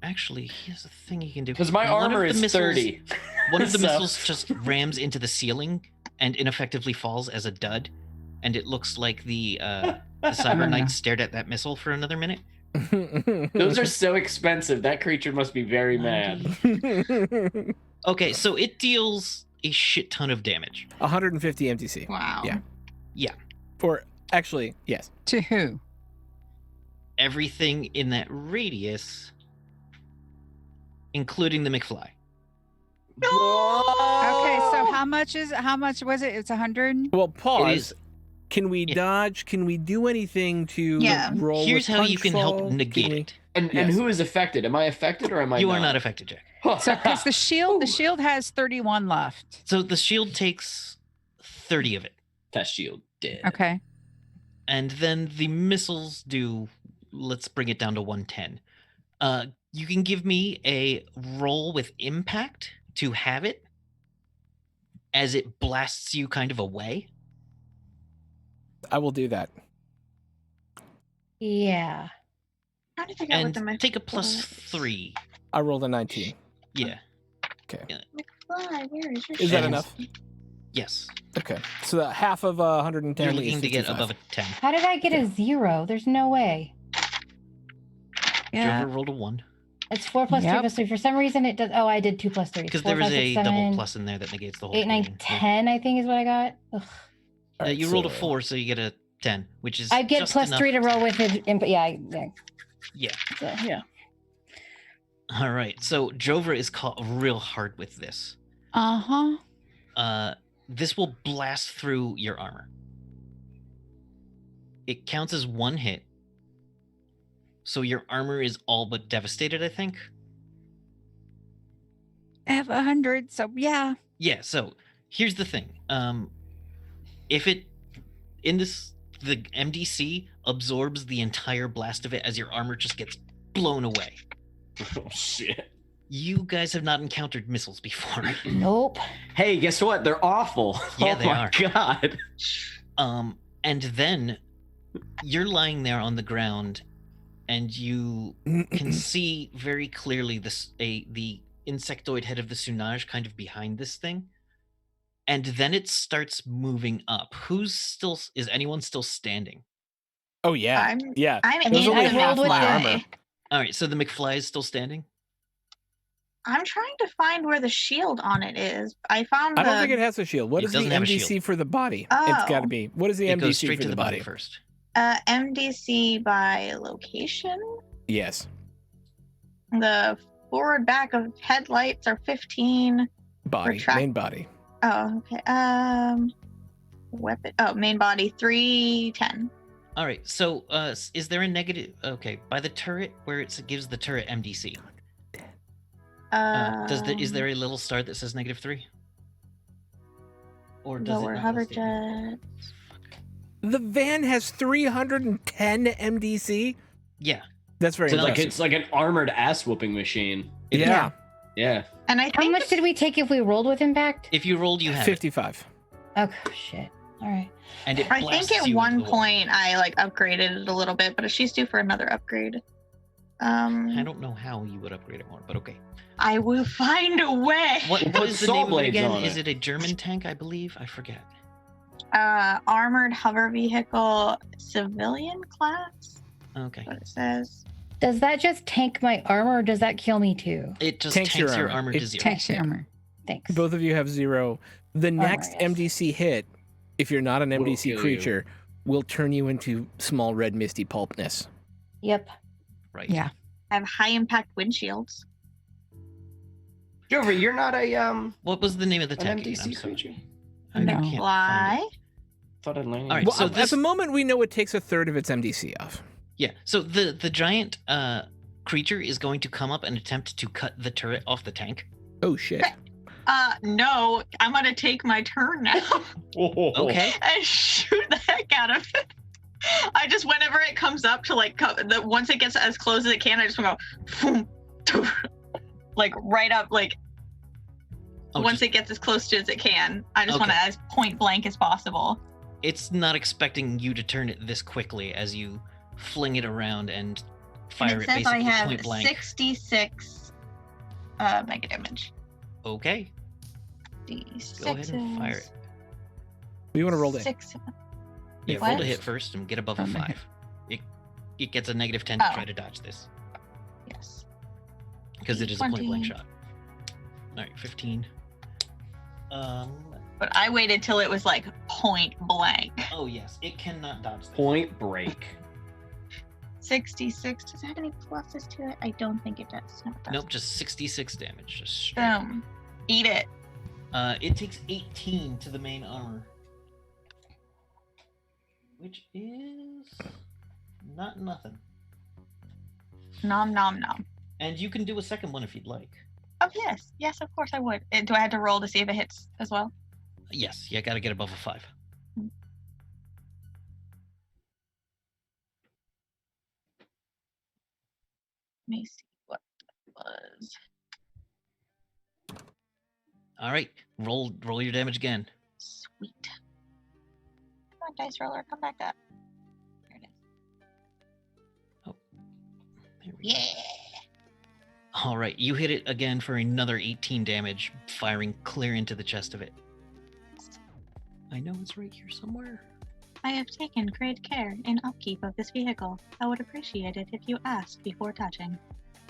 Actually, here's a thing you can do. Because my One of armor the is missiles- 30. One of the So- missiles just rams into the ceiling and ineffectively falls as a dud, and it looks like the Cyber Knight stared at that missile for another minute. Those are so expensive. That creature must be very mad. Okay, so it deals a shit ton of damage. 150 MTC. Wow. Yeah. Yeah. Or actually, yes. To who? Everything in that radius, including the McFly. Okay, so how much was it? It's 100. Well, pause. is- Can we Yeah. dodge? Can we do anything to Yeah. roll? Here's with how you punch can help fall? negate Can we- it. And Yes. who is affected? Am I affected or am I You are not affected, Jack. So because the shield has 31 left. So the shield takes 30 of it. That shield dead. Okay. And then the missiles do, let's bring it down to 110. You can give me a roll with impact to have it as it blasts you kind of away. I will do that. Yeah. How did you go with the And take a +3. I rolled a 19. Yeah. McFly, where is your Is that And- enough? Yes. Okay. So that half of 110 You're is looking to get 55. above a 10. How did I get a 0? There's no way. Yeah. Trevor rolled a 1. It's 4 plus 3 Yep. plus 3. For some reason, it does. Oh, I did 2 plus 3. Because 4, there was 5, 6, a 7, double plus in there that negates the whole 8, 9, equation. 10, I think is what I got. Ugh. All right, You rolled a so- 4, so you get a 10, which is I get just plus enough 3 to roll with it. Yeah, yeah. Yeah. So, yeah. All right. So Jovra is caught real hard with this. Uh-huh. This will blast through your armor. It counts as one hit. So your armor is all but devastated, I think. I have 100, so yeah. Yeah, so here's the thing. If it the MDC absorbs the entire blast of it as your armor just gets blown away. Oh shit. You guys have not encountered missiles before. Nope. Hey, guess what? They're awful. Yeah, oh they my are. God. And then you're lying there on the ground, and you can see very clearly the insectoid head of the Sunaj kind of behind this thing. And then it starts moving up. Is anyone still standing? Oh yeah, I'm yeah. in Those the only half with my that. armor. All right, so the McFly is still standing? I'm trying to find where the shield on it is. I found I don't think it has a shield. What It is the doesn't have a MDC shield. for the body? It's got to Oh. be. What is the It MDC goes straight for to the the body body? first. MDC by location. Yes. The forward back of headlights are 15. Body. Retract- Main body. Oh, okay. Weapon. Oh, main body 310. All right, so is there a negative? Okay, by the turret where it gives the turret MDC. Is there a little star that says -3? Or does lower it not hover list it? jet? The van has 310 MDC. Yeah. That's very So, impressive. It's like an armored ass whooping machine. Yeah. Yeah. And I How think much did we take if we rolled with impact? If you rolled, you have it. 55. Oh shit. All right. And it I think blasts at you one into the wall. point I like upgraded it a little bit, but she's due for another upgrade. I don't know how you would upgrade it more, but okay. I will find a way. What put is the saw name of it blades again? on Is it. it a German tank, I believe? I forget. Armored hover vehicle civilian class. Okay. What it says. Does that just tank my armor or does that kill me too? It just Tanks tanks, your your armor. armor It to 0. Tanks your armor. Thanks. Both of you have 0. The next yes. MDC hit, if you're not an Will MDC kill creature, will turn you into small red misty pulpness. Yep. Right. Yeah. I have high impact windshields. Jover, you're not a What was the name of the an tank? again? MDC I'm sorry. creature. I No. can't find it. Why? Thought I'd land. All right, Well, so at this- the moment, we know it takes a third of its MDC off. Yeah. So the giant creature is going to come up and attempt to cut the turret off the tank. Oh, shit. No, I'm gonna take my turn now Okay. and shoot the heck out of it. I just, whenever it comes up to like, once it gets as close as it can, I just want to go, like right up, like Oh, once just- it gets as close to as it can. I just Okay. want to as point blank as possible. It's not expecting you to turn it this quickly as you fling it around and fire And it it says I basically have point blank. 66 mega damage. Okay. D6 Go ahead and fire it. You want to roll it? 6. Yeah, What? roll to hit first and get above a Okay. 5. It gets a -10 to Oh. try to dodge this Yes. because it is a point 20. blank shot. All right, 15. But I waited till it was like point blank. Oh yes, it cannot dodge this. Point break. 66. Does it have any pluses to it? I don't think it does. No, it doesn't. Nope, just 66 damage. Just straight up. Boom. Eat it. It takes 18 to the main armor, which is not nothing. Nom nom nom. And you can do a second one if you'd like. Oh yes, yes, of course I would. Do I have to roll to see if it hits as well? Yes, you got to get above a 5. Let me see what that was. All right, roll your damage again. Sweet. Come on, dice roller, come back up. There it is. There we go. Yeah. All right, you hit it again for another 18 damage, firing clear into the chest of it. I know it's right here somewhere. I have taken great care in upkeep of this vehicle. I would appreciate it if you asked before touching.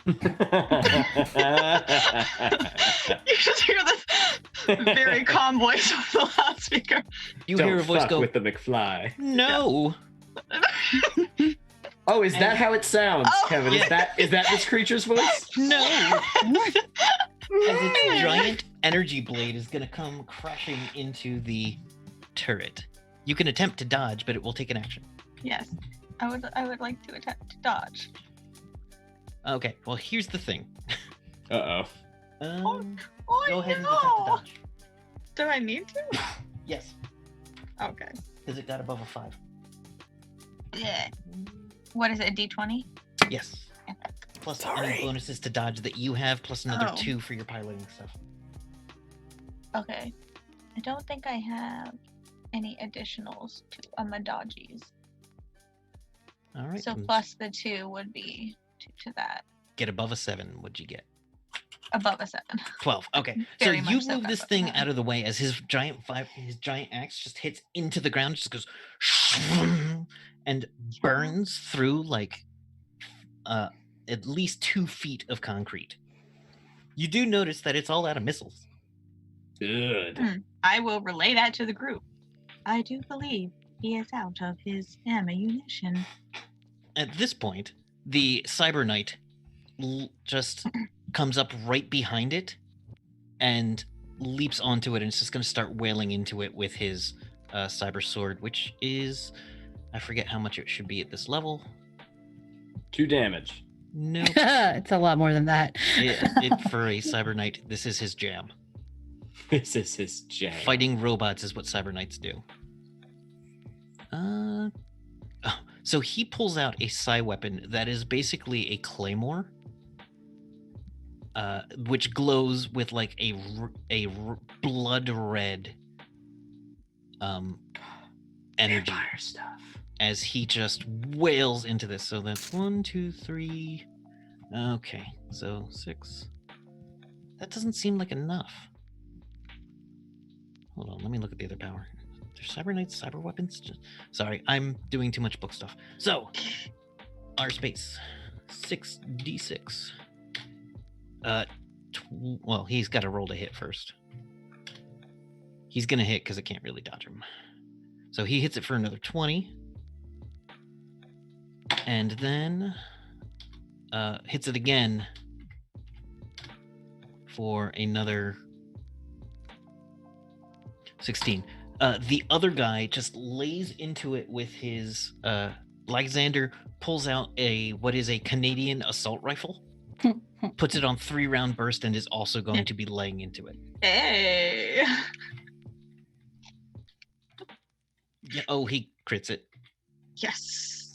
You just hear this very calm voice from the loudspeaker. You Don't hear a voice fuck go, with the McFly. "No!" Oh, is that how it sounds, Oh. Kevin? Is that this creature's voice? No! As its giant energy blade is going to come crashing into the turret. You can attempt to dodge, but it will take an action. Yes. I would like to attempt to dodge. Okay, well, here's the thing. Uh-oh. Oh, Go ahead and no. attempt to dodge. Do I need to? Yes, Okay. because it got above a 5. Yeah. What is it, a D20? Yes. Plus any bonuses to dodge that you have, plus another 2 for your piloting stuff. Okay. I don't think I have any additionals to my dodgies. All right. So then plus the 2 would be 2 to that. get above a 7. What'd you get? Above a 7. 12. Okay. So Very you much so move this above thing that. out of the way as his giant axe just hits into the ground, just goes and burns through like at least 2 feet of concrete. You do notice that it's all out of missiles. Good. I will relay that to the group. I do believe he is out of his ammunition. At this point, the Cyber Knight just comes up right behind it and leaps onto it, and it's just going to start wailing into it with his cyber sword, which is, I forget how much it should be at this level. 2 damage. Nope. It's a lot more than that. it for a Cyber Knight, this is his jam. This is his jam. Fighting robots is what Cyber Knights do. So he pulls out a psi weapon that is basically a claymore, which glows with like a blood red energy Vampire stuff. as he just wails into this. So that's 1, 2, 3. Okay, so 6. That doesn't seem like enough. Hold on, let me look at the other power. There's Cyber Knights, cyber weapons. Sorry, I'm doing too much book stuff. So, our space 6d6. Well, he's got to roll to hit first. He's gonna hit because I can't really dodge him. So he hits it for another 20, and then hits it again for another 16. The other guy just lays into it with his Lysander, pulls out what is a Canadian assault rifle, puts it on 3-round burst, and is also going to be laying into it. Hey. Yeah, oh, he crits it. Yes.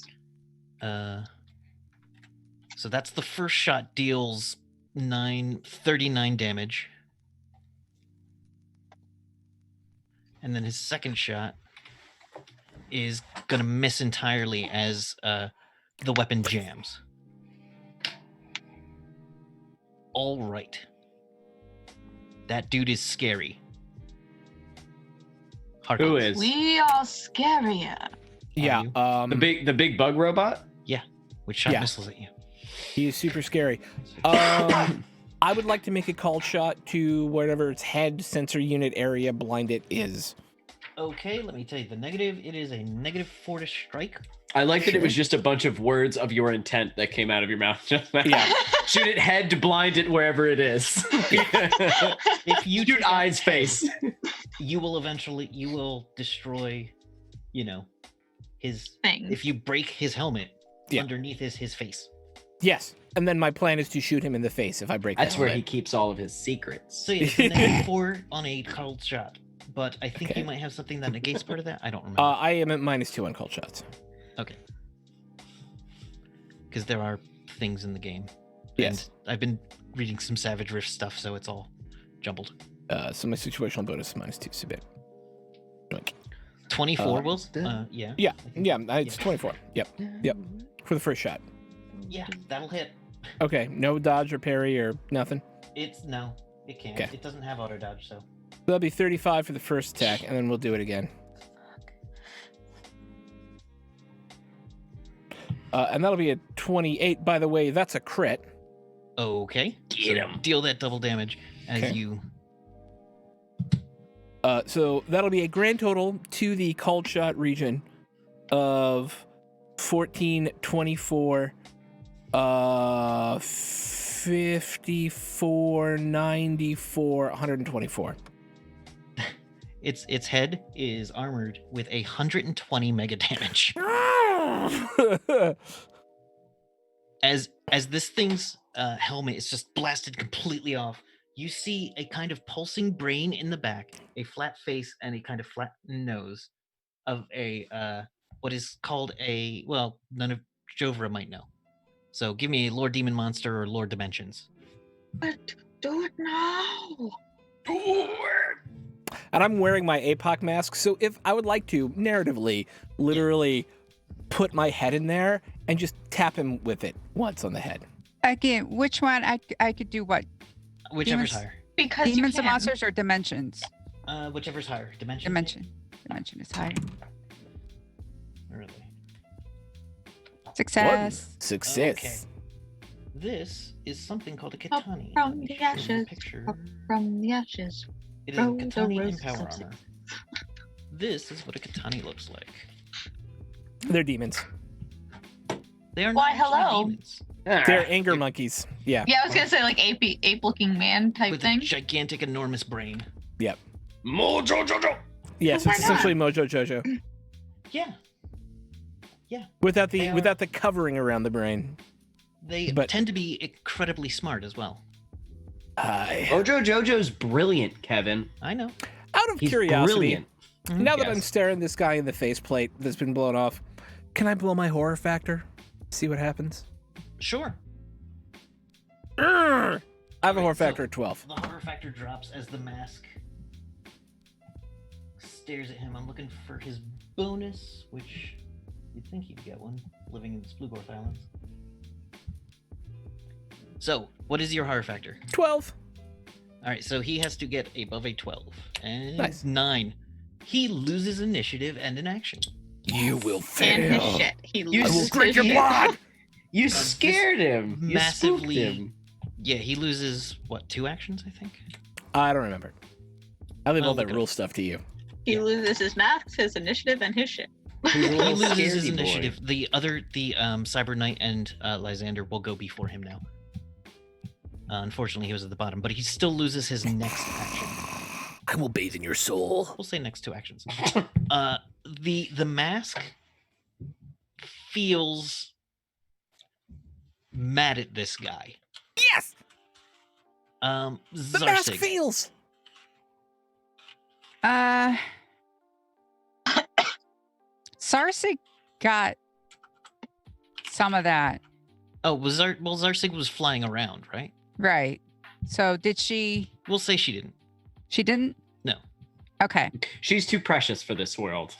So that's the first shot, deals 39 damage. And then his second shot is gonna miss entirely as the weapon jams. All right. That dude is scary. Who is? We are scarier. Yeah. you? The big bug robot? Yeah, which shot Yeah. missiles at you. He's super scary. I would like to make a call shot to whatever its head sensor unit area blinded is. Okay, let me tell you the negative. It is a -4 to strike. I like that it was just a bunch of words of your intent that came out of your mouth just now. Yeah. Shoot it head to blind it wherever it is. If you Shoot take out eyes face. you will destroy, his Thing. if you break his helmet, Yeah. underneath is his face. Yes. And then my plan is to shoot him in the face if I break That's the where he helmet. keeps all of his secrets. So yeah, it's a -4 on a cold shot. But I think Okay. you might have something that negates part of that. I don't remember. I am at -2 on call shots. Okay. Because there are things in the game. Yes. And I've been reading some Savage Rift stuff, so it's all jumbled. So my situational bonus is -2, so bit. 24 will? Yeah. Yeah, it's 24. Yep. For the first shot. Yeah, that'll hit. Okay, no dodge or parry or nothing. No, it can't. Okay. It doesn't have auto dodge, so. That'll be 35 for the first attack, and then we'll do it again. And that'll be a 28. By the way, that's a crit. Okay. Get So him. deal that double damage as Okay. you. So that'll be a grand total to the called shot region of 14, 24, 54, 94, 124. Its head is armored with 120 mega damage. As this thing's helmet is just blasted completely off, you see a kind of pulsing brain in the back, a flat face, and a kind of flat nose of a what is called a, well, none of Jovra might know. So give me a Lord Demon Monster or Lord Dimensions. But do it now. And I'm wearing my APOC mask, so if I would like to, narratively, literally put my head in there and just tap him with it once on the head. Again, which one? I could do what? Whichever's Demons- higher. Because Demons you and can. monsters or dimensions? Whichever's higher. Dimension. Dimension is higher. Really? Success. Success. Okay. This is something called a Katani. from Let me the show you a ashes, Picture. From the ashes. It is a from the Katani in roses power of armor. This is what a Katani looks like. They're demons. They are Why, not actually hello. demons. They're anger monkeys. Yeah. Yeah, I was gonna say like ape-looking man type With thing. a gigantic, enormous brain. Yep. Mojo Jojo. Yes, Oh my it's essentially Mojo Jojo. Yeah. Without the They are- without the covering around the brain. They But- tend to be incredibly smart as well. Mojo Jojo's brilliant, Kevin. I know. Out of He's curiosity, brilliant. now that Yes. I'm staring this guy in the faceplate that's been blown off, can I blow my horror factor? See what happens? Sure. I have a horror Alright, so factor of 12. The horror factor drops as the mask stares at him. I'm looking for his bonus, which you'd think he'd get one, living in the Splugorth Islands. So, what is your horror factor? 12. All right, so he has to get above a 12. And Nice. 9. He loses initiative and an action. You will And his fail. shit. He You loses drink his your shit. blood. You this scared him. You spooked massively- him. Yeah, he loses, what, 2 actions, I think? I don't remember. I leave I'll all that look it rule up. stuff to you. He loses his masks, his initiative, and his shit. He's a He little loses his scaredy boy. initiative. The Cyber Knight and Lysander will go before him now. Unfortunately, he was at the bottom, but he still loses his next action. I will bathe in your soul. We'll say next 2 actions. The mask feels mad at this guy. Yes! The mask Zarsig. fails. Sarsig got some of that. Oh, Zarsig was flying around, right? Right. So did she? We'll say she didn't. She didn't? No. Okay. She's too precious for this world.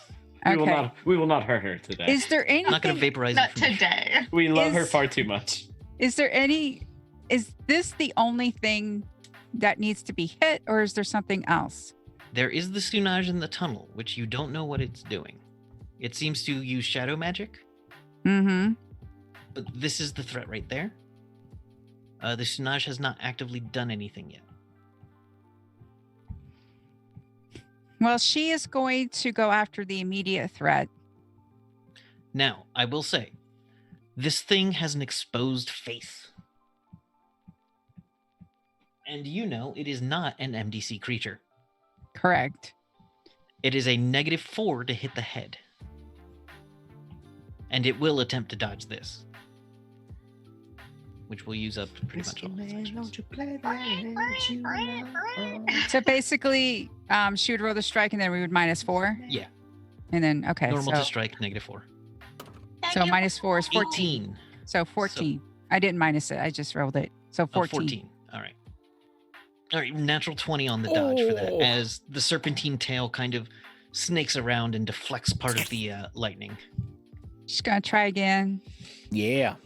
Okay. We will not hurt her today. Is there I'm not going to anything? vaporize Not information. today. We love her is- far too much. Is there any? Is this the only thing that needs to be hit, or is there something else? There is the Sunage in the tunnel, which you don't know what it's doing. It seems to use shadow magic, Mm-hmm. but this is the threat right there. The Sunage has not actively done anything yet. Well, she is going to go after the immediate threat. Now, I will say, this thing has an exposed face. And you know it is not an MDC creature. Correct. It is a -4 to hit the head. And it will attempt to dodge this. Which will use up pretty much all its actions. So basically, she would roll the strike, and then we would -4. Yeah. And then okay, Normal so, to strike, -4. so -4 is 14. 18. So 14. I didn't minus it. I just rolled it. So 14. 14. All right. All right. Natural 20 on the dodge for that, Oh. as the serpentine tail kind of snakes around and deflects part of the lightning. She's gonna try again. Yeah.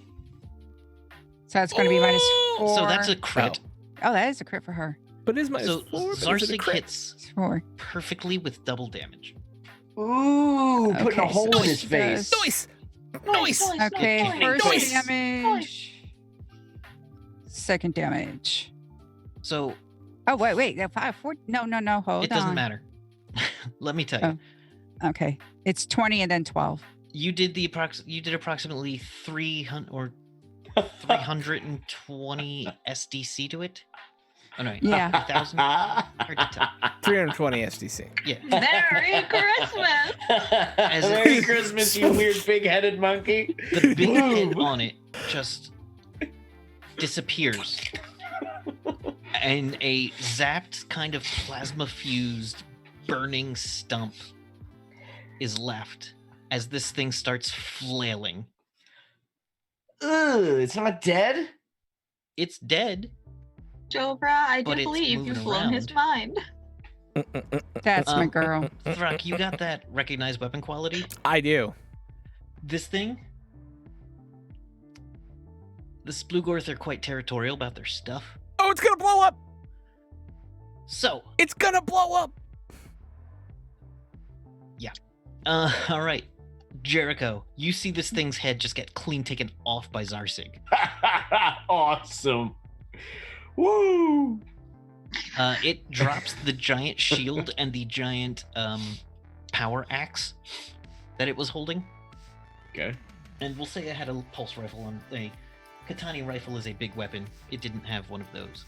So it's gonna be -4. So that's a crit. Oh, that is a crit for her. But it's my So 4, but is it a Zarsig crit? hits It's 4. perfectly with double damage. Ooh, putting a Okay, hole so in his she face. does- Nice! Okay, Nice. first Nice. damage. Second damage. So Oh wait, 5, 4. No. Hold it doesn't on. matter. Let me tell you. Oh. Okay, it's 20 and then 12. You did approximately 300 or 320 SDC to it. Oh no, Yeah. 1,000. Hard to tell. 320 SDC. Yeah. Merry Christmas! Merry Christmas, you weird big-headed monkey. The big head on it just disappears. And a zapped, kind of plasma-fused, burning stump is left as this thing starts flailing. Ugh, it's not dead? It's dead. Jovra, I But do it's believe you've moving blown his around. mind. That's my Um, girl. Thrak, you got that recognized weapon quality? I do. This thing? The Splugorth are quite territorial about their stuff. Oh, it's gonna blow up! So, It's gonna blow up! all right. Jericho, you see this thing's head just get clean taken off by Zarsig. Awesome. Woo! It drops the giant shield and the giant power axe that it was holding. Okay. And we'll say it had a pulse rifle on a Katani rifle is a big weapon. It didn't have one of those.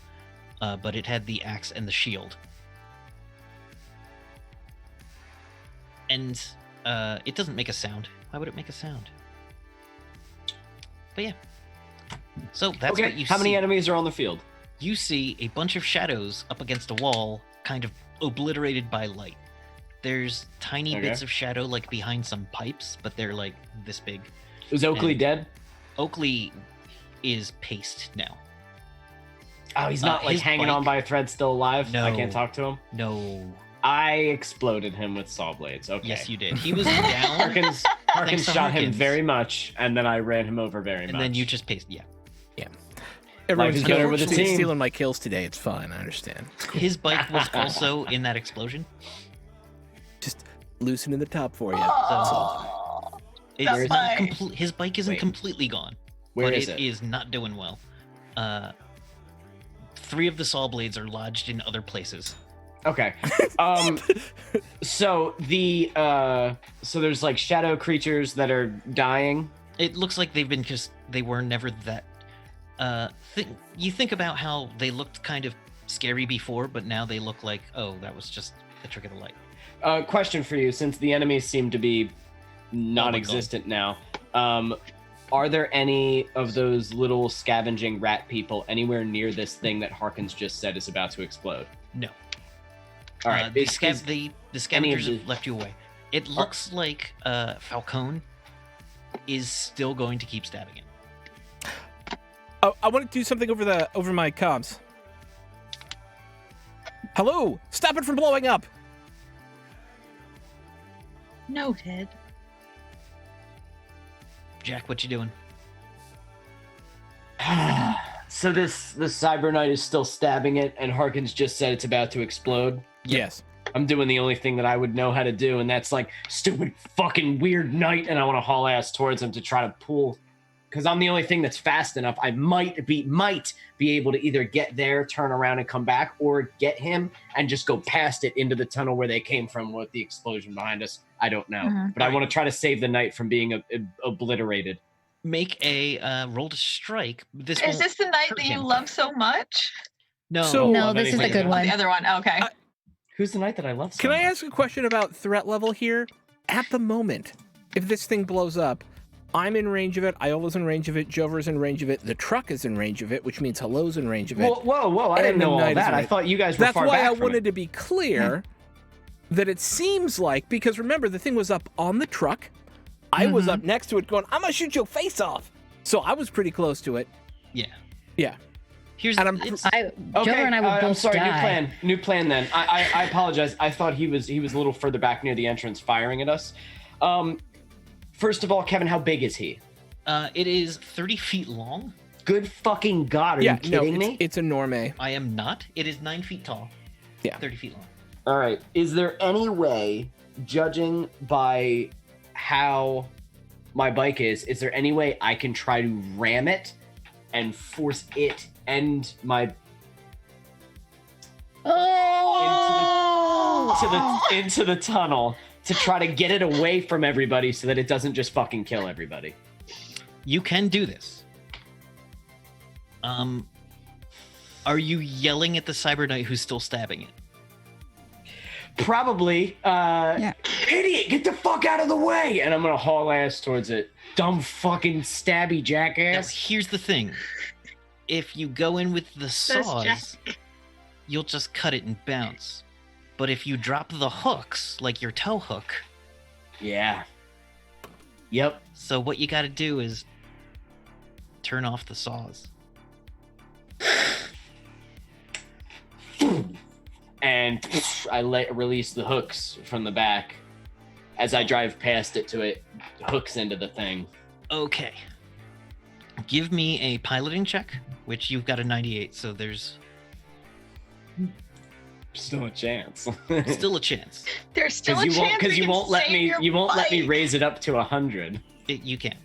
But it had the axe and the shield. And it doesn't make a sound. Why would it make a sound? But yeah. So that's Okay, what you see. how many enemies are on the field? You see a bunch of shadows up against a wall, kind of obliterated by light. There's tiny Okay. bits of shadow like behind some pipes, but they're like this big. Is Oakley And- dead? Oakley is paced now. Oh, he's not like his hanging bike- on by a thread still alive? I No. can't talk to him? No. I exploded him with saw blades. Okay. Yes, you did. He was down, Harkins Thanks to shot him Harkins. very much, and then I ran him over very and much. then you just paced. Yeah. Everyone's is better with a team. stealing my kills today. It's fine. I understand. It's cool. His bike was also in that explosion. Just loosening the top for you. Oh, It's That's not fine. complete. His bike isn't Wait. completely gone, Where but is it it? is not doing well. 3 of the saw blades are lodged in other places. Okay. So the so there's like shadow creatures that are dying. It looks like they've been just they were never that. You think about how they looked kind of scary before, but now they look like, oh, that was just the trick of the light. Question for you, since the enemies seem to be non-existent now, are there any of those little scavenging rat people anywhere near this thing that Harkins just said is about to explode? No. All right. The is- scavengers the- have left you away. It looks like Falcone is still going to keep stabbing it. Oh, I want to do something over my comms. Hello! Stop it from blowing up! Noted. Jack, what you doing? So the Cyber Knight is still stabbing it, and Harkins just said it's about to explode. Yes. I'm doing the only thing that I would know how to do, and that's like stupid fucking weird knight, and I want to haul ass towards him to try to pull, because I'm the only thing that's fast enough. I might be able to either get there, turn around, and come back, or get him and just go past it into the tunnel where they came from with the explosion behind us. I don't know, Mhm. but I want to try to save the knight from being obliterated. Make a roll to strike. This Is won't this the night hurt that you him. love so much? No. So- No, love this is a anything good about- Oh, one. the other one. Okay. Who's the knight that I love so Can I much? ask a question about threat level here? At the moment, if this thing blows up, I'm in range of it, Iola's in range of it, Jover's in range of it, the truck is in range of it, which means Hello's in range of it. Whoa! I And didn't the know all knight is that. I right. thought you guys were That's far why back I from wanted it. to be clear that it seems like, because remember, the thing was up on the truck. I was up next to it going, I'm going to shoot your face off. So I was pretty close to it. Yeah. Yeah. Here's And I'm- Jover and I would I'm both sorry. die. New plan. Then I apologize. I thought he was a little further back near the entrance, firing at us. First of all, Kevin, how big is he? It is 30 feet long. Good fucking god! Are yeah, you kidding no, me? it's a normie. I am not. It is 9 feet tall. Yeah. 30 feet long. All right. Is there any way, judging by how my bike is there any way I can try to ram it and force it and my Oh! into the tunnel to try to get it away from everybody so that it doesn't just fucking kill everybody. You can do this. Are you yelling at the Cyber Knight who's still stabbing it? Probably. Idiot, get the fuck out of the way! And I'm gonna haul ass towards it. Dumb fucking stabby Now, jackass. here's the thing. If you go in with the saws, you'll just cut it and bounce. But if you drop the hooks, like your tow hook... Yeah. Yep. So what you gotta do is turn off the saws. And I release the hooks from the back. As I drive past it to it, hooks into the thing. Okay. Give me a piloting check, which you've got a 98, so there's Still a chance. still a chance. There's still a chance Because we you can won't let save me. your You won't let me bike. raise it up to 100. You can.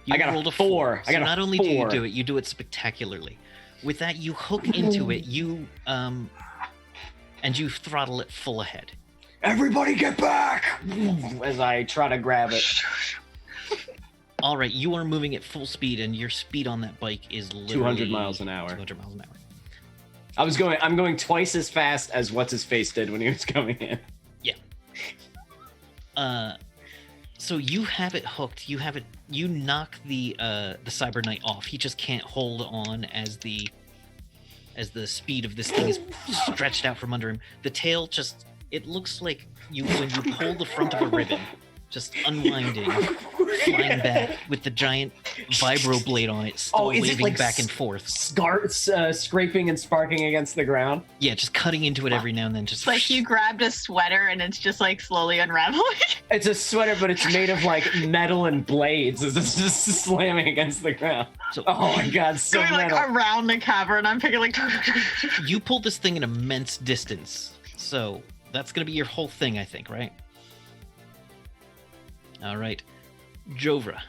I got a rolled 4. So I got a not only do 4. you do it, you do it spectacularly. With that, you hook into it, you and you throttle it full ahead. Everybody get back! As I try to grab it. All right, you are moving at full speed, and your speed on that bike is literally 200 miles an hour. 200 miles an hour. I'm going twice as fast as what's his face did when he was coming in. So you have it hooked. You knock the Cyber Knight off. He just can't hold on as the speed of this thing is stretched out from under him. The tail just, it looks like when you pull the front of a ribbon, just unwinding, flying back with the giant vibro blade on it, still is it waving like back and forth. Scraping and sparking against the ground. Yeah, just cutting into it every now and then. Just It's like you grabbed a sweater and it's just like slowly unraveling. It's a sweater, but it's made of like metal and blades. It's just slamming against the ground. So, oh my god, so Going like metal. around the cavern. I'm picking like. you pulled this thing an immense distance, so that's gonna be your whole thing, I think, right? All right, Jovra.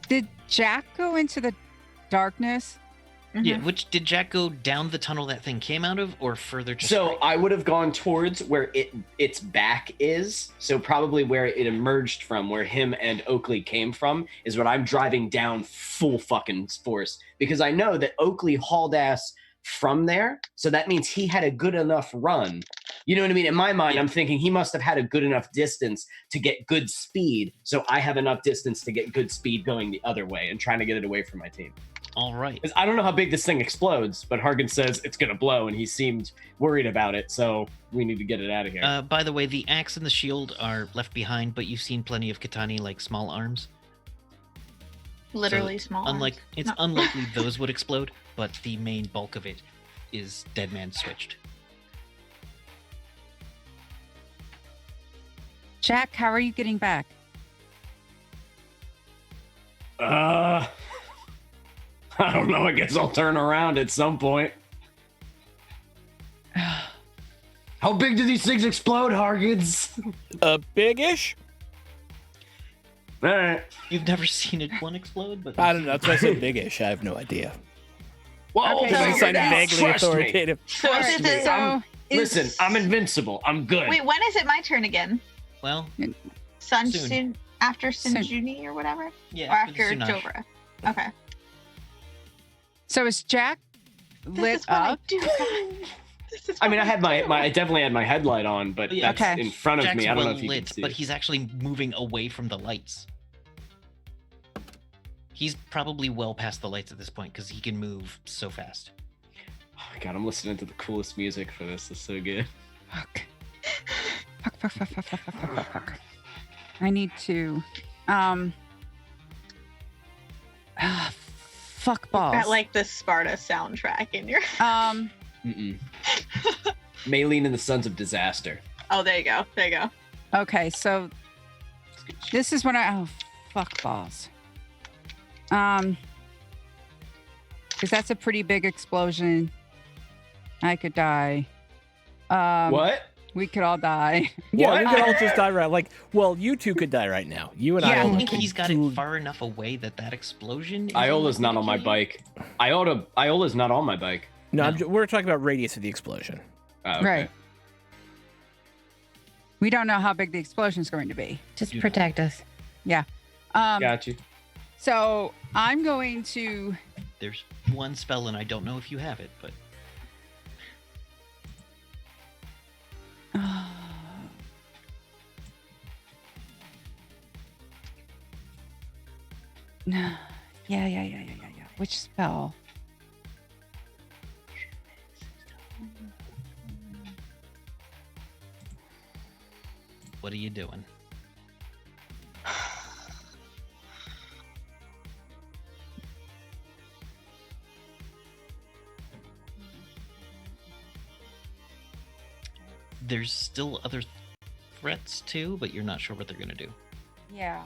Did Jack go into the darkness? Yeah, which did Jack go down the tunnel that thing came out of, or further? Just So straight? I would have gone towards where its back is. So probably where it emerged from, where him and Oakley came from, is what I'm driving down full fucking force. Because I know that Oakley hauled ass from there. So that means he had a good enough run. You know what I mean? In my mind, I'm thinking he must have had a good enough distance to get good speed. So I have enough distance to get good speed going the other way and trying to get it away from my team. All right. 'Cause I don't know how big this thing explodes, but Hargan says it's going to blow, and he seemed worried about it, so we need to get it out of here. By the way, the axe and the shield are left behind, but you've seen plenty of Katani like small arms. Literally So small. It's No. unlikely those would explode, but the main bulk of it is dead man switched. Jack, how are you getting back? I don't know. I guess I'll turn around at some point. How big do these things explode, Hargans? Big-ish? All right. You've never seen one explode, but I don't know. That's why I said big-ish. I have no idea. Whoa, Okay, Because I so sound that's- vaguely trust me. authoritative. So is it? So Listen, I'm invincible. I'm good. Wait, when is it my turn again? well, Sun Soon. soon after Soon. Sinjuni or whatever, yeah. or after the Sunaj. Jovra. Okay. So is Jack This lit is what I up? do. This is I mean, what I had do. I definitely had my headlight on, but Yeah. that's Okay. in front of Jack's me. I don't know well if you lit, can see but it. he's actually moving away from the lights. He's probably well past the lights at this point because he can move so fast. Oh my god, I'm listening to the coolest music for this. It's so good. Fuck. Fuck. I need to. Fuck balls. Got like the Sparta soundtrack in your. Mm-mm. Maylene and the Sons of Disaster. Oh, there you go. There you go. Okay, so this is when fuck balls. Because that's a pretty big explosion. I could die. What? We could all die. Yeah, What? we could all just die right. Like, well, you two could die right now. You and Yeah, I I. think he's got it far enough away that explosion. Is Iola's not on my unlikely to kill you. bike. Iola's not on my bike. No, No. we're talking about radius of the explosion. Oh, okay. Right. We don't know how big the explosion is going to be. Just Yeah. protect us. Got you. So I'm going to. There's one spell, and I don't know if you have it, but No. Yeah. Which spell? what are you doing? There's still other threats too, but you're not sure what they're gonna do. Yeah.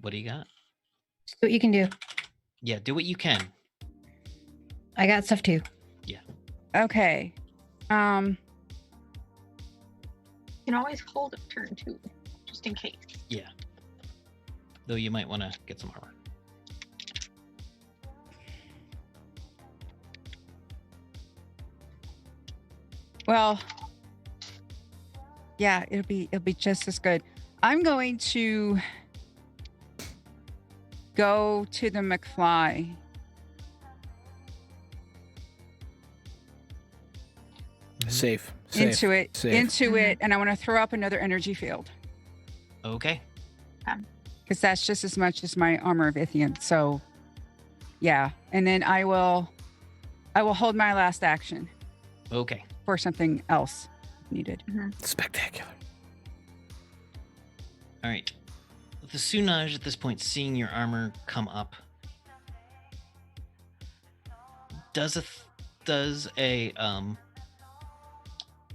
What do you got? See what you can do. Yeah, do what you can. I got stuff too. Okay. You can always hold a turn too, just in case. Yeah. Though you might want to get some armor. Well. Yeah, it'll be just as good. I'm going to go to the McFly. Safe. Into it, Safe. and I want to throw up another energy field Okay. because that's just as much as my armor of Ithian. So, yeah, and then I will hold my last action Okay. for something else needed. Spectacular. All right. The Sunaj at this point, seeing your armor come up, does a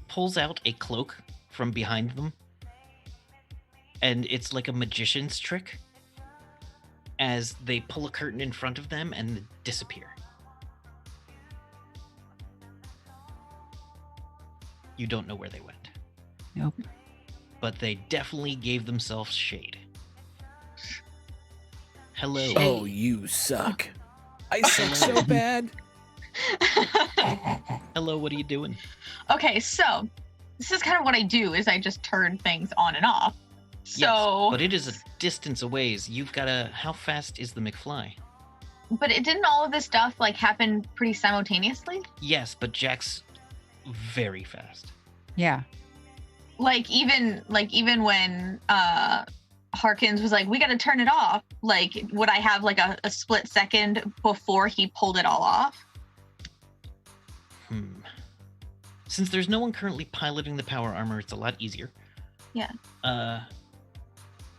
pulls out a cloak from behind them, and it's like a magician's trick as they pull a curtain in front of them and disappear. You don't know where they went. Nope. But they definitely gave themselves shade. Hello. Oh, you suck. I suck so bad. Hello, what are you doing? Okay, so this is kind of what I do is I just turn things on and off. So, Yes, but it is a distance away. You've got to. How fast is the McFly? but it didn't all of this stuff like happen pretty simultaneously? Yes, but Jack's very fast. Yeah. Like even when Harkins was like, we got to turn it off. Like, would I have like a split second before he pulled it all off? Since there's no one currently piloting the power armor, it's a lot easier. Yeah.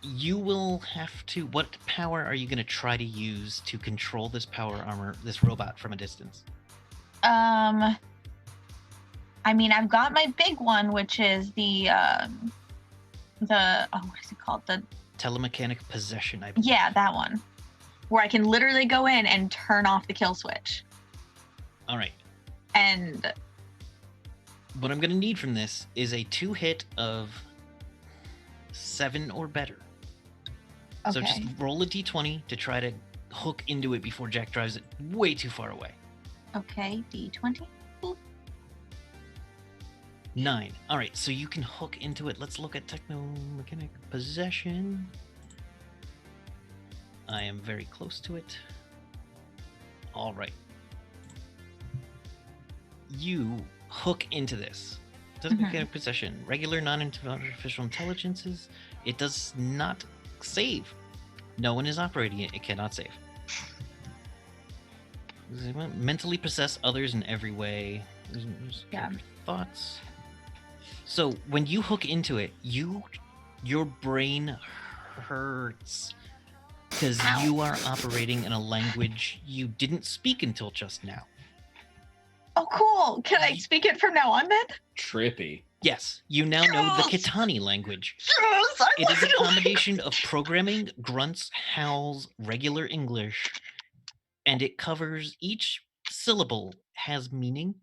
You will have to. What power are you going to try to use to control this power armor, this robot, from a distance? I mean, I've got my big one, which is the what is it called? The Telemechanic possession, I believe. yeah, that one, where I can literally go in and turn off the kill switch. All right. And What I'm going to need from this is a 2-hit of 7 or better. okay, So just roll a d20 to try to hook into it before Jack drives it way too far away. okay, D20. 9. All right, so you can hook into it. Let's look at technomechanic possession. I am very close to it. All right. You hook into this. Technomechanic possession. Regular non-artificial intelligences. It does not save. No one is operating it. It cannot save. Mentally possess others in every way. Yeah. Thoughts. So when you hook into it, your brain hurts because you are operating in a language you didn't speak until just now. Oh, cool. Can I speak it from now on then? Trippy. Yes, you now know the Kitani language. Yes, It is a combination of programming, grunts, howls, regular English, and it covers each syllable has meaning,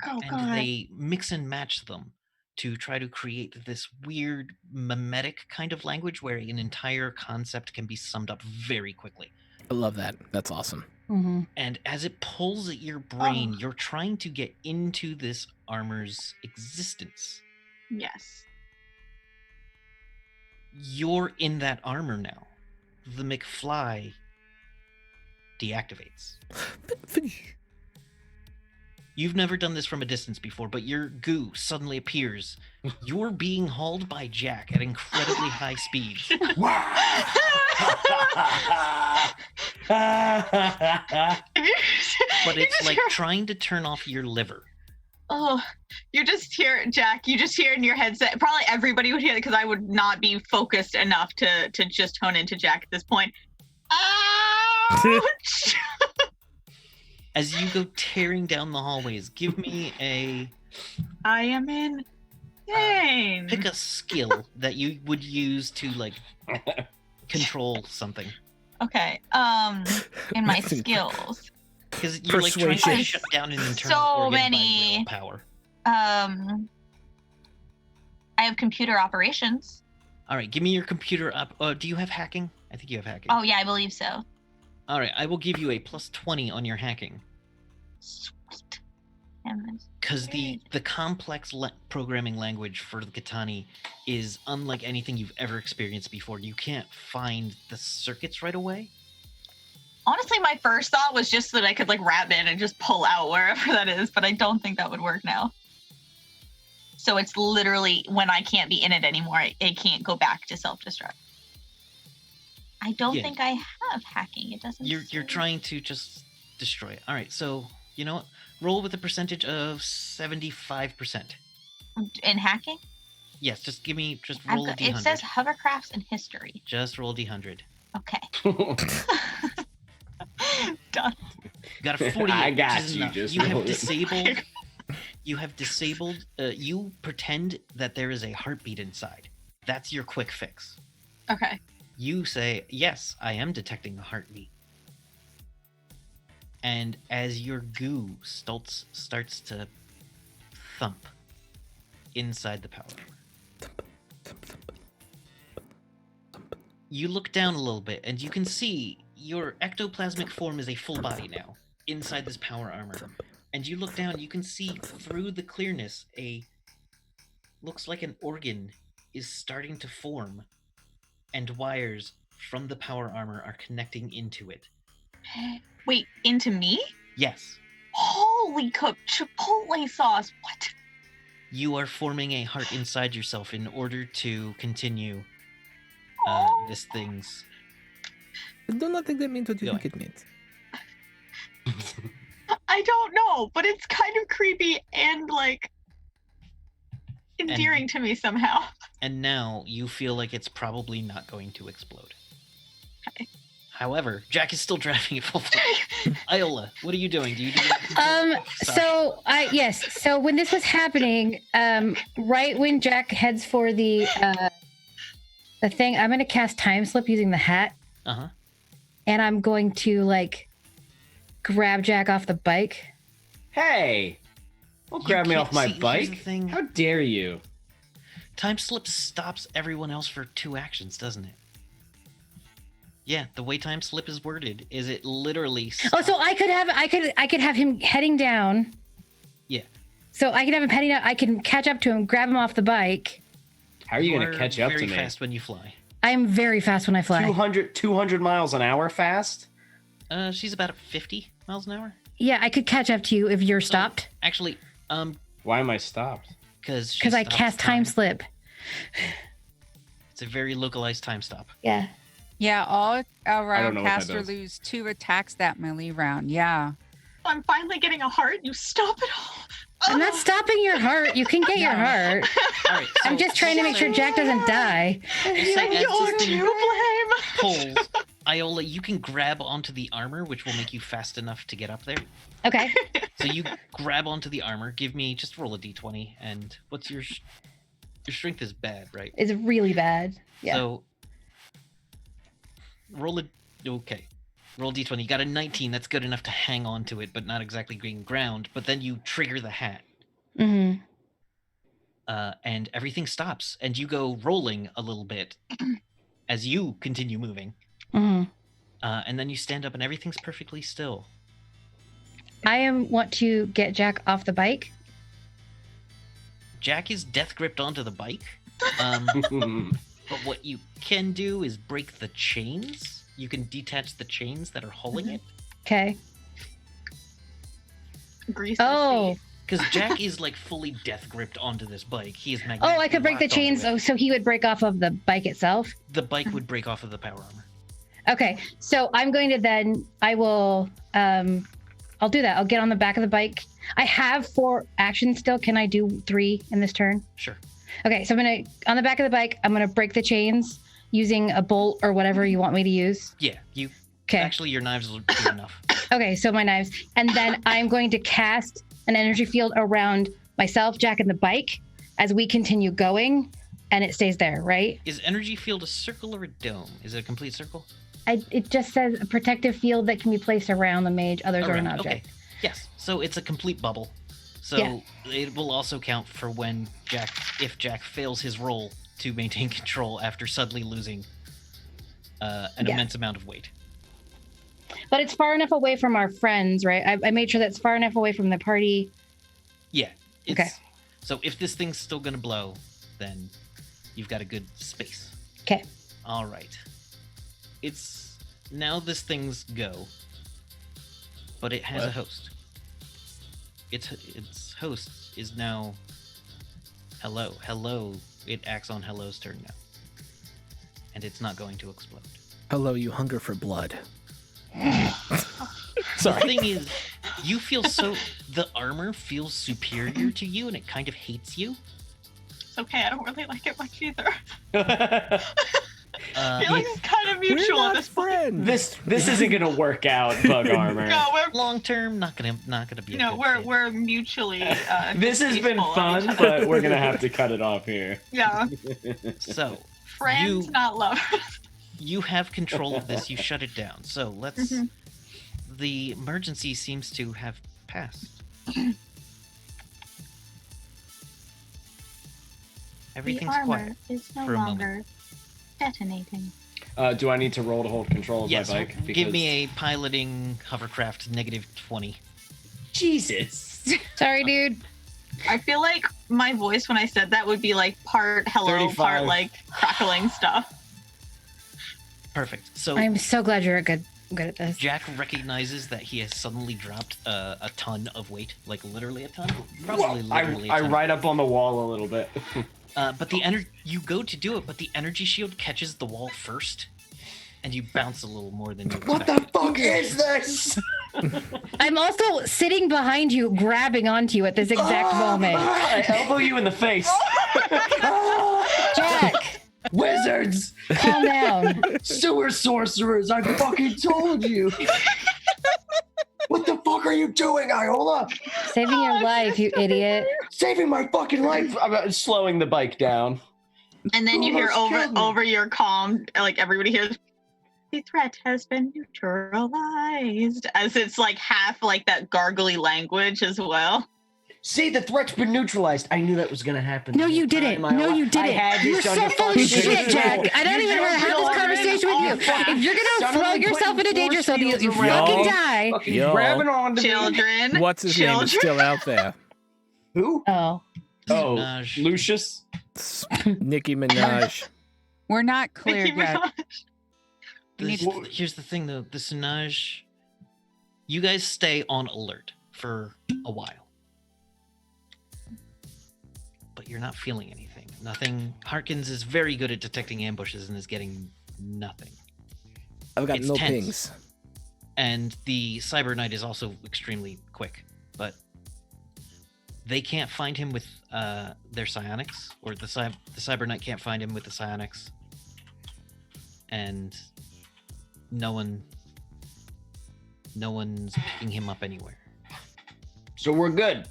Oh and god. they mix and match them to try to create this weird mimetic kind of language where an entire concept can be summed up very quickly. I love that. That's awesome. Mm-hmm. And as it pulls at your brain, you're trying to get into this armor's existence. Yes. You're in that armor now. The McFly deactivates. You've never done this from a distance before, but your goo suddenly appears. You're being hauled by Jack at incredibly high speeds. But it's like trying to turn off your liver. Oh, you just hear Jack. You just hear in your headset. Probably everybody would hear it because I would not be focused enough to just hone into Jack at this point. Ouch! As you go tearing down the hallways, give me a... I am in pain. Pick a skill that you would use to, like, control something. Okay. In my skills. Because you're like trying to shut down an internal So organ many by willpower. I have computer operations. All right, give me your computer up. Do you have hacking? I think you have hacking. Oh yeah, I believe so. All right, I will give you a plus 20 on your hacking. Sweet. Because the complex programming language for the Katani is unlike anything you've ever experienced before. You can't find the circuits right away. Honestly, my first thought was just that I could like wrap in and just pull out wherever that is, but I don't think that would work now. So it's literally when I can't be in it anymore, it can't go back to self-destruct. I don't think I have hacking. It doesn't. You're trying to just destroy it. All right, so you know what? Roll with a percentage of 75%. In hacking? Yes, just roll a D100. It says hovercrafts and history. Just roll D100. Okay. Done. You got a 48. I got you. Just you have roll it. disabled. You have disabled. You pretend that there is a heartbeat inside. That's your quick fix. Okay. You say, yes, I am detecting a heartbeat. And as your goo starts to thump inside the power armor, you look down a little bit and you can see your ectoplasmic form is a full body now inside this power armor. And you look down, you can see through the clearness looks like an organ is starting to form, and wires from the power armor are connecting into it. Wait, into me? Yes. Holy chipotle sauce! What? You are forming a heart inside yourself in order to continue this thing's... I do not think that means what you think it means. I don't know, but it's kind of creepy and like endearing to me somehow. And now you feel like it's probably not going to explode. Okay. However, Jack is still driving it full force. Iola, what are you doing? Do you do So when this was happening, right when Jack heads for the thing, I'm going to cast Time Slip using the hat. Uh-huh. And I'm going to like grab Jack off the bike. Hey! Don't grab me off my bike. How dare you? Time Slip stops everyone else for 2 actions, doesn't it? Yeah, the way Time Slip is worded is it literally stops. Oh, so I could have him heading down. Yeah. So I can have him heading down. I can catch up to him, grab him off the bike. How are you going to catch up to me? Very fast when you fly. I'm very fast when I fly. 200 miles an hour fast? She's about at 50 miles an hour. Yeah, I could catch up to you if you're stopped. Actually, why am I stopped? Because I cast Time Slip. It's a very localized time stop. Yeah. Yeah, all around know what that caster does. lose 2 attacks that melee round. Yeah. I'm finally getting a heart. You stop it all. I'm not stopping your heart. You can get your heart. All right, I'm just trying to make sure Jack doesn't die. You're to blame. Pulls. Iola, you can grab onto the armor, which will make you fast enough to get up there. Okay. So you grab onto the armor. Just roll a d20. And what's your strength is bad, right? It's really bad. Yeah. So roll a... Okay. Roll d20. You got a 19. That's good enough to hang on to it, but not exactly being ground. But then you trigger the hat. Mm-hmm. And everything stops. And you go rolling a little bit as you continue moving. Mm-hmm. And then you stand up and everything's perfectly still. I want to get Jack off the bike. Jack is death gripped onto the bike. But what you can do is break the chains. You can detach the chains that are holding it. Okay. Grease Oh. Because Jack is like fully death gripped onto this bike. He is magnetically Oh, I could break the locked onto chains. it. Oh, so he would break off of the bike itself? The bike would break off of the power armor. Okay. So I'm going to then, I'll do that. I'll get on the back of the bike. I have 4 actions still. Can I do 3 in this turn? Sure. Okay, so on the back of the bike, I'm going to break the chains using a bolt or whatever you want me to use. Yeah, you. Okay. Actually, your knives will do enough. Okay, so my knives. And then I'm going to cast an energy field around myself, Jack, and the bike as we continue going, and it stays there, right? Is energy field a circle or a dome? Is it a complete circle? It just says a protective field that can be placed around the mage, others, or an Around, object. Okay. Yes, so it's a complete bubble. So Yeah. it will also count for when if Jack fails his roll to maintain control after suddenly losing an immense amount of weight. But it's far enough away from our friends, right? I made sure that's far enough away from the party. Yeah. Okay. So if this thing's still going to blow, then you've got a good space. Okay. All right. It's now this thing's go, but it has a host. Its host is now Hello. Hello. It acts on Hello's turn now, and it's not going to explode. Hello, you hunger for blood. The thing is, you feel the armor feels superior to you, and it kind of hates you. It's okay. I don't really like it much either. I feel like it's kind of mutual at this point. This isn't gonna work out, bug armor. No, we're long term not gonna be. You know, we're mutually. This has been distasteful of fun, each other. but we're gonna have to cut it off here. Yeah. So Friends, not lovers. you have control of this. You shut it down. So let's. Mhm. The emergency seems to have passed. Everything's the armor quiet is no for a longer moment. detonating. Do I need to roll to hold control of Yes, my bike? give me a piloting hovercraft -20. Jesus. Sorry, dude. I feel like my voice when I said that would be like part hello, 35. part like crackling stuff. Perfect. So I'm so glad you're good at this. Jack recognizes that he has suddenly dropped a ton of weight, like literally a ton. Probably literally a I ton. ride up on the wall a little bit. But you go to do it, but the energy shield catches the wall first, and you bounce a little more than you expected. What the fuck is this? I'm also sitting behind you, grabbing onto you at this exact moment. I elbow you in the face. Jack, Wizards! calm down. Sewer sorcerers! I fucking told you! What the fuck are you doing, Iola? Saving your life, you idiot. Saving my fucking life! I'm slowing the bike down. And then you hear almost killed me. over your comm, like everybody hears, the threat has been neutralized, as it's like half like that gargly language as well. See, the threat's been neutralized. I knew that was gonna happen. No, you didn't. No, you didn't. You're so full of shit, Jack. I don't even want to have this conversation with you. If you're gonna throw yourself into danger, so you fucking die. Yo. Grabbing on to me. Children. What's his name is still out there. Who? Oh. Oh, Minaj. Lucius? Nicki Minaj. We're not clear Nicki yet. Minaj. Here's the thing, though. The Sinaj, you guys stay on alert for a while. But you're not feeling anything. Nothing. Harkins is very good at detecting ambushes and is getting nothing. I've got It's no tense. pings. And the Cyber Knight is also extremely quick, but they can't find him with their psionics, or the Cyber Knight can't find him with the psionics, and no one's picking him up anywhere. So we're good.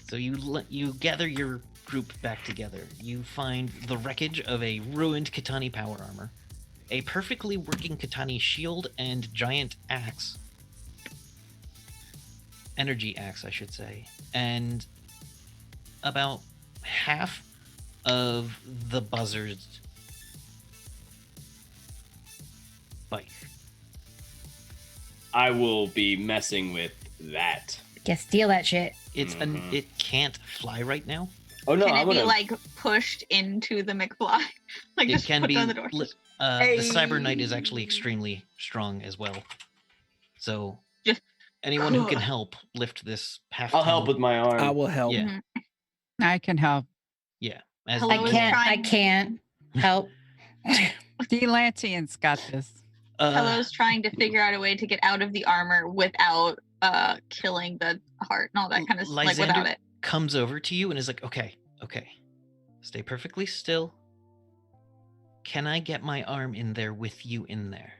So you gather your group back together. You find the wreckage of a ruined Kitani power armor. a perfectly working Katani shield and giant axe. Energy axe, I should say. And about half of the Buzzards bike. I will be messing with that. Yeah, steal that shit. It can't fly right now. Oh no, Can I'm it be gonna. like pushed into the McFly? Like It just can put be on the door. the Cyber Knight is actually extremely strong as well. So Just- anyone who can help lift this half. I'll help with my arm. I will help. Yeah. Mhm. I can help. Yeah. As Hello, the- is I trying- can't help. Delantian's got this. Hello's trying to figure out a way to get out of the armor without killing the heart and all that kind of stuff. Like without Lysander it. comes over to you and is like, okay, stay perfectly still. Can I get my arm in there with you in there?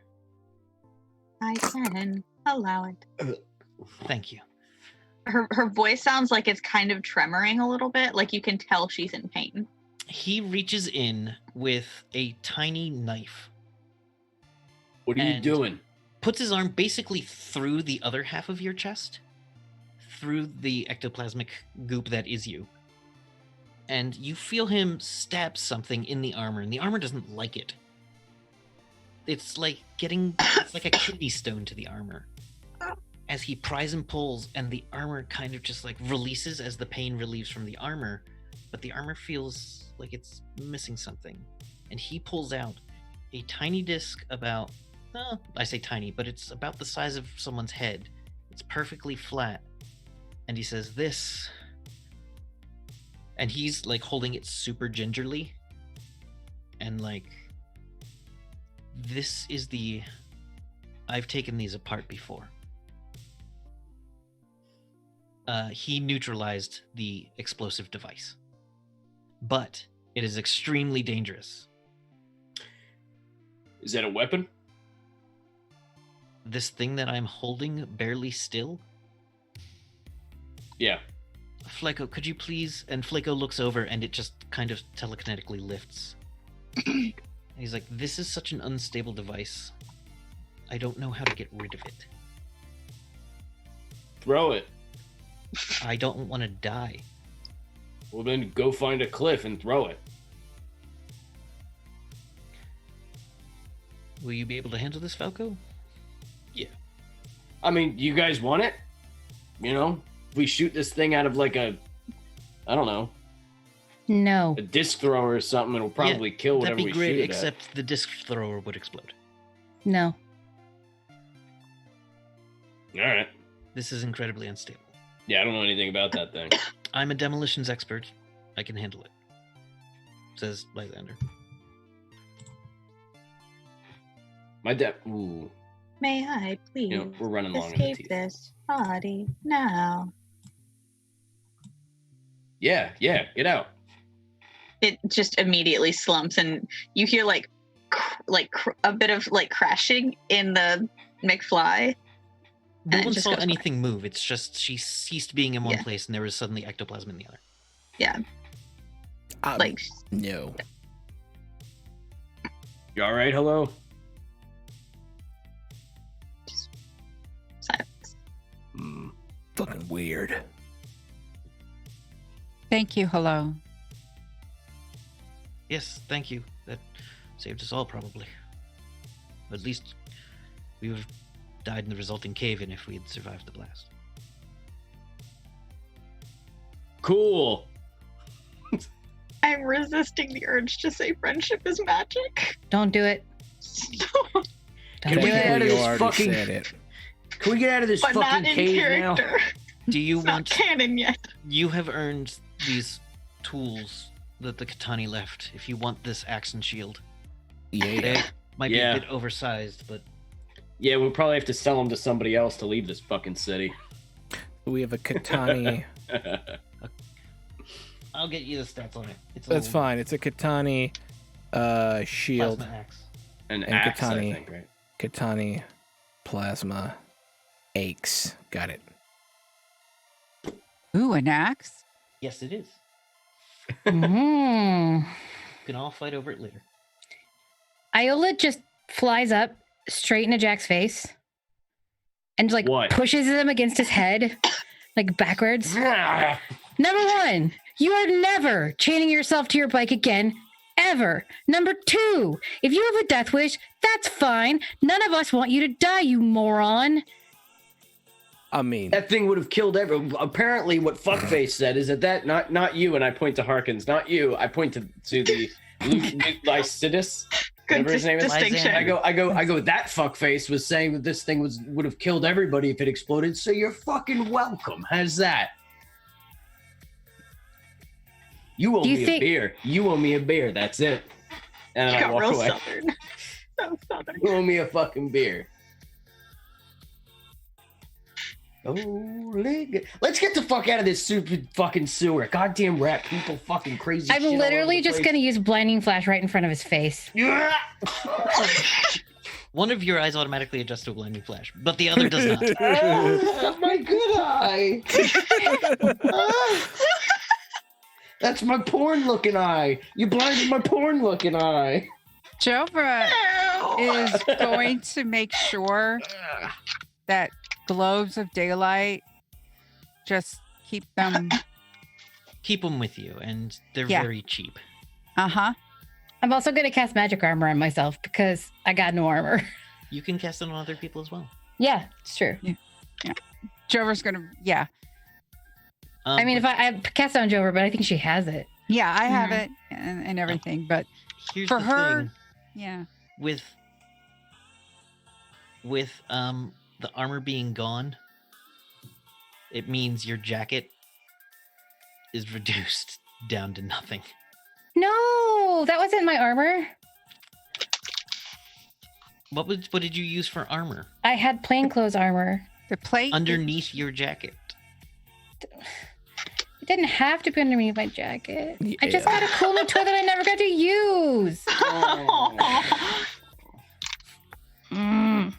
I can allow it. Thank you. Her voice sounds like it's kind of tremoring a little bit. Like you can tell she's in pain. He reaches in with a tiny knife, What are you and- doing? puts his arm basically through the other half of your chest, through the ectoplasmic goop that is you. And you feel him stab something in the armor, and the armor doesn't like it. It's like a kidney stone to the armor. As he pries and pulls, and the armor kind of just like releases as the pain relieves from the armor, but the armor feels like it's missing something. And he pulls out a tiny disc about, I say tiny, but it's about the size of someone's head. It's perfectly flat. And he says, this. And he's like holding it super gingerly. And like, this is I've taken these apart before. He neutralized the explosive device. But it is extremely dangerous. Is that a weapon? This thing that I'm holding barely still. Yeah. Fleco, could you please? And Fleco looks over and it just kind of telekinetically lifts. And he's like, this is such an unstable device. I don't know how to get rid of it. Throw it. I don't want to die. Well, then go find a cliff and throw it. Will you be able to handle this, Falco? I mean, you guys want it? You know, if we shoot this thing out of like I don't know, No. a disc thrower or something, it'll probably kill whatever That'd be we great, shoot it except the disc thrower would explode. No. at. All right. This is incredibly unstable. Yeah, I don't know anything about that thing. I'm a demolitions expert. I can handle it, says Lysander. Ooh. May I please You know, we're running long in the escape teeth. this body now? Yeah, get out. It just immediately slumps, and you hear a bit of like crashing in the McFly. No it one just saw goes black. anything move. It's just she ceased being in one Yeah. place and there was suddenly ectoplasm in the other. Yeah, like No. You all right? Hello. silence. Fucking weird. Thank you. Hello. Yes, thank you. That saved us all, probably. At least we would have died in the resulting cave-in if we had survived the blast. Cool. I'm resisting the urge to say friendship is magic. Don't do it. Don't Can do we get out it. of You this already fucking? said it. Can we get out of this But fucking not in cave now? character. Do you It's not want... canon yet. You have earned these tools that the Katani left. If you want this axe and shield. They Yeah. might Yeah. be a bit oversized, but Yeah, we'll probably have to sell them to somebody else to leave this fucking city. We have a Katani. I'll get you the stats on it. It's a That's little fine. It's a Katani shield. plasma axe. An And axe, I Katani. think, right? Katani plasma aches. Got it. Ooh, an axe. Yes, it is. Hmm. You can all fight over it later. Iola just flies up straight into Jack's face and like What? pushes him against his head, like backwards. Number one, you are never chaining yourself to your bike again, ever. Number two, if you have a death wish, that's fine. None of us want you to die, you moron. I mean, That thing would have killed everyone. Apparently, what Fuckface said is that not you, and I point to Harkins, not you. I point to the Lysidus, whatever his name is. distinction. I go. That Fuckface was saying that this thing would have killed everybody if it exploded. So you're fucking welcome. How's that? You owe Do you me think- a beer. You owe me a beer. That's it. And You I got walk real away. southern. So southern. You owe me a fucking beer. Let's get the fuck out of this stupid fucking sewer. Goddamn rat people, fucking crazy. I'm shit all literally over the just place. gonna use blinding flash right in front of his face. Yeah. One of your eyes automatically adjusts to a blinding flash, but the other does not. My good eye. That's my porn-looking eye. You blinded my porn-looking eye. Jovra is going to make sure that globes of daylight just keep them. Keep them with you, and they're Yeah. very cheap. Uh-huh. I'm also gonna cast magic armor on myself because I got no armor. You can cast it on other people as well. Yeah, it's true. Jovra's gonna, yeah. I mean, if I cast it on Jover, but I think she has it. Yeah, I have Mhm. it and everything, but here's for the her, thing. yeah. with the armor being gone, it means your jacket is reduced down to nothing. No, that wasn't my armor. What did you use for armor I had plainclothes armor. The plate underneath your jacket? It didn't have to be underneath my jacket. I just Yeah. got a cool new toy that I never got to use. Mm.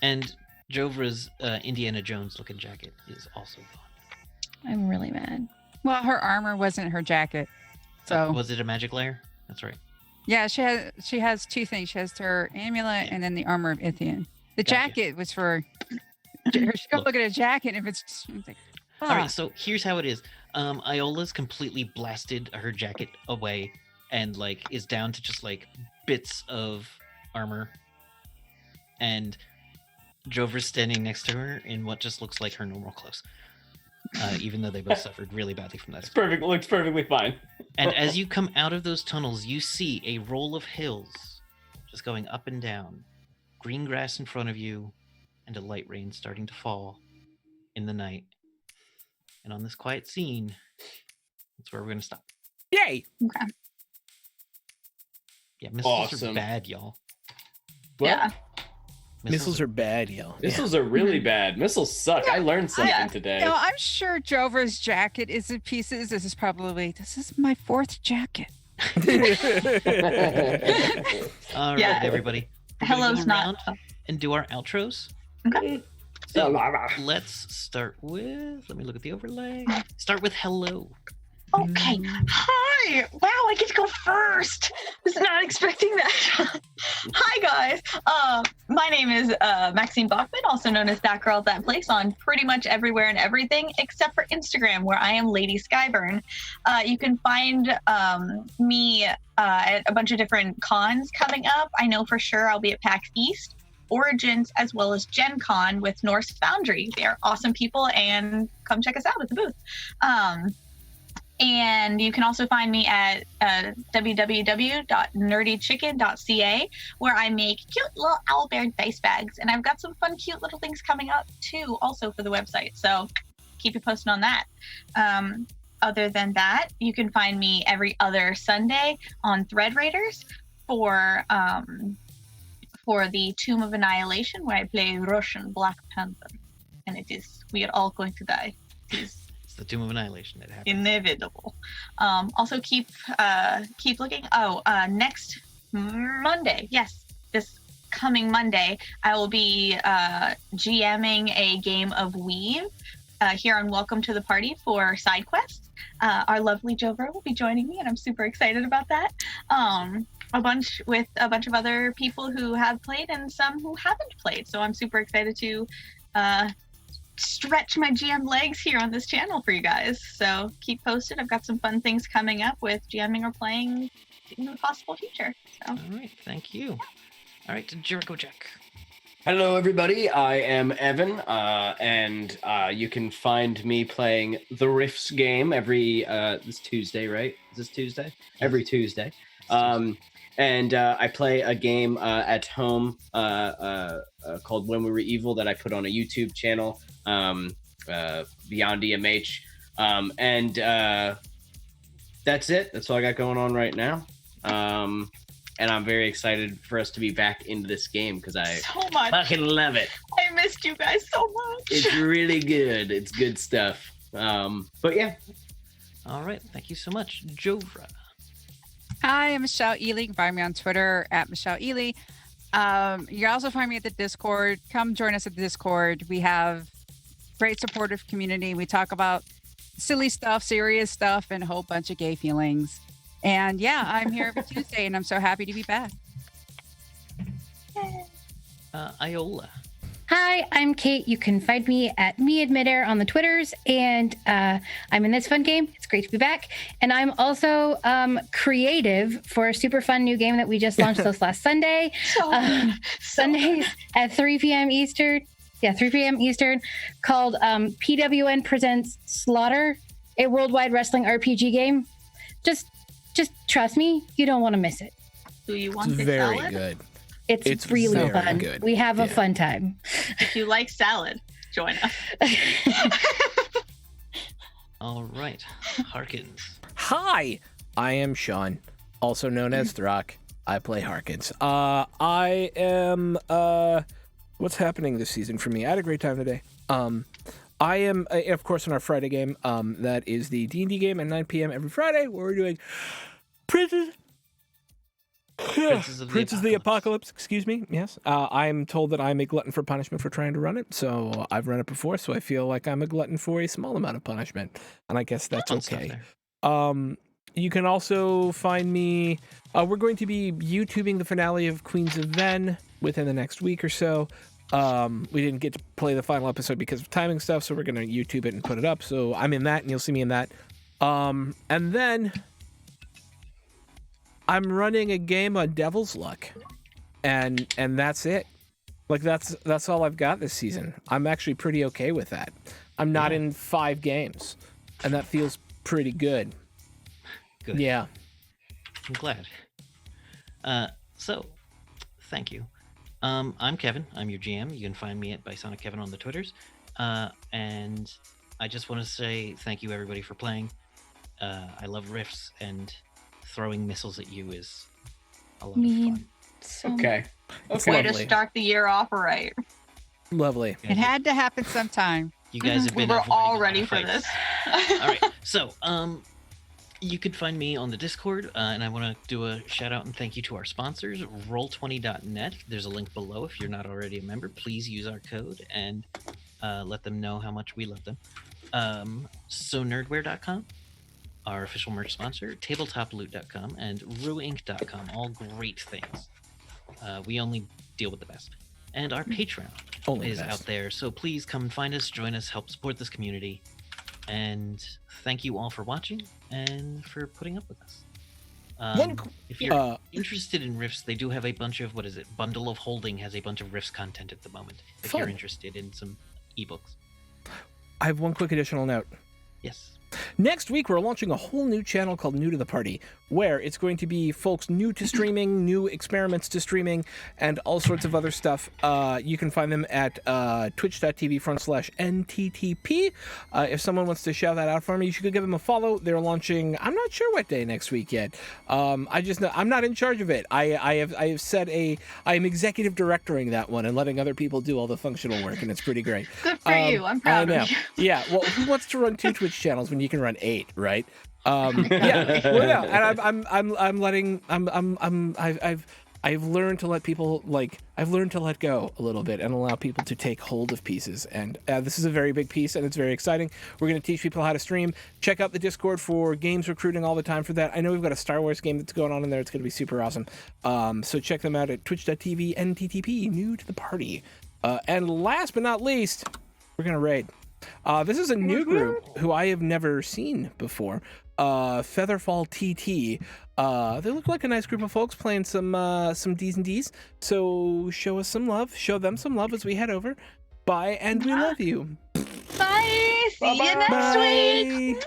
And Jovra's Indiana Jones looking jacket is also gone. I'm really mad. Well, her armor wasn't her jacket. So Was it a magic layer? That's right. yeah, she has two things. She has her amulet and then the armor of Ithian. The Gotcha. jacket was for she go look at a jacket if it's like, All ah. right, so here's how it is. Iola's completely blasted her jacket away and like is down to just like bits of armor. And Jovra's standing next to her in what just looks like her normal clothes. Even though they both suffered really badly from that. It's perfect. Looks perfectly fine. And as you come out of those tunnels, you see a roll of hills just going up and down, green grass in front of you, and a light rain starting to fall in the night. And on this quiet scene, that's where we're going to stop. yay! Yeah, missiles Awesome. are bad, y'all. What? Yeah. Missiles are bad, yo. Missiles are really bad. Missiles suck. I learned something Yeah. today. No, I'm sure Jovra's jacket is in pieces. This is my fourth jacket. All right, Yeah. everybody. We're gonna Hello's go not. around and do our outros. Okay. So let's start with, let me look at the overlay. Start with hello. Okay. Hi. Wow, I get to go first. Was not expecting that. Hi guys. My name is Maxine Bachman, also known as That Girl That Place, on pretty much everywhere and everything except for Instagram, where I am Lady Skyburn. You can find me at a bunch of different cons coming up. I know for sure I'll be at PAX East, Origins, as well as Gen Con with Norse Foundry. They are awesome people, and come check us out at the booth. And you can also find me at www.nerdychicken.ca, where I make cute little owlbear dice bags. And I've got some fun, cute little things coming up too, also for the website. So keep you posted on that. Other than that, you can find me every other Sunday on Thread Raiders for the Tomb of Annihilation, where I play Russian Black Panther. And we are all going to die. It is It's the Tomb of Annihilation. It happens. inevitable. Also keep looking. Next Monday, yes, this coming Monday, I will be GMing a game of Weave here on Welcome to the Party for side quests. Our lovely Jovra will be joining me, and I'm super excited about that. A bunch of other people who have played and some who haven't played. So I'm super excited to stretch my GM legs here on this channel for you guys. So keep posted. I've got some fun things coming up with GMing or playing in the possible future. So. All right, thank you. All right, Jericho Jack. Hello, everybody. I am Evan, and you can find me playing the RIFTS game every this Tuesday, right? Is this Tuesday? Every Tuesday. And I play a game at home called When We Were Evil that I put on a YouTube channel, Beyond EMH. And that's it. That's all I got going on right now. And I'm very excited for us to be back into this game because I fucking love it. I missed you guys so much. It's really good. It's good stuff. But yeah. All right. Thank you so much. Jovra. Hi, I'm Michelle Ely. You can find me on Twitter at Michelle Ely. You can also find me at the Discord. Come join us at the Discord. We have great supportive community. We talk about silly stuff, serious stuff, and a whole bunch of gay feelings. And yeah, I'm here every Tuesday, and I'm so happy to be back. Iola. Hi, I'm Kate. You can find me at MeAdmitAir on the Twitters, and I'm in this fun game. It's great to be back. And I'm also creative for a super fun new game that we just launched this last Sunday. Sundays at 3 p.m. Eastern. Yeah, 3 p.m. Eastern, called PWN Presents Slaughter, a worldwide wrestling RPG game. Just trust me, you don't want to miss it. Do you want It's to very salad? good. It's really very fun. good. We have a fun time. If you like salad, join us. All right. Harkins. Hi, I am Sean, also known as Throck. I play Harkins. I am what's happening this season for me? I had a great time today. I am, of course, in our Friday game. That is the D&D game at 9 p.m. every Friday, where we're doing Princes of the Apocalypse. Excuse me. Yes. I'm told that I'm a glutton for punishment for trying to run it. So I've run it before, so I feel like I'm a glutton for a small amount of punishment, and I guess that's okay. You can also find me. We're going to be YouTubing the finale of Queens of Ven within the next week or so. We didn't get to play the final episode because of timing stuff, so we're gonna YouTube it and put it up. So I'm in that, and you'll see me in that. And then I'm running a game on Devil's Luck, and that's it. Like that's all I've got this season. I'm actually pretty okay with that. I'm not in 5 games, and that feels pretty good. Good. Yeah. I'm glad. So, thank you. I'm Kevin. I'm your GM. You can find me at Bisonic Kevin on the Twitters. And I just want to say thank you, everybody, for playing. I love riffs, and throwing missiles at you is a lot of fun. Okay. Way to start the year off right. Lovely. It had to happen sometime. You guys have been. We were all avoiding ready a lot for of this. fights. All right. So, you could find me on the Discord, and I want to do a shout out and thank you to our sponsors, Roll20.net. There's a link below if you're not already a member. Please use our code and let them know how much we love them. SoNerdware.com, our official merch sponsor, TabletopLoot.com, and RuInc.com. All great things. We only deal with the best. And our Patreon is out there, so please come and find us, join us, help support this community. And thank you all for watching and for putting up with us. If you're interested in Rifts, they do have a bunch of, Bundle of Holding has a bunch of Rifts content at the moment. If you're interested in some ebooks. I have one quick additional note. Yes. Next week, we're launching a whole new channel called New to the Party, where it's going to be folks new to streaming, new experiments to streaming, and all sorts of other stuff. You can find them at twitch.tv/NTTP. If someone wants to shout that out for me, you should go give them a follow. They're launching, I'm not sure what day next week yet. I just know I'm not in charge of it. I have said I am executive directoring that one and letting other people do all the functional work, and it's pretty great. Good for you. I'm proud of you. Yeah. Well, who wants to run 2 Twitch channels when you can run 8, right? Yeah. Well, yeah. And I've learned to let people I've learned to let go a little bit and allow people to take hold of pieces. And this is a very big piece, and it's very exciting. We're going to teach people how to stream. Check out the Discord for games recruiting all the time for that. I know we've got a Star Wars game that's going on in there. It's going to be super awesome. So check them out at twitch.tv NTTP, new to the party. And last but not least, we're going to raid. This is a new group who I have never seen before. Featherfall TT. They look like a nice group of folks playing some D's and D's. So show us some love. Show them some love as we head over. Bye, and we love you. Bye. See you next week.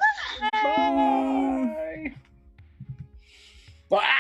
Bye.